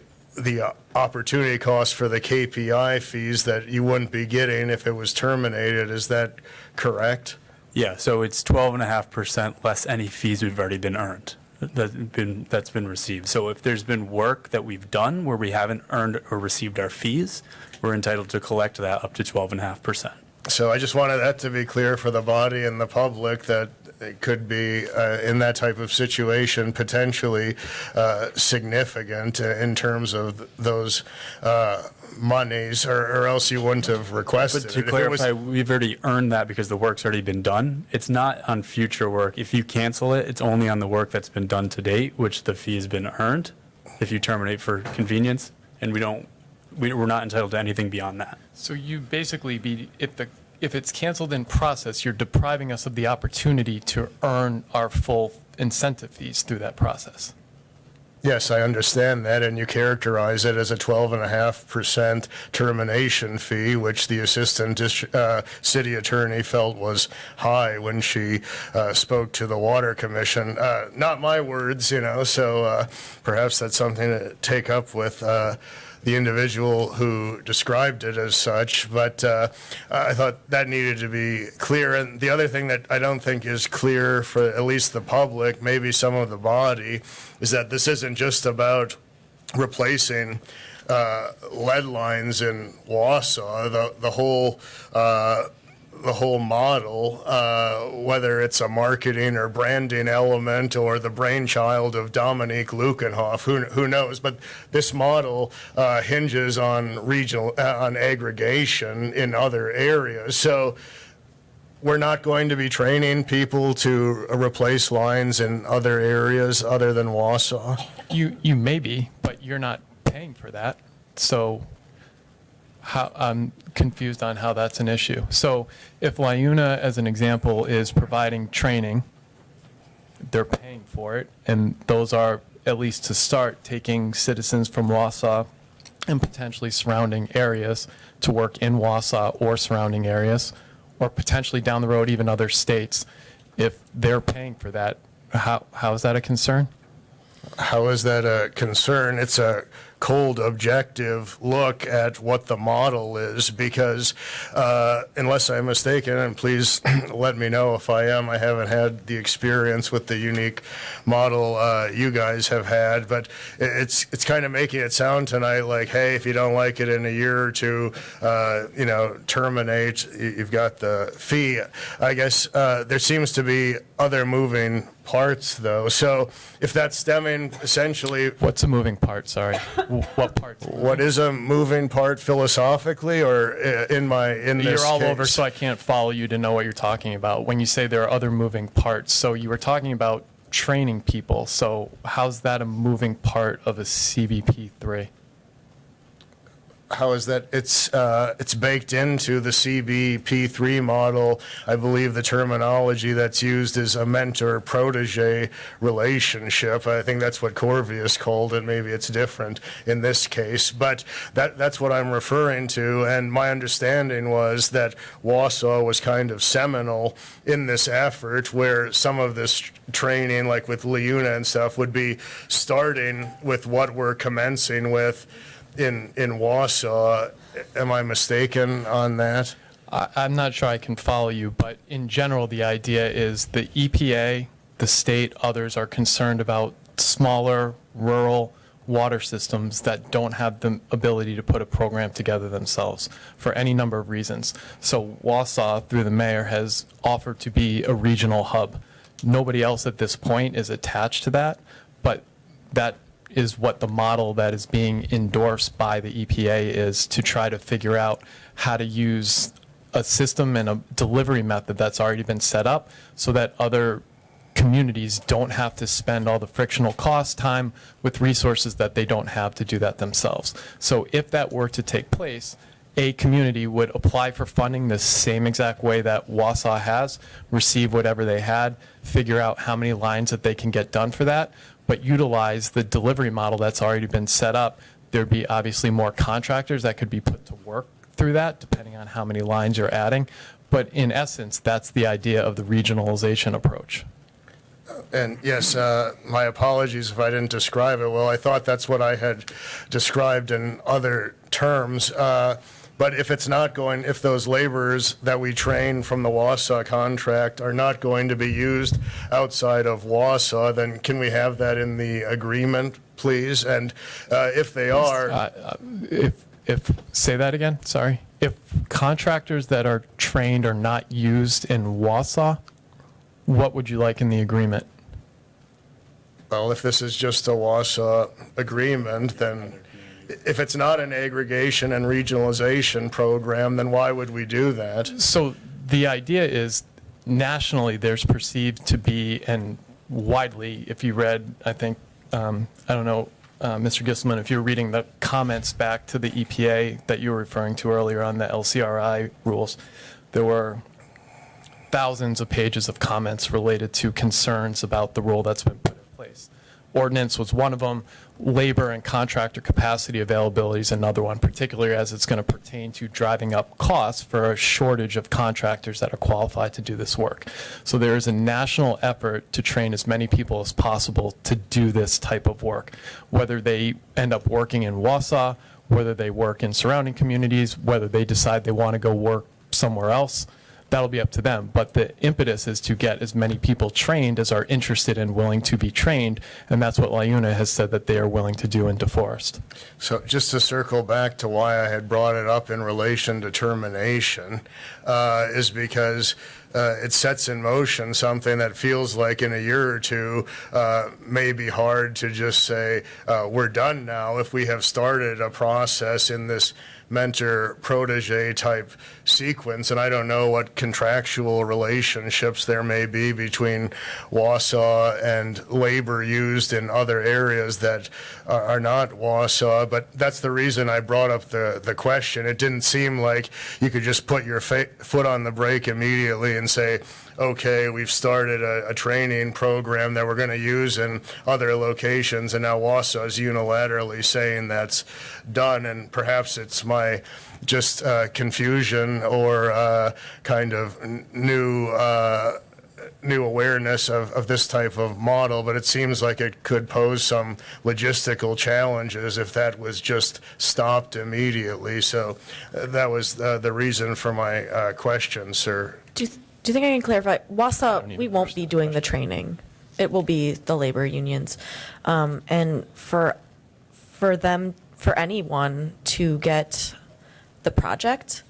opportunity cost for the KPI fees that you wouldn't be getting if it was terminated. Is that correct? Yeah, so it's 12.5% less any fees we've already been earned, that's been received. So if there's been work that we've done where we haven't earned or received our fees, we're entitled to collect that up to 12.5%. So I just wanted that to be clear for the body and the public that it could be, in that type of situation, potentially significant in terms of those monies, or else you wouldn't have requested But to it. If it clarify, was- we've already earned that because the work's already been done. It's not on future work. If you cancel it, it's only on the work that's been done to date, which the fee has been earned. If you terminate for convenience, and we're not entitled to anything beyond that. So you basically if it's canceled in process, you're depriving us of the opportunity to earn our full incentive fees through that process. Yes, I understand that, and you characterize it as a 12.5% termination fee, which the assistant city attorney felt was high when she spoke to the Water Commission. Not my words, so perhaps that's something to take up with the individual who described it as such, but I thought that needed to be clear. And the other thing that I don't think is clear for at least the public, maybe some of the body, is that this isn't just about replacing lead lines in Wausau. The whole model, whether it's a marketing or branding element or the brainchild of Dominique Lukenhoff, who knows? But this model hinges on on aggregation in other areas. So we're not going to be training people to replace lines in other areas other than Wausau. You may be, but you're not paying for that. So I'm confused on how that's an issue. So if LIUNA, as an example, is providing training, they're paying for it, and those are, at least to start, taking citizens from Wausau and potentially surrounding areas to work in Wausau or surrounding areas, or potentially down the road even other states. If they're paying for that, how is that a concern? How is that a concern? It's a cold, objective look at what the model is, because unless I'm mistaken, and please let me know if I am, I haven't had the experience with the unique model you guys have had, but it's kind of making it sound tonight like, hey, if you don't like it in a year or two, terminate, you've got the fee. I guess there seems to be other moving parts, though. So if that's stemming essentially... What's a moving part? Sorry. What parts? What is a moving part philosophically, or in this You're all case? over, so I can't follow you to know what you're talking about. When you say there are other moving parts, so you were talking about training people. So how's that a moving part of a CBP3? How is that? It's baked into the CBP3 model. I believe the terminology that's used is a mentor-protege relationship. I think that's what Corvius called it. Maybe it's different in this case, but that's what I'm referring to. And my understanding was that Wausau was kind of seminal in this effort, where some of this training, like with LIUNA and stuff, would be starting with what we're commencing with in Wausau. Am I mistaken on that? I'm not sure I can follow you, but in general, the idea is the EPA, the state, others are concerned about smaller rural water systems that don't have the ability to put a program together themselves for any number of reasons. So Wausau, through the mayor, has offered to be a regional hub. Nobody else at this point is attached to that, but that is what the model that is being endorsed by the EPA is, to try to figure out how to use a system and a delivery method that's already been set up so that other communities don't have to spend all the frictional cost, time with resources that they don't have to do that themselves. So if that were to take place, a community would apply for funding the same exact way that Wausau has, receive whatever they had, figure out how many lines that they can get done for that, but utilize the delivery model that's already been set up. There'd be obviously more contractors that could be put to work through that, depending on how many lines you're adding. But in essence, that's the idea of the regionalization approach. And yes, my apologies if I didn't describe it well. I thought that's what I had described in other terms. But if it's not going, if those laborers that we train from the Wausau contract are not going to be used outside of Wausau, then can we have that in the agreement, please? And if they are, If say that again, sorry. If contractors that are trained are not used in Wausau, what would you like in the agreement? well, if this is just a Wausau agreement, then if it's not an aggregation and regionalization program, then why would we do that? So the idea is nationally there's perceived to be, and widely, if you read, I think, I don't know, Mr. Gisselman, if you're reading the comments back to the EPA that you were referring to earlier on the LCRI rules, there were thousands of pages of comments related to concerns about the rule that's been put in place. Ordinance was one of them. Labor and contractor capacity availability is another one, particularly as it's going to pertain to driving up costs for a shortage of contractors that are qualified to do this work. So there is a national effort to train as many people as possible to do this type of work, whether they end up working in Wausau, whether they work in surrounding communities, whether they decide they want to go work somewhere else. That'll be up to them. But the impetus is to get as many people trained as are interested and willing to be trained, and that's what LIUNA has said that they are willing to do in DeForest. So just to circle back to why I had brought it up in relation to termination, is because it sets in motion something that feels like in a year or two may be hard to just say, we're done now, if we have started a process in this mentor protege type sequence. And I don't know what contractual relationships there may be between Wausau and labor used in other areas that are not Wausau, but that's the reason I brought up the question. It didn't seem like you could just put your foot on the brake immediately and say, okay, we've started a training program that we're going to use in other locations, and now Wausau is unilaterally saying that's done. And perhaps it's my just confusion or kind of new awareness of this type of model, but it seems like it could pose some logistical challenges if that was just stopped immediately. So that was the reason for my question, sir. Do you think I can clarify? Wausau, we won't be doing the training. It will be the labor unions. And for them, for anyone to get the project,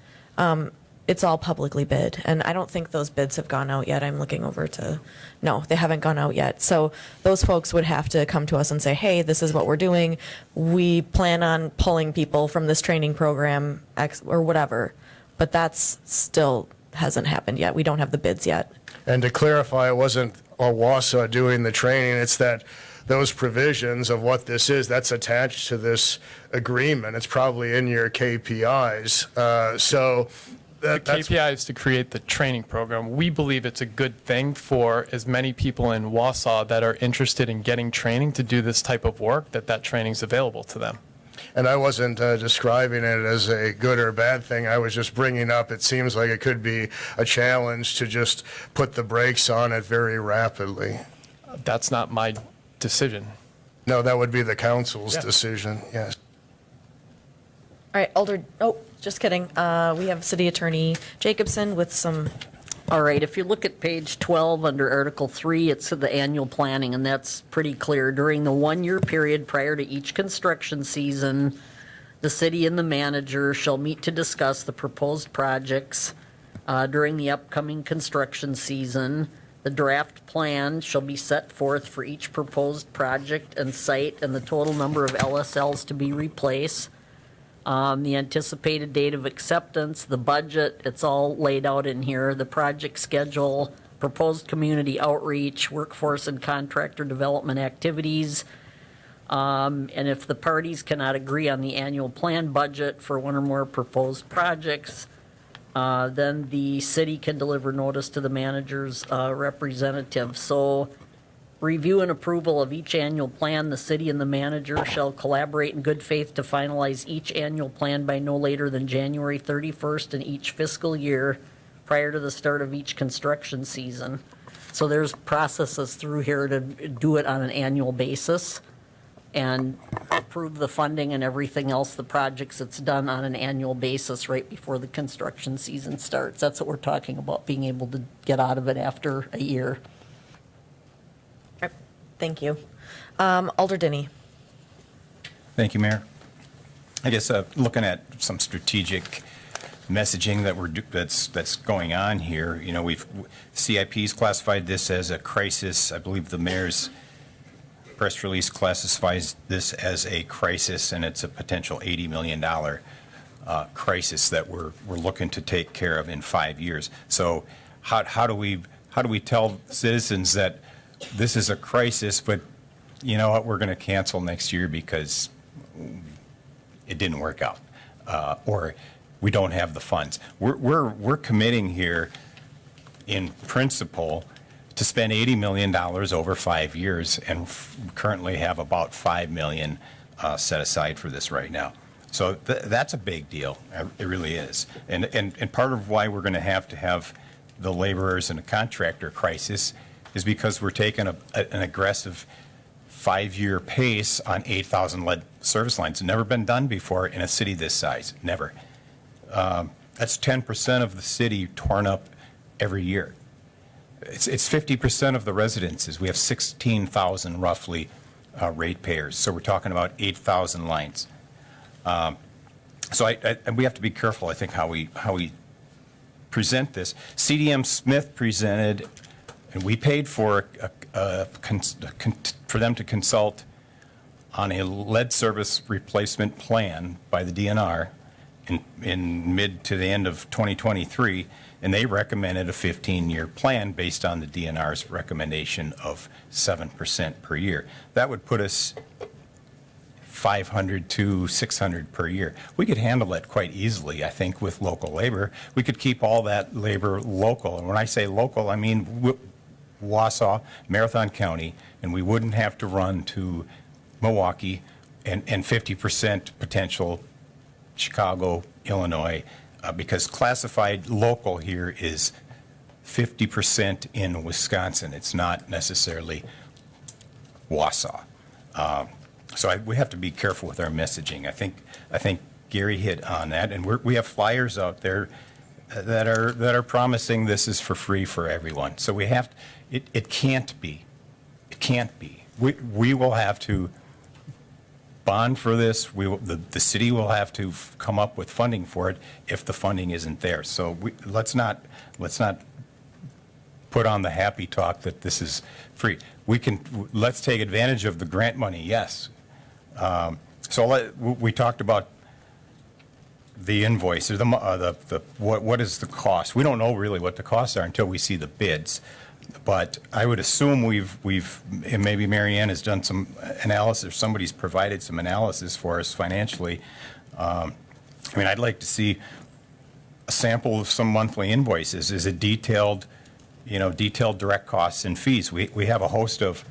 it's all publicly bid. And I don't think those bids have gone out yet. I'm looking over to, no, they haven't gone out yet. So those folks would have to come to us and say, hey, this is what we're doing. We plan on pulling people from this training program X or whatever. But that's still hasn't happened yet. We don't have the bids yet. And to clarify, it wasn't Wausau doing the training, it's that those provisions of what this is, that's attached to this agreement. It's probably in your KPIs. The KPI is to create the training program. We believe it's a good thing for as many people in Wausau that are interested in getting training to do this type of work, that training's available to them. And I wasn't describing it as a good or bad thing. I was just bringing up, it seems like it could be a challenge to just put the brakes on it very rapidly. That's not my decision. No, that would be the council's decision, yes. All right, just kidding. We have City Attorney Jacobson with some. All right, if you look at page 12 under Article 3, it's the annual planning, and that's pretty clear. During the one-year period prior to each construction season, the city and the manager shall meet to discuss the proposed projects during the upcoming construction season. The draft plan shall be set forth for each proposed project and site and the total number of LSLs to be replaced. The anticipated date of acceptance, the budget, it's all laid out in here, the project schedule, proposed community outreach, workforce and contractor development activities, And if the parties cannot agree on the annual plan budget for one or more proposed projects, then the city can deliver notice to the manager's representative. So review and approval of each annual plan, the city and the manager shall collaborate in good faith to finalize each annual plan by no later than January 31st in each fiscal year prior to the start of each construction season. So there's processes through here to do it on an annual basis and approve the funding and everything else, the projects that's done on an annual basis right before the construction season starts. That's what we're talking about, being able to get out of it after a year. Thank you. Alder Dinney. Thank you, Mayor. I guess looking at some strategic messaging that's going on here, you know, CIP's classified this as a crisis. I believe the mayor's press release classifies this as a crisis, and it's a potential $80 million crisis that we're looking to take care of in 5 years. So how do we tell citizens that this is a crisis, but you know what, we're going to cancel next year because it didn't work out, or we don't have the funds? We're committing here in principle to spend $80 million over 5 years, and currently have about $5 million set aside for this right now. So that's a big deal. It really is. And part of why we're going to have the laborers and the contractor crisis is because we're taking an aggressive 5-year pace on 8,000 lead service lines. It's never been done before in a city this size. Never. That's 10% of the city torn up every year. It's 50% of the residences. We have 16,000 roughly ratepayers. So we're talking about 8,000 lines. So we have to be careful, I think, how we present this. CDM Smith presented, and we paid for them to consult on a lead service replacement plan by the DNR in mid to the end of 2023, and they recommended a 15-year plan based on the DNR's recommendation of 7% per year. That would put us 500 to 600 per year. We could handle that quite easily, I think, with local labor. We could keep all that labor local. And when I say local, I mean Wausau, Marathon County, and we wouldn't have to run to Milwaukee and 50% potential Chicago, Illinois, because classified local here is 50% in Wisconsin. It's not necessarily Wausau. So we have to be careful with our messaging. I think Gary hit on that, and we have flyers out there that are promising this is for free for everyone. So we have it can't be. It can't be. We will have to bond for this. The city will have to come up with funding for it if the funding isn't there. So let's not put on the happy talk that this is free. Let's take advantage of the grant money. Yes. So we talked about the invoice or what is the cost. We don't know really what the costs are until we see the bids. But I would assume and maybe Mary Ann has done some analysis, or somebody's provided some analysis for us financially. I mean, I'd like to see a sample of some monthly invoices. Is it detailed direct costs and fees? We have a host of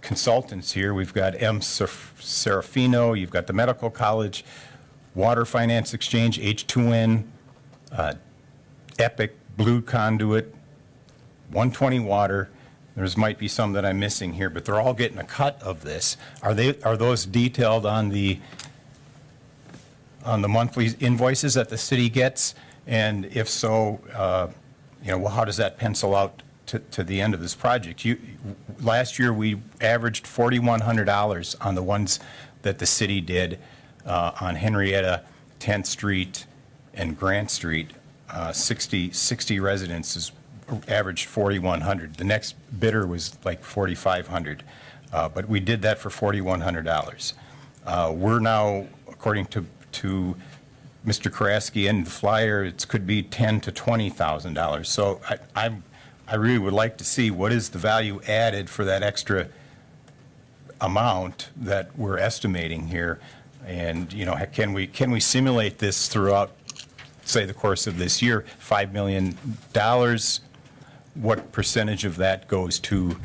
consultants here. We've got M. Serafino, you've got the Medical College, Water Finance Exchange, H2N, Epic, Blue Conduit, 120 Water. There's might be some that I'm missing here, but they're all getting a cut of this. Are those detailed on the monthly invoices that the city gets? And if so, how does that pencil out to the end of this project? Last year we averaged $4,100 on the ones that the city did on Henrietta, 10th Street, and Grant Street. 60 residences averaged $4,100. The next bidder was like $4,500, but we did that for $4,100. We're now, according to Mr. Karaski and the flyer, it could be $10,000 to $20,000. So I really would like to see what is the value added for that extra amount that we're estimating here, and, you know, can we simulate this throughout, say, the course of this year, $5 million, what percentage of that goes to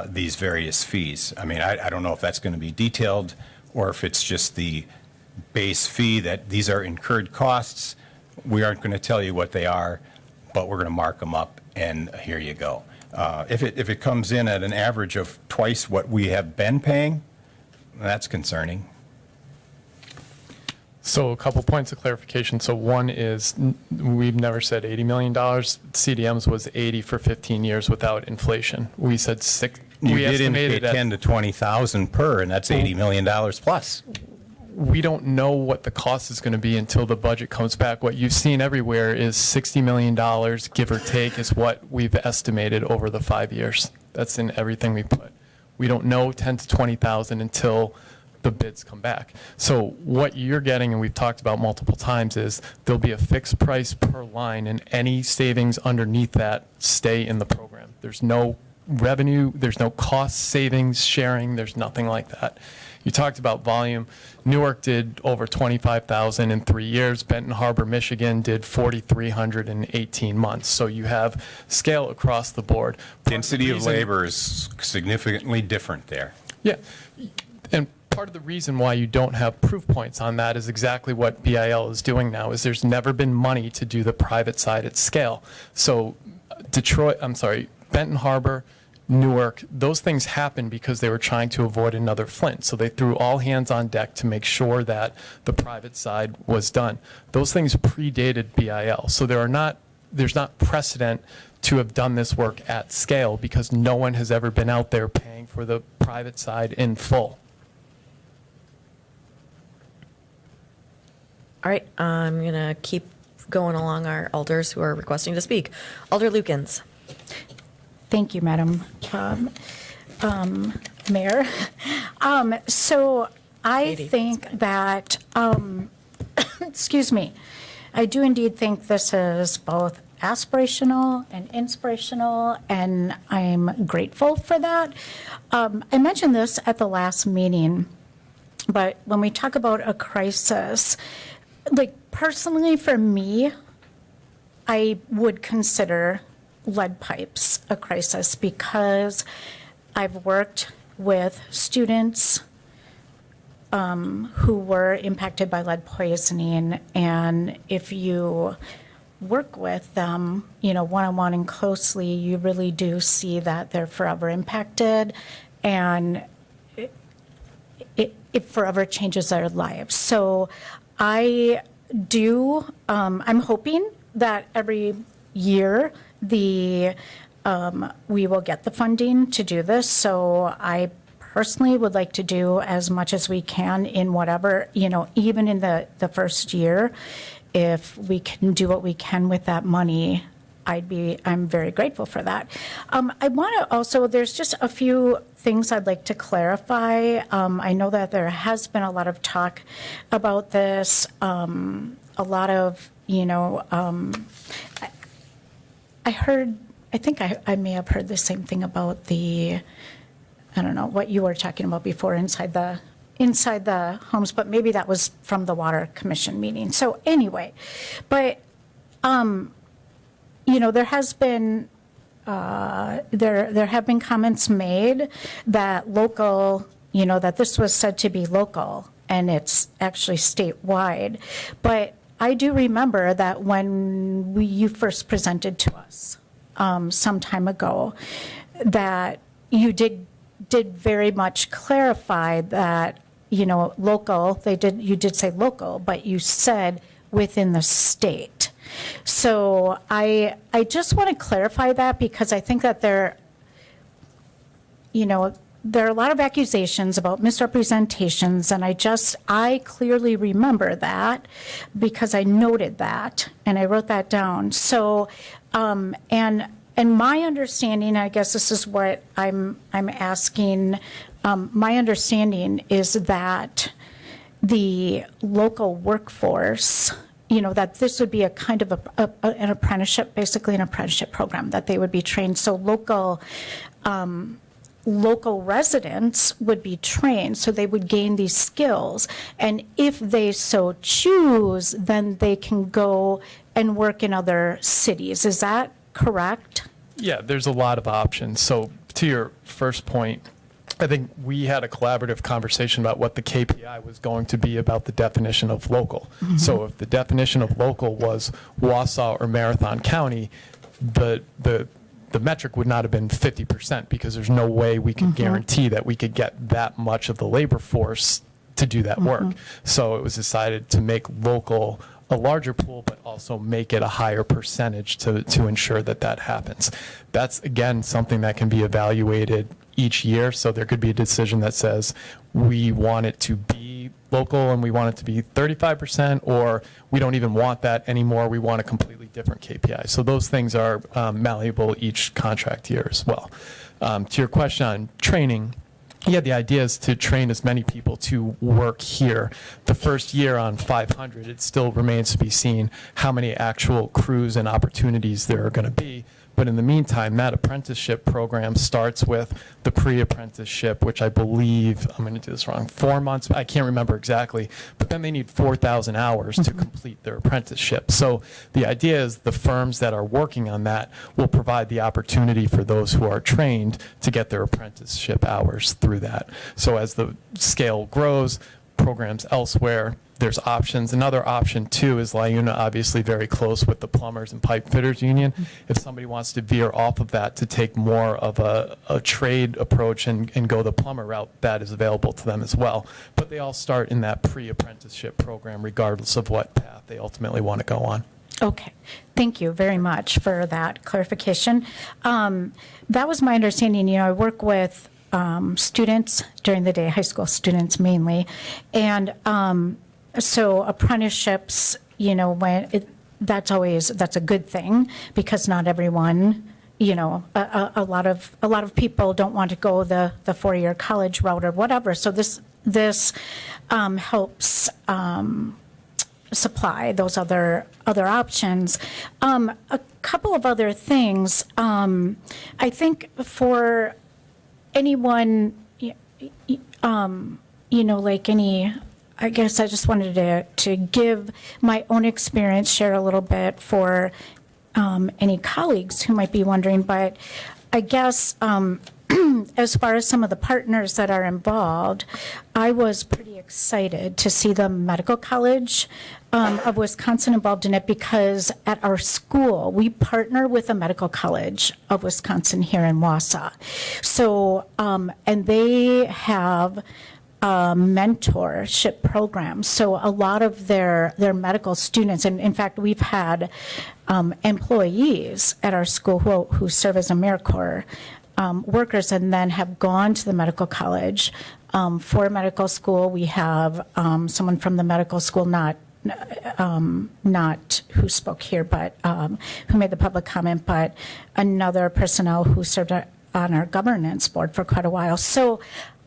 these various fees? I mean, I don't know if that's going to be detailed, or if it's just the base fee that these are incurred costs. We aren't going to tell you what they are, but we're going to mark them up, and here you go. If it comes in at an average of twice what we have been paying, that's concerning. So a couple points of clarification. So one is we've never said $80 million. CDM's was 80 for 15 years without inflation. We said You we did estimated indicate 10 to 20,000 per, and that's $80 million plus. We don't know what the cost is going to be until the budget comes back. What you've seen everywhere is $60 million, give or take, is what we've estimated over the 5 years. That's in everything we put. We don't know 10 to 20,000 until the bids come back. So what you're getting, and we've talked about multiple times, is there'll be a fixed price per line, and any savings underneath that stay in the program. There's no revenue, there's no cost savings sharing, there's nothing like that. You talked about volume. Newark did over 25,000 in 3 years. Benton Harbor, Michigan did 4,300 in 18 months. So you have scale across the board. Density of labor is significantly different there. Yeah. And part of the reason why you don't have proof points on that is exactly what BIL is doing now, is there's never been money to do the private side at scale. So Benton Harbor, Newark, those things happened because they were trying to avoid another Flint. So they threw all hands on deck to make sure that the private side was done. Those things predated BIL. So there's not precedent to have done this work at scale because no one has ever been out there paying for the private side in full. All right, I'm going to keep going along our alders who are requesting to speak. Alder Lukens. Thank you, Madam Mayor. So I think that, excuse me, I do indeed think this is both aspirational and inspirational, and I'm grateful for that. I mentioned this at the last meeting, but when we talk about a crisis, like personally for me, I would consider lead pipes a crisis because I've worked with students who were impacted by lead poisoning, and if you work with them, you know, one-on-one and closely, you really do see that they're forever impacted, and it forever changes their lives. So I do, I'm hoping that every year we will get the funding to do this. So I personally would like to do as much as we can in whatever, you know, even in the first year, if we can do what we can with that money, I'm very grateful for that. I want to also, there's just a few things I'd like to clarify. I know that there has been a lot of talk about this, a lot of, you know, I think I may have heard the same thing about I don't know, what you were talking about before inside the homes, but maybe that was from the Water Commission meeting. So anyway, but, you know, there has been, there have been comments made that local, you know, that this was said to be local and it's actually statewide. But I do remember that when you first presented to us some time ago, that you did very much clarify that, you know, local, you did say local, but you said within the state. So I just want to clarify that because I think that there are a lot of accusations about misrepresentations, and I clearly remember that because I noted that and I wrote that down. So, and my understanding, I guess this is what I'm asking, my understanding is that the local workforce, you know, that this would be a kind of an apprenticeship, basically an apprenticeship program, that they would be trained. So local local residents would be trained, so they would gain these skills. And if they so choose, then they can go and work in other cities. Is that correct? Yeah, there's a lot of options. So to your first point, I think we had a collaborative conversation about what the KPI was going to be about the definition of local. So if the definition of local was Wausau or Marathon County, the metric would not have been 50% because there's no way we could guarantee that we could get that much of the labor force to do that work. So it was decided to make local a larger pool, but also make it a higher percentage to ensure that that happens. That's, again, something that can be evaluated each year. So there could be a decision that says we want it to be local and we want it to be 35%, or we don't even want that anymore. We want a completely different KPI. So those things are malleable each contract year as well. To your question on training, yeah, the idea is to train as many people to work here. The first year on 500, it still remains to be seen how many actual crews and opportunities there are going to be. But in the meantime, that apprenticeship program starts with the pre-apprenticeship, which I believe, I'm going to do this wrong, 4 months, I can't remember exactly, but then they need 4,000 hours to complete their apprenticeship. So the idea is the firms that are working on that will provide the opportunity for those who are trained to get their apprenticeship hours through that. So as the scale grows, programs elsewhere, there's options. Another option, too, is LIUNA, obviously very close with the Plumbers and Pipe Fitters Union. If somebody wants to veer off of that to take more of a trade approach and go the plumber route, that is available to them as well. But they all start in that pre-apprenticeship program, regardless of what path they ultimately want to go on. Okay, thank you very much for that clarification. That was my understanding. You know, I work with students during the day, high school students mainly, and so apprenticeships, you know, that's a good thing because not everyone, you know, a lot of people don't want to go the 4-year college route or whatever. So this helps supply those other options. A couple of other things. I think for anyone, you know, like any, I guess I just wanted to give my own experience, share a little bit for any colleagues who might be wondering, but I guess as far as some of the partners that are involved, I was pretty excited to see the Medical College of Wisconsin involved in it because at our school, we partner with the Medical College of Wisconsin here in Wausau. So, and they have a mentorship program. So a lot of their medical students, and in fact, we've had employees at our school who serve as AmeriCorps workers and then have gone to the medical college for medical school. We have someone from the medical school, not who spoke here, but who made the public comment, but another personnel who served on our governance board for quite a while. So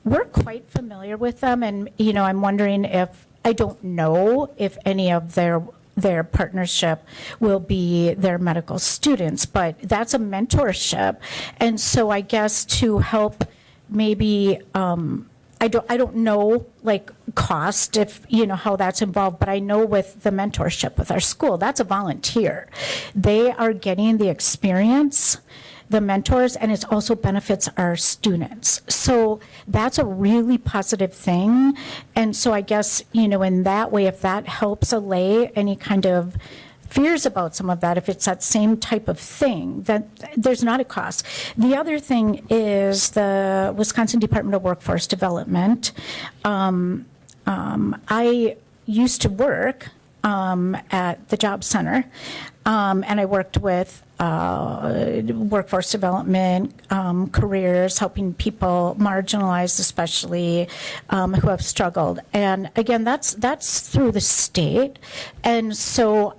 we're quite familiar with them, and you know, I'm wondering if, I don't know if any of their partnership will be their medical students, but that's a mentorship. And so I guess to help maybe, I don't know like cost, if you know how that's involved, but I know with the mentorship with our school, that's a volunteer. They are getting the experience, the mentors, and it also benefits our students. So that's a really positive thing. And so I guess, you know, in that way, if that helps allay any kind of fears about some of that, if it's that same type of thing, that there's not a cost. The other thing is the Wisconsin Department of Workforce Development. I used to work at the job center, and I worked with workforce development, careers, helping people marginalized, especially who have struggled. And again, that's through the state. And so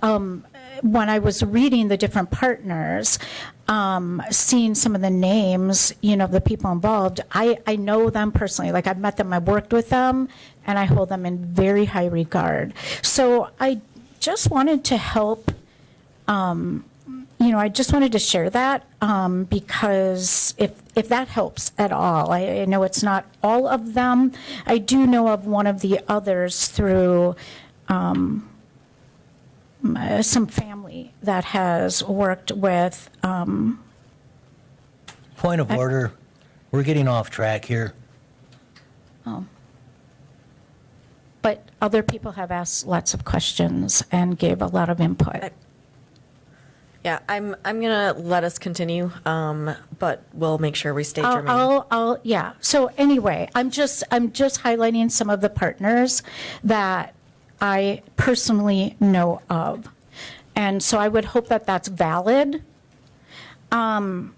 when I was reading the different partners, seeing some of the names, you know, the people involved, I know them personally. Like I've met them, I've worked with them, and I hold them in very high regard. So I just wanted to help I just wanted to share that because if that helps at all, I know it's not all of them. I do know of one of the others through some family that has worked with. Point of order. We're getting off track here. But other people have asked lots of questions and gave a lot of input. Yeah, I'm gonna let us continue, but we'll make sure we state your name. Yeah. So anyway, I'm just highlighting some of the partners that I personally know of. And so I would hope that that's valid. I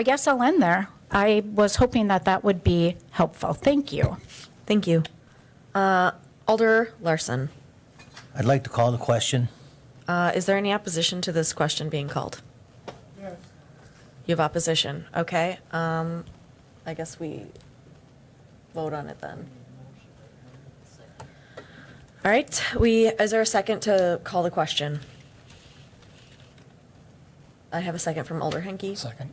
guess I'll end there. I was hoping that that would be helpful. Thank you. Thank you. Alder Larson, I'd like to call the question. is there any opposition to this question being called? Yes. You have opposition, okay. I guess we vote on it then. All right, is there a second to call the question? I have a second from Alder Henke. Second.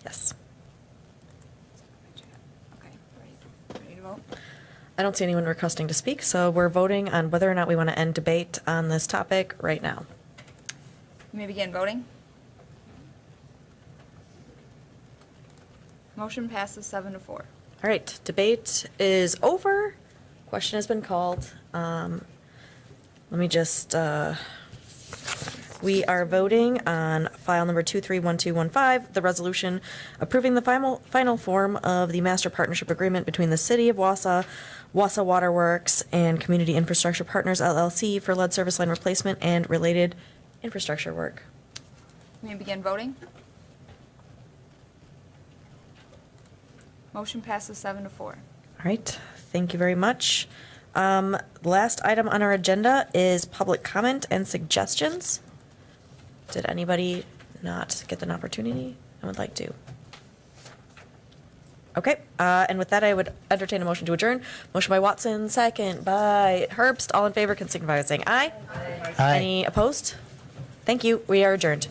Yes. Ready to vote? I don't see anyone requesting to speak, so we're voting on whether or not we want to end debate on this topic right now. You may begin voting. Motion passes 7-4. All right, debate is over. Question has been called. Let me just, we are voting on file number 231215, the resolution approving the final form of the master partnership agreement between the City of Wausau, Wausau Waterworks, and Community Infrastructure Partners LLC for lead service line replacement and related infrastructure work. You may begin voting. Motion passes 7-4. All right, thank you very much. Last item on our agenda is public comment and suggestions. Did anybody not get an opportunity? I would like to. Okay, and with that, I would entertain a motion to adjourn. Motion by Watson, second by Herbst. All in favor can signify by saying aye. Aye. Any opposed? Thank you. We are adjourned.